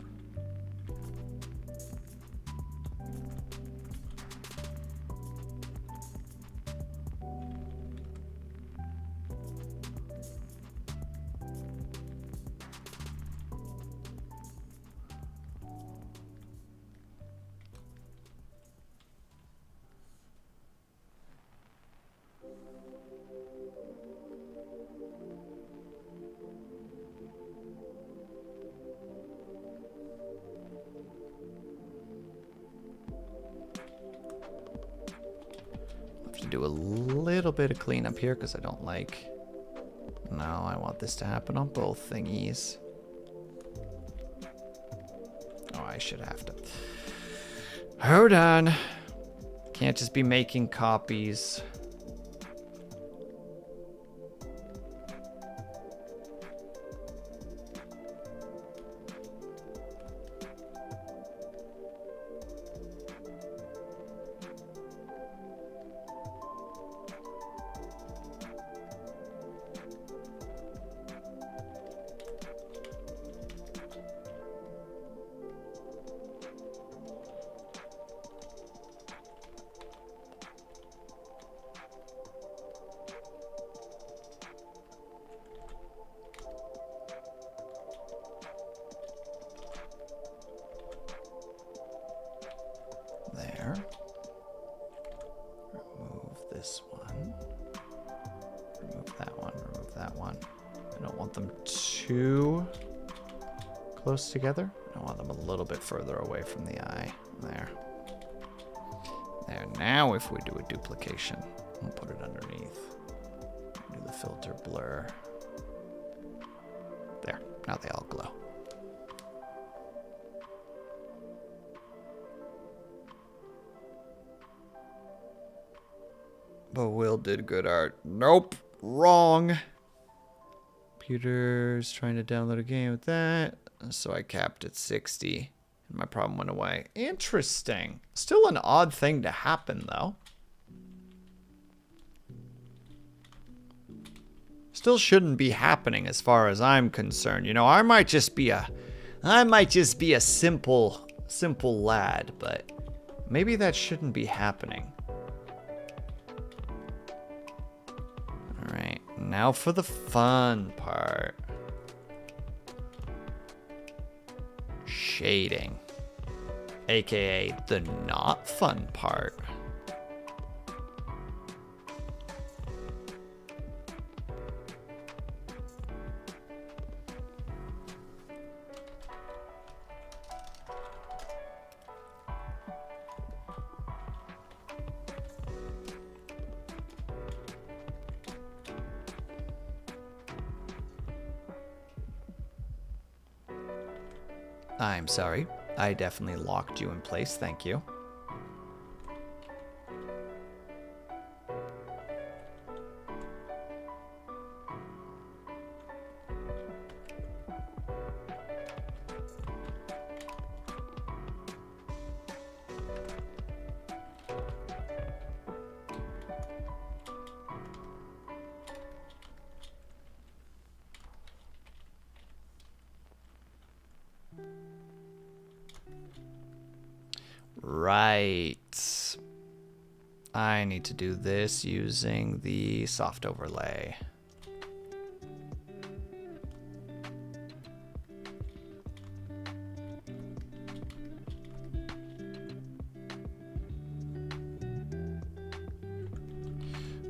Do a little bit of cleanup here because I don't like... No, I want this to happen on both thingies. Oh, I should have to... Hold on. Can't just be making copies. There. Remove this one. Remove that one. Remove that one. I don't want them too close together. I want them a little bit further away from the eye. There. There. Now if we do a duplication, we'll put it underneath. Do the filter blur. There. Now they all glow. But Will did good art. Nope. Wrong. Computer's trying to download a game with that. So I capped at 60. And my problem went away. Interesting. Still an odd thing to happen, though. Still shouldn't be happening as far as I'm concerned. You know, I might just be a simple lad, but maybe that shouldn't be happening. Alright, now for the fun part. Shading. AKA the not fun part. I'm sorry. I definitely locked you in place. Thank you. Right. I need to do this using the soft overlay.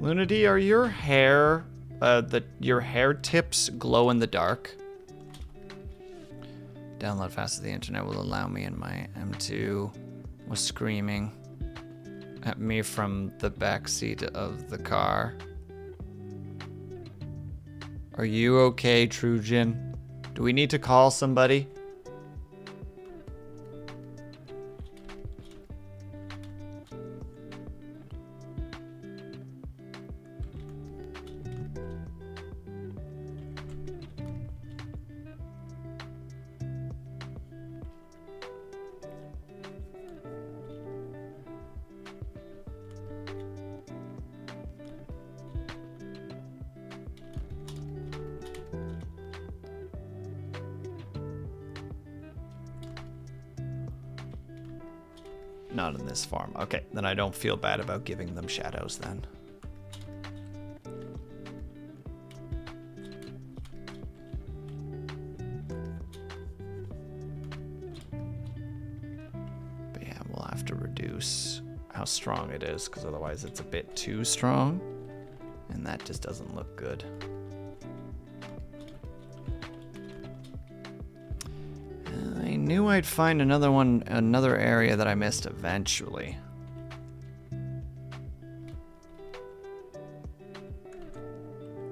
Lunity, are your hair, your hair tips glow in the dark? Download fast as the internet will allow me, and my M2 was screaming at me from the back seat of the car. Are you okay, Trujin? Do we need to call somebody? Not in this form. Okay, then I don't feel bad about giving them shadows then. But yeah, we'll have to reduce how strong it is, because otherwise it's a bit too strong. And that just doesn't look good. I knew I'd find another area that I missed eventually.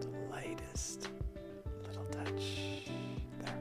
The lightest little touch there.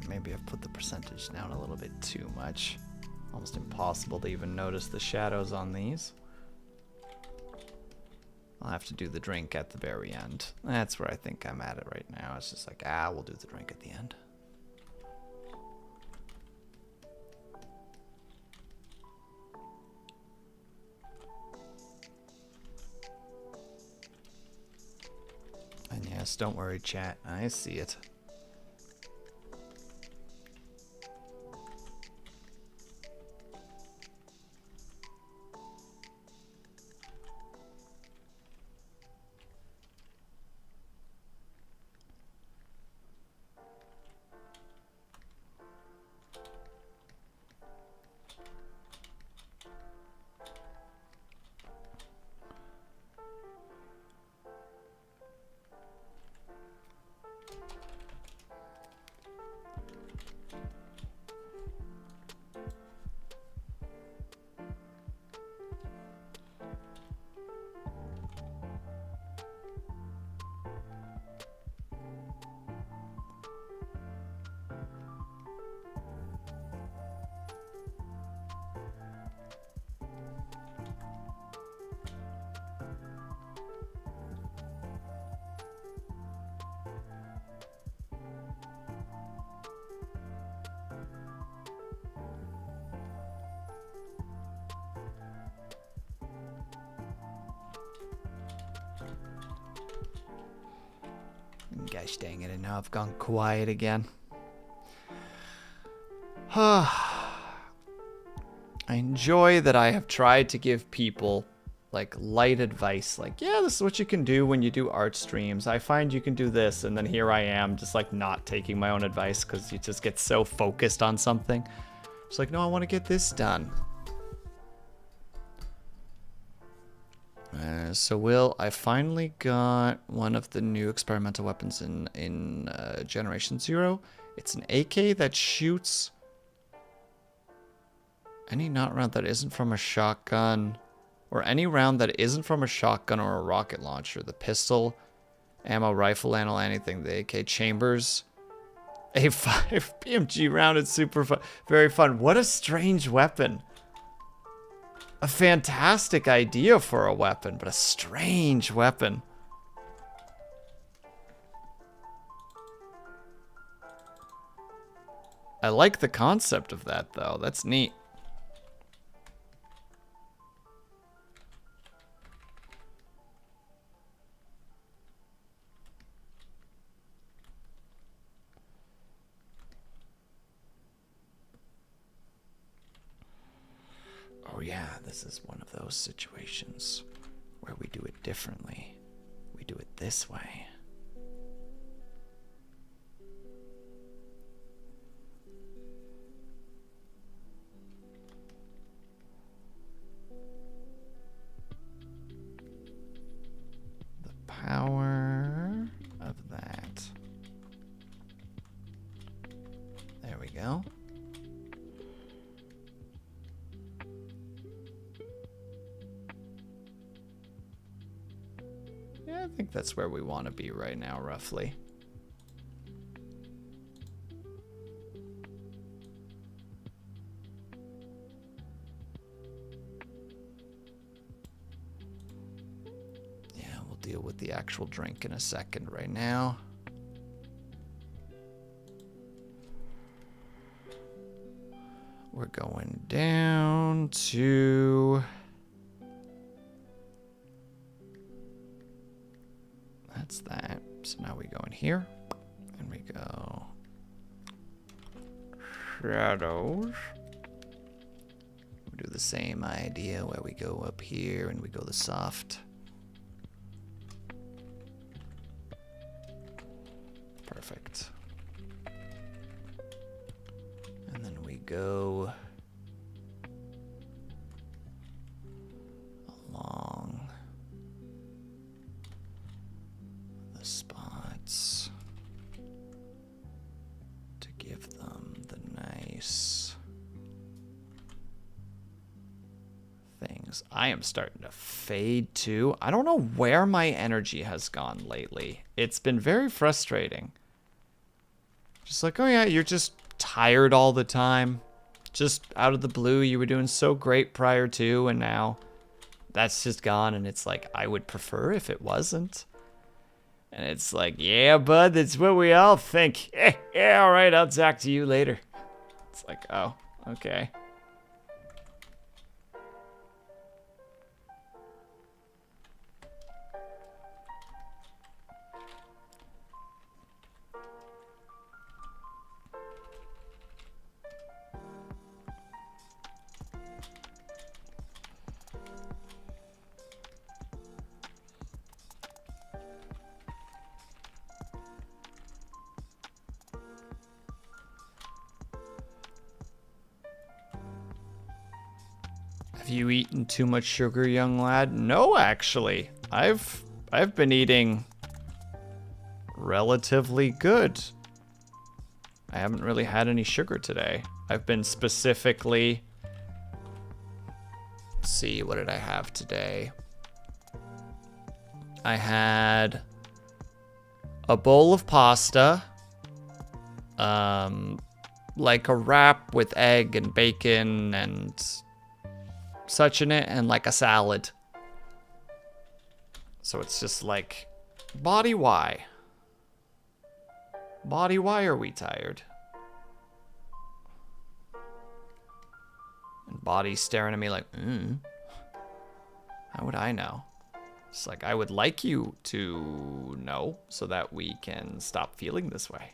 Maybe I've put the percentage down a little bit too much. Almost impossible to even notice the shadows on these. I'll have to do the drink at the very end. That's where I think I'm at it right now. It's just like, we'll do the drink at the end. And yes, don't worry, chat. I see it. Gosh dang it, and now I've gone quiet again. I enjoy that I have tried to give people like light advice, like, yeah, this is what you can do when you do art streams. I find you can do this, and then here I am just like not taking my own advice because you just get so focused on something. It's like, no, I want to get this done. So Will, I finally got one of the new experimental weapons in Generation 0. It's an AK that shoots any not round that isn't from a shotgun, or any round that isn't from a shotgun or a rocket launcher. The pistol, ammo, rifle, ammo, anything. The AK chambers. A5 PMG round is super fun. Very fun. What a strange weapon. A fantastic idea for a weapon, but a strange weapon. I like the concept of that, though. That's neat. Oh yeah, this is one of those situations where we do it differently. We do it this way. The power of that. There we go. I think that's where we want to be right now, roughly. Yeah, we'll deal with the actual drink in a second right now. We're going down to... That's that. So now we go in here, and we go shadows. We do the same idea where we go up here and we go the soft. Perfect. And then we go along spots to give them the nice things. I am starting to fade too. I don't know where my energy has gone lately. It's been very frustrating. Just like, oh yeah, you're just tired all the time. Just out of the blue, you were doing so great prior to, and now that's just gone, and it's like, I would prefer if it wasn't. And it's like, yeah, bud, that's what we all think. Yeah, all right, I'll talk to you later. It's like, oh, okay. Have you eaten too much sugar, young lad? No, actually. I've been eating relatively good. I haven't really had any sugar today. I've been specifically... Let's see, what did I have today? I had a bowl of pasta, like a wrap with egg and bacon and such in it, and like a salad. So it's just like, body, why? Body, why are we tired? And body's staring at me like, how would I know? It's like, I would like you to know so that we can stop feeling this way.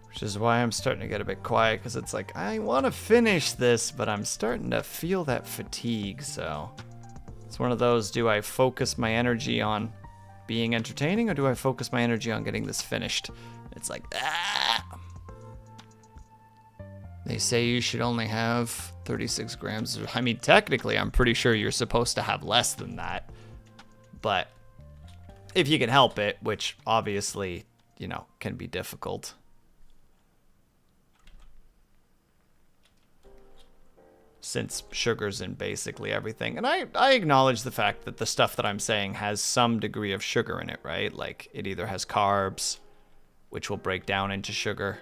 Which is why I'm starting to get a bit quiet, because it's like, I want to finish this, but I'm starting to feel that fatigue, so... It's one of those, do I focus my energy on being entertaining, or do I focus my energy on getting this finished? It's like, ah! They say you should only have 36 grams. I mean, technically, I'm pretty sure you're supposed to have less than that. But if you can help it, which obviously, you know, can be difficult. Since sugar's in basically everything. And I acknowledge the fact that the stuff that I'm saying has some degree of sugar in it, right? Like, it either has carbs, which will break down into sugar,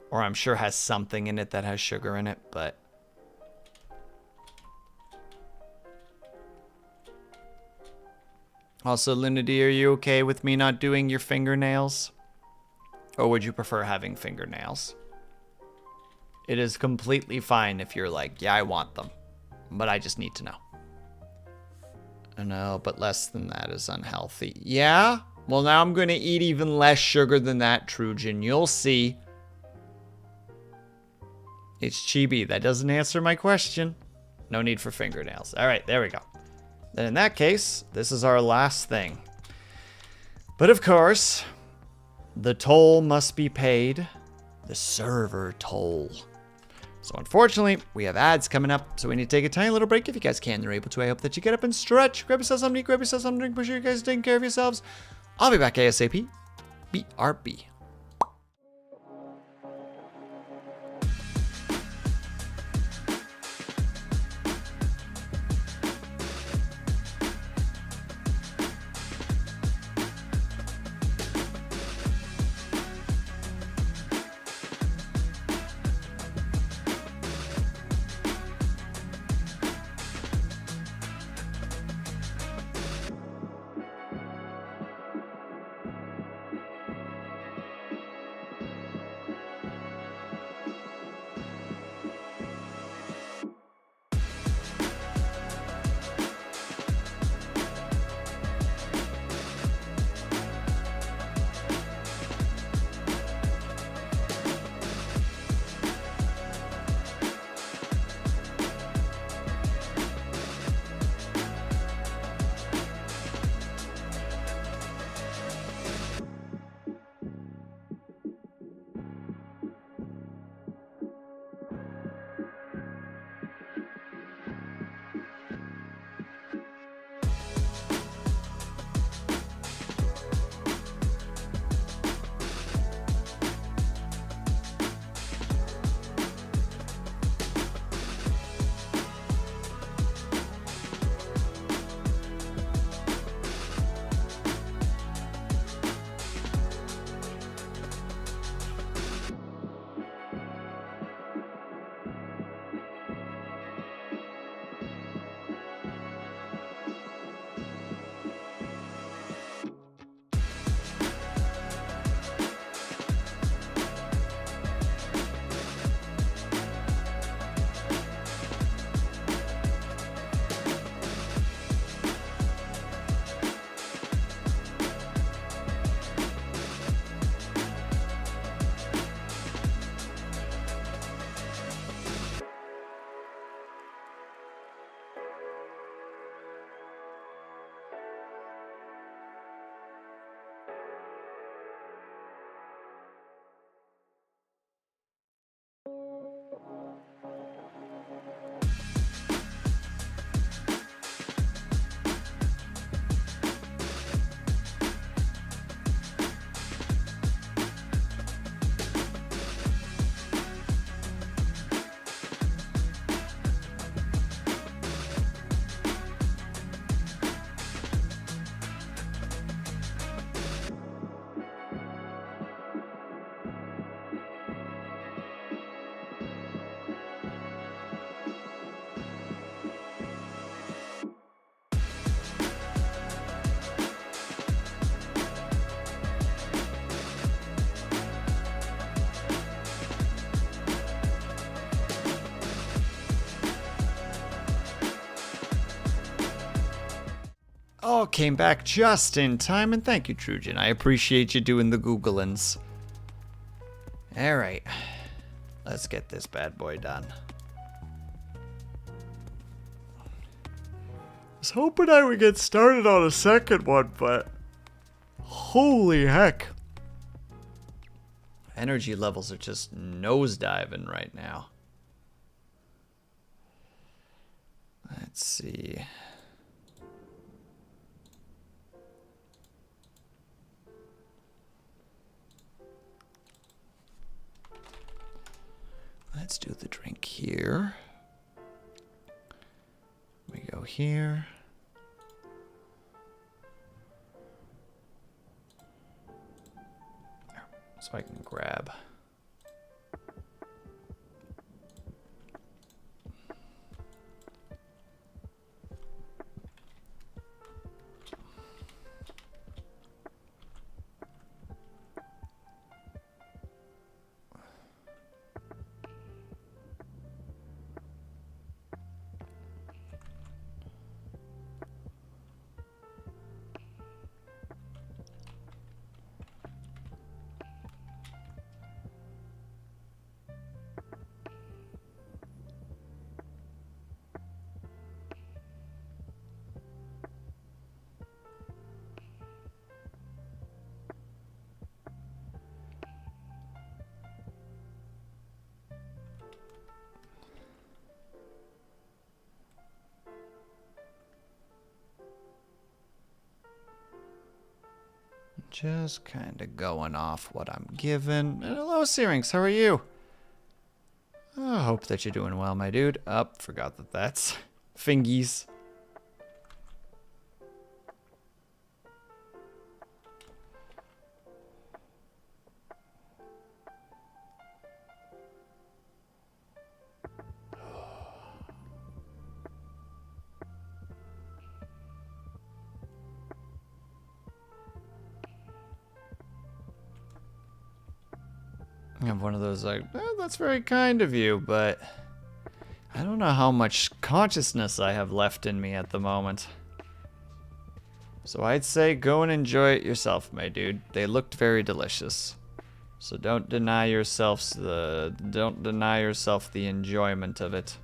or I'm sure has something in it that has sugar in it, but... Also, Lunity, are you okay with me not doing your fingernails? Or would you prefer having fingernails? It is completely fine if you're like, yeah, I want them, but I just need to know. I know, but less than that is unhealthy. Yeah? Well, now I'm going to eat even less sugar than that, Trujan. You'll see. It's chibi. That doesn't answer my question. No need for fingernails. All right, there we go. Then in that case, this is our last thing. But of course, the toll must be paid. The server toll. So unfortunately, we have ads coming up, so we need to take a tiny little break. If you guys can, they're able to. I hope that you get up and stretch. Grab yourself something to eat, grab yourself something to drink. Make sure you guys are taking care of yourselves. I'll be back ASAP. BRB. Oh, came back just in time, and thank you, Trujan. I appreciate you doing the Googlin's. Alright. Let's get this bad boy done. I was hoping I would get started on a second one, but holy heck. Energy levels are just nosediving right now. Let's see. Let's do the drink here. We go here. So I can grab. Just kind of going off what I'm given. And hello, Syrinx. How are you? Oh, I hope that you're doing well, my dude. Forgot that that's fingies. I have one of those like, that's very kind of you, but I don't know how much consciousness I have left in me at the moment. So I'd say go and enjoy it yourself, my dude. They looked very delicious. So don't deny yourself the enjoyment of it.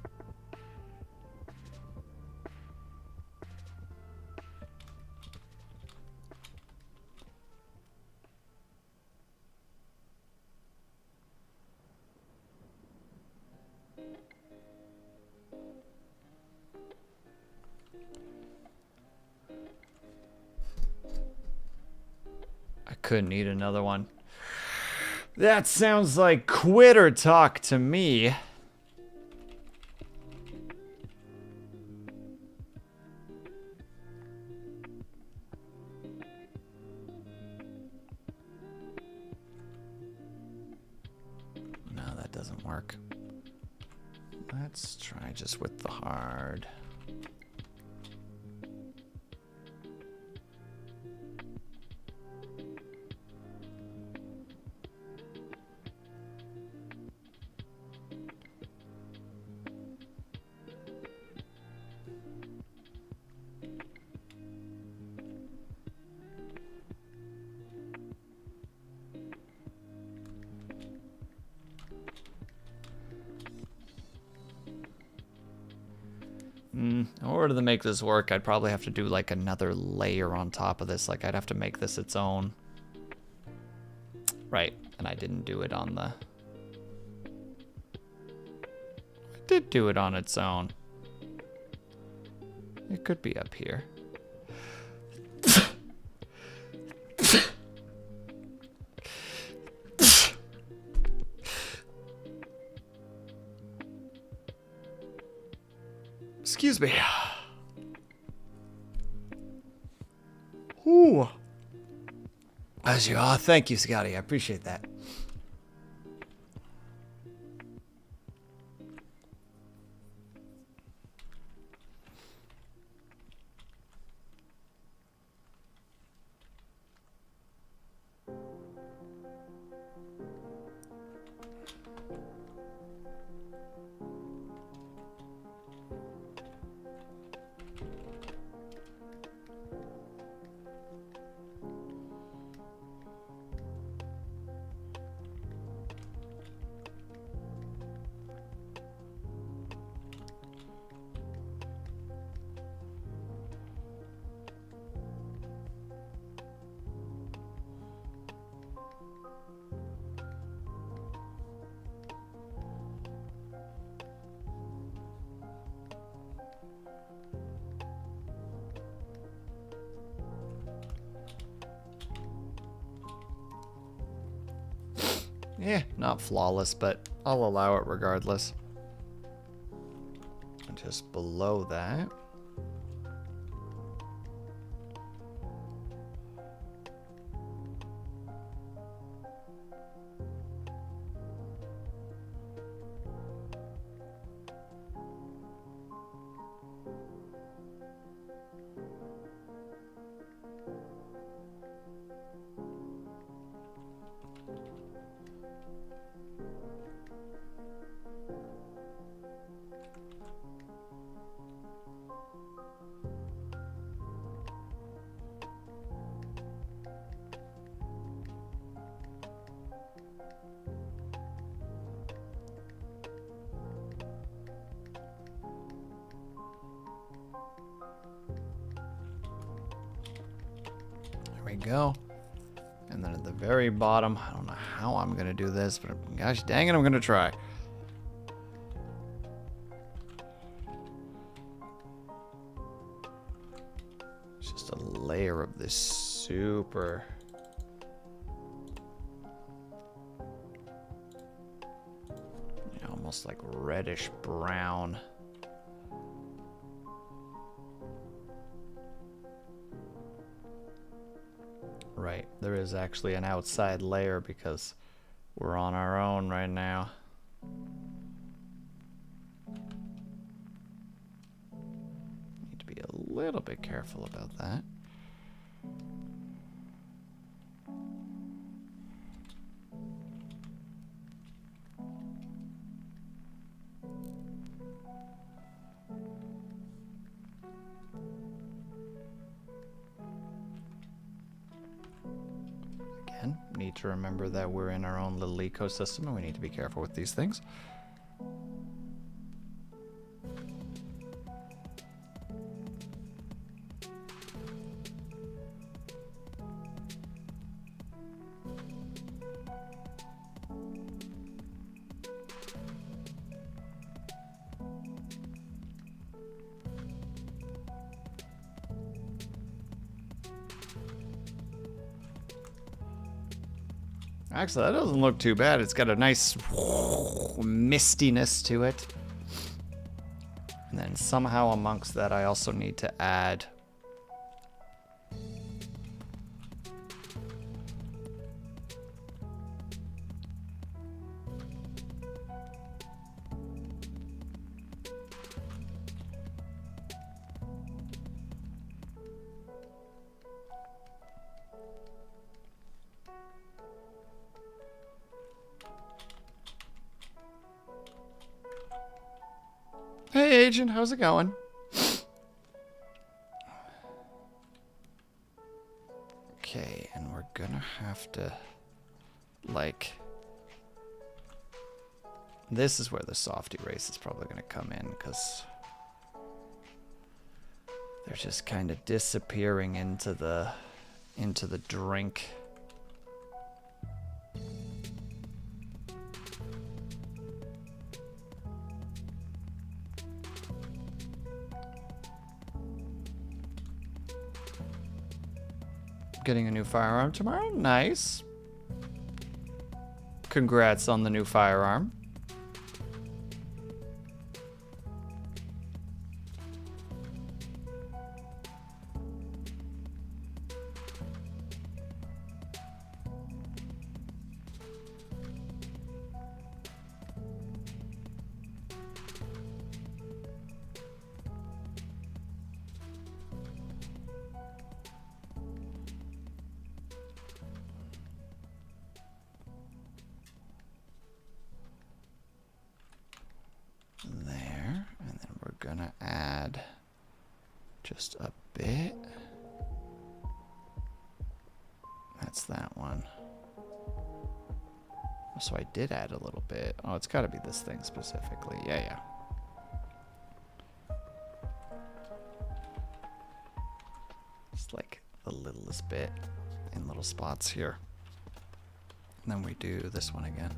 Couldn't eat another one. That sounds like quitter talk to me. No, that doesn't work. Let's try just with the hard. In order to make this work, I'd probably have to do like another layer on top of this. Like I'd have to make this its own. Right, and I didn't do it on the... I did do it on its own. It could be up here. Excuse me. Ooh. As you are. Thank you, Scotty. I appreciate that. not flawless, but I'll allow it regardless. And just below that. There we go. And then at the very bottom, I don't know how I'm going to do this, but gosh dang it, I'm going to try. It's just a layer of this super... almost like reddish brown. Right, there is actually an outside layer because we're on our own right now. Need to be a little bit careful about that. Need to remember that we're in our own little ecosystem and we need to be careful with these things. Actually, that doesn't look too bad. It's got a nice mistiness to it. And then somehow amongst that, I also need to add Hey, Agent, how's it going? Okay, and we're gonna have to, like... This is where the soft erase is probably gonna come in, because they're just kind of disappearing into the drink. Getting a new firearm tomorrow? Nice. Congrats on the new firearm. There, and then we're gonna add just a bit. That's that one. So I did add a little bit. Oh, it's got to be this thing specifically. Yeah. Just like the littlest bit in little spots here. And then we do this one again.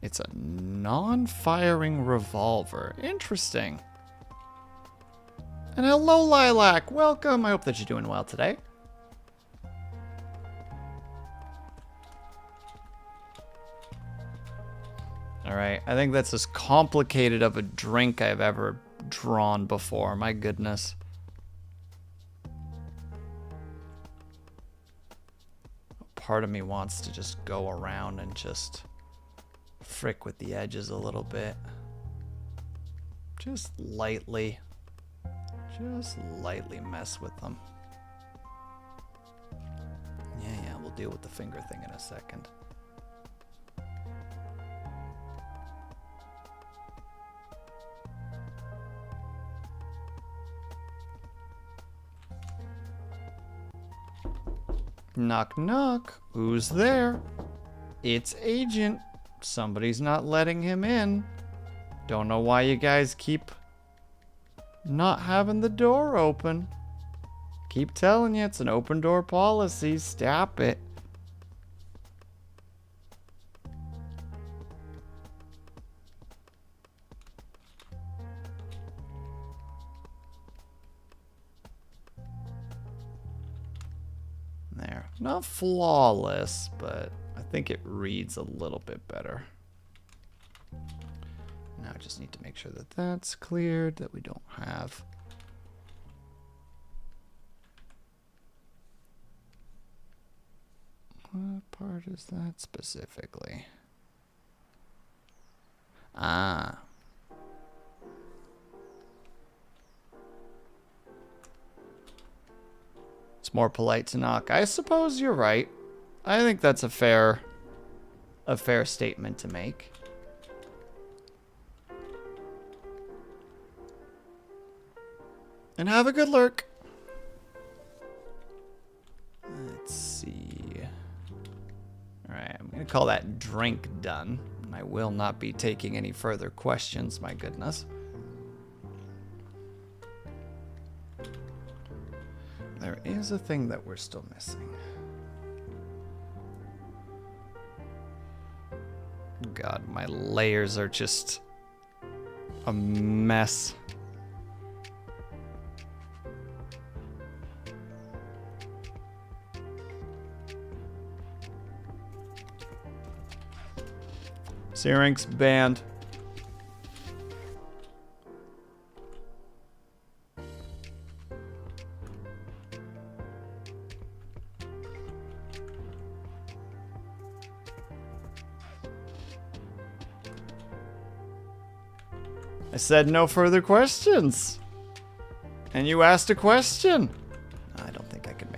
It's a non-firing revolver. Interesting. And hello, Lilac. Welcome. I hope that you're doing well today. All right. I think that's as complicated of a drink I've ever drawn before. My goodness. Part of me wants to just go around and just frick with the edges a little bit. Just lightly mess with them. Yeah, we'll deal with the finger thing in a second. Knock, knock. Who's there? It's Agent. Somebody's not letting him in. Don't know why you guys keep not having the door open. Keep telling you it's an open door policy. Stop it. There. Not flawless, but I think it reads a little bit better. Now I just need to make sure that that's cleared, that we don't have. What part is that specifically? Ah. It's more polite to knock. I suppose you're right. I think that's a fair statement to make. And have a good lurk. Let's see. Alright, I'm going to call that drink done. And I will not be taking any further questions, my goodness. There is a thing that we're still missing. God, my layers are just a mess. Syrinx banned. I said no further questions. And you asked a question. I don't think I can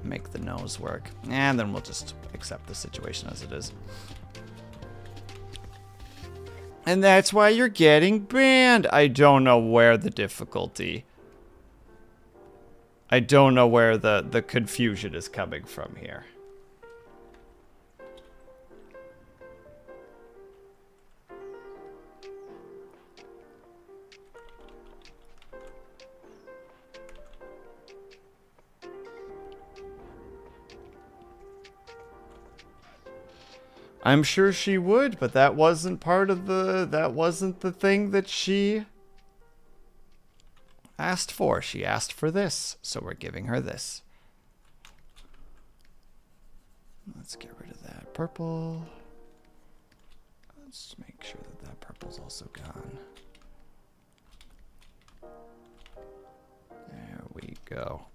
make the nose work. And then we'll just accept the situation as it is. And that's why you're getting banned. I don't know where the difficulty. I don't know where the confusion is coming from here. I'm sure she would, but that wasn't part of that wasn't the thing that she asked for. She asked for this, so we're giving her this. Let's get rid of that purple. Let's make sure that that purple's also gone. There we go.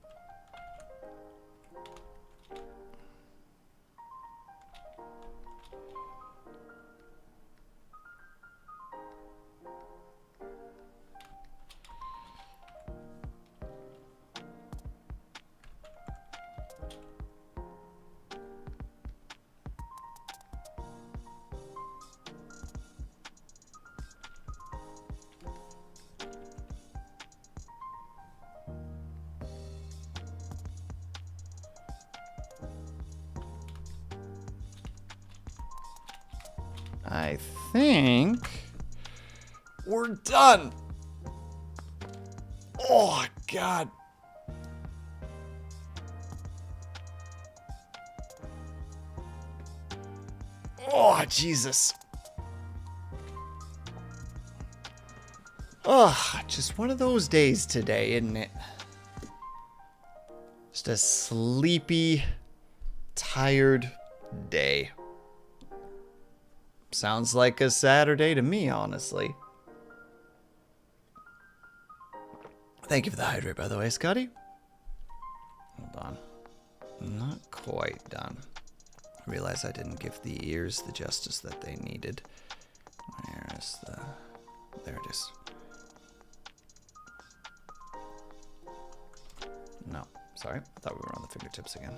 I think we're done. Oh, God. Oh, Jesus. Oh, just one of those days today, isn't it? Just a sleepy, tired day. Sounds like a Saturday to me, honestly. Thank you for the hydrate, by the way, Scotty. Hold on. Not quite done. I realize I didn't give the ears the justice that they needed. Where's the... There it is. No, sorry. I thought we were on the fingertips again.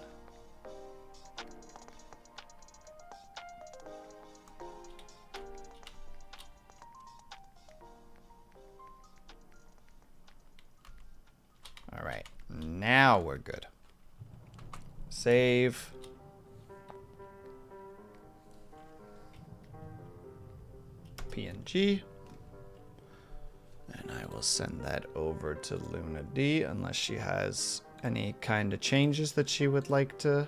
All right, now we're good. Save. PNG. And I will send that over to Luna D unless she has any kind of changes that she would like to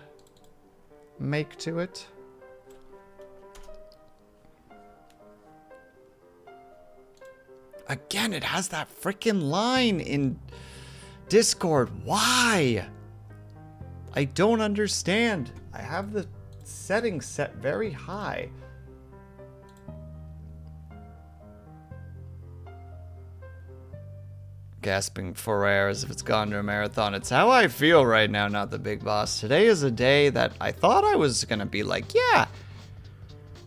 make to it. Again, it has that freaking line in Discord. Why? I don't understand. I have the settings set very high. Gasping for air as if it's gone to a marathon. It's how I feel right now, not the big boss. Today is a day that I thought I was going to be like, yeah,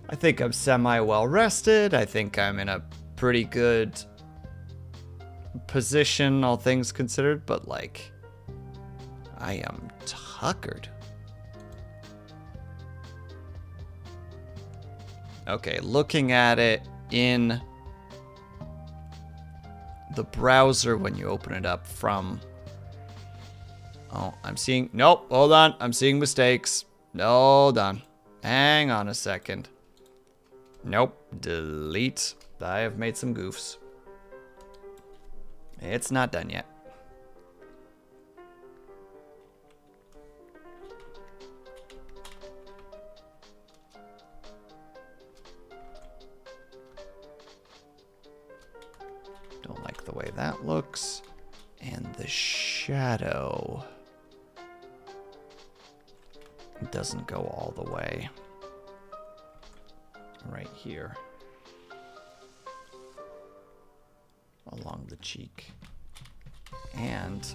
I think I'm semi-well rested. I think I'm in a pretty good position, all things considered, but like, I am tuckered. Okay, looking at it in the browser when you open it up from... Oh, I'm seeing... Nope, hold on. I'm seeing mistakes. Hold on. Hang on a second. Nope. Delete. I have made some goofs. It's not done yet. Don't like the way that looks. And the shadow doesn't go all the way. Right here. Along the cheek. And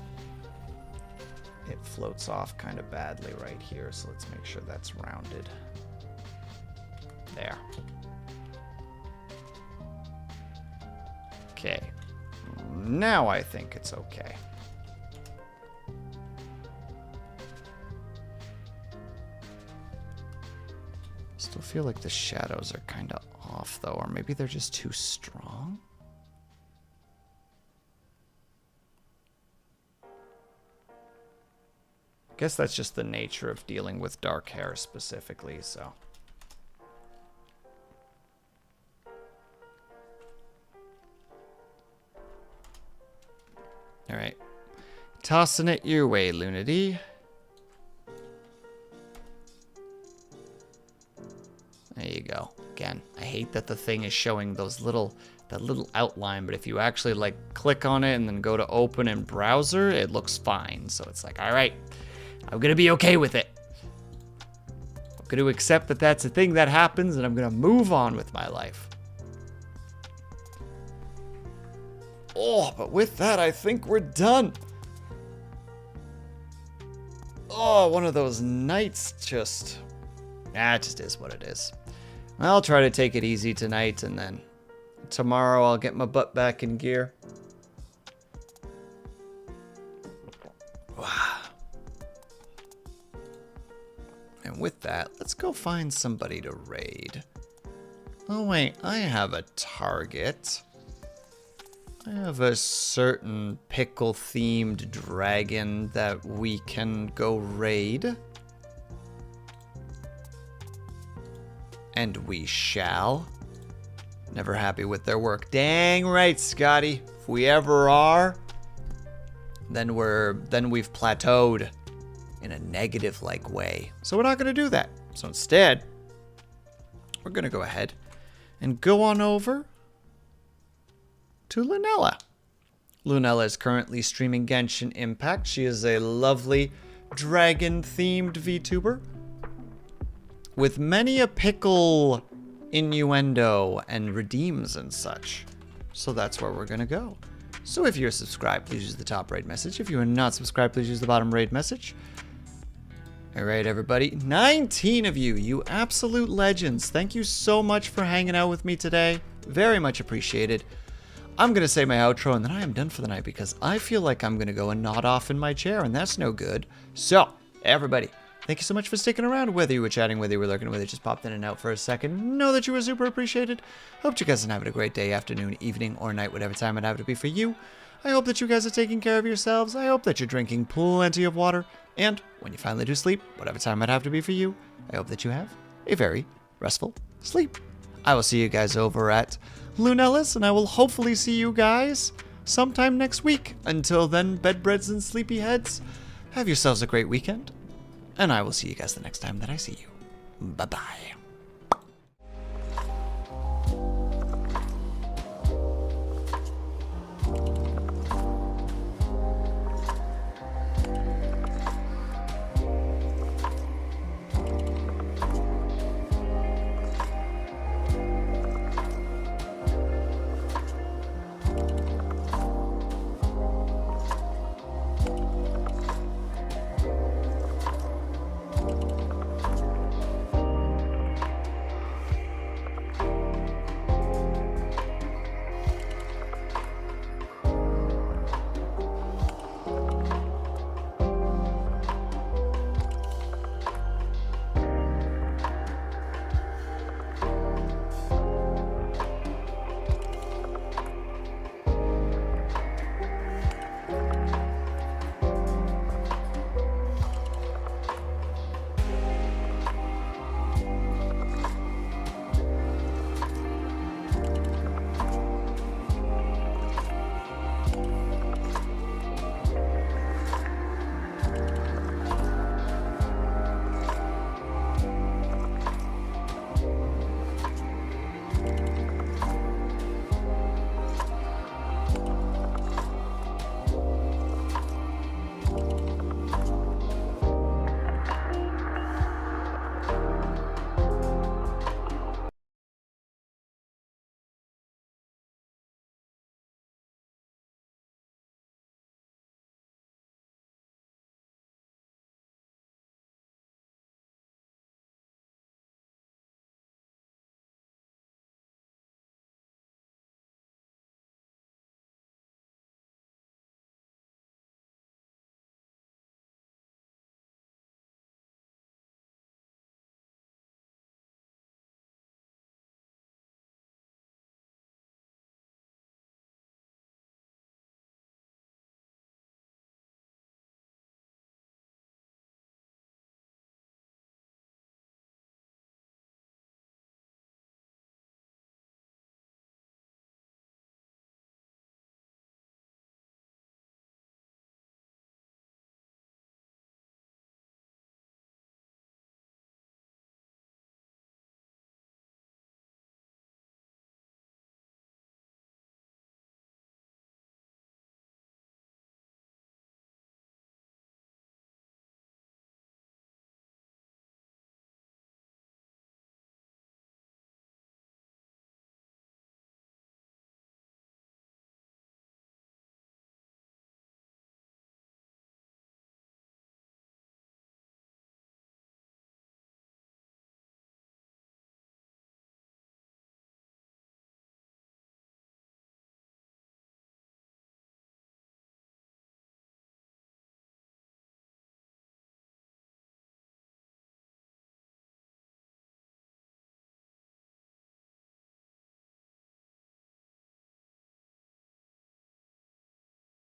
it floats off kind of badly right here, so let's make sure that's rounded. There. Okay. Now I think it's okay. Still feel like the shadows are kind of off though, or maybe they're just too strong? I guess that's just the nature of dealing with dark hair specifically, so. Alright. Tossing it your way, Lunity. There you go. Again, I hate that the thing is showing those that little outline, but if you actually like click on it and then go to open in browser, it looks fine. So it's like, alright, I'm gonna be okay with it. I'm gonna accept that that's a thing that happens and I'm gonna move on with my life. Oh, but with that, I think we're done. Oh, one of those nights just... It just is what it is. I'll try to take it easy tonight, and then tomorrow I'll get my butt back in gear. Wow. And with that, let's go find somebody to raid. Oh wait, I have a target. I have a certain pickle-themed dragon that we can go raid. And we shall. Never happy with their work. Dang right, Scotty. If we ever are, then we've plateaued in a negative-like way. So we're not going to do that. So instead, we're going to go ahead and go on over to Lunella. Lunella is currently streaming Genshin Impact. She is a lovely dragon-themed VTuber with many a pickle innuendo and redeems and such. So that's where we're going to go. So if you're subscribed, please use the top raid message. If you are not subscribed, please use the bottom raid message. All right, everybody. 19 of you, you absolute legends. Thank you so much for hanging out with me today. Very much appreciated. I'm going to say my outro and then I am done for the night because I feel like I'm going to go and nod off in my chair and that's no good. So, everybody, thank you so much for sticking around. Whether you were chatting, whether you were lurking, whether you just popped in and out for a second, know that you were super appreciated. Hope you guys are having a great day, afternoon, evening, or night, whatever time it have to be for you. I hope that you guys are taking care of yourselves. I hope that you're drinking plenty of water. And when you finally do sleep, whatever time it have to be for you, I hope that you have a very restful sleep. I will see you guys over at Lunella's, and I will hopefully see you guys sometime next week. Until then, bedbreads and sleepyheads, have yourselves a great weekend, and I will see you guys the next time that I see you. Bye-bye.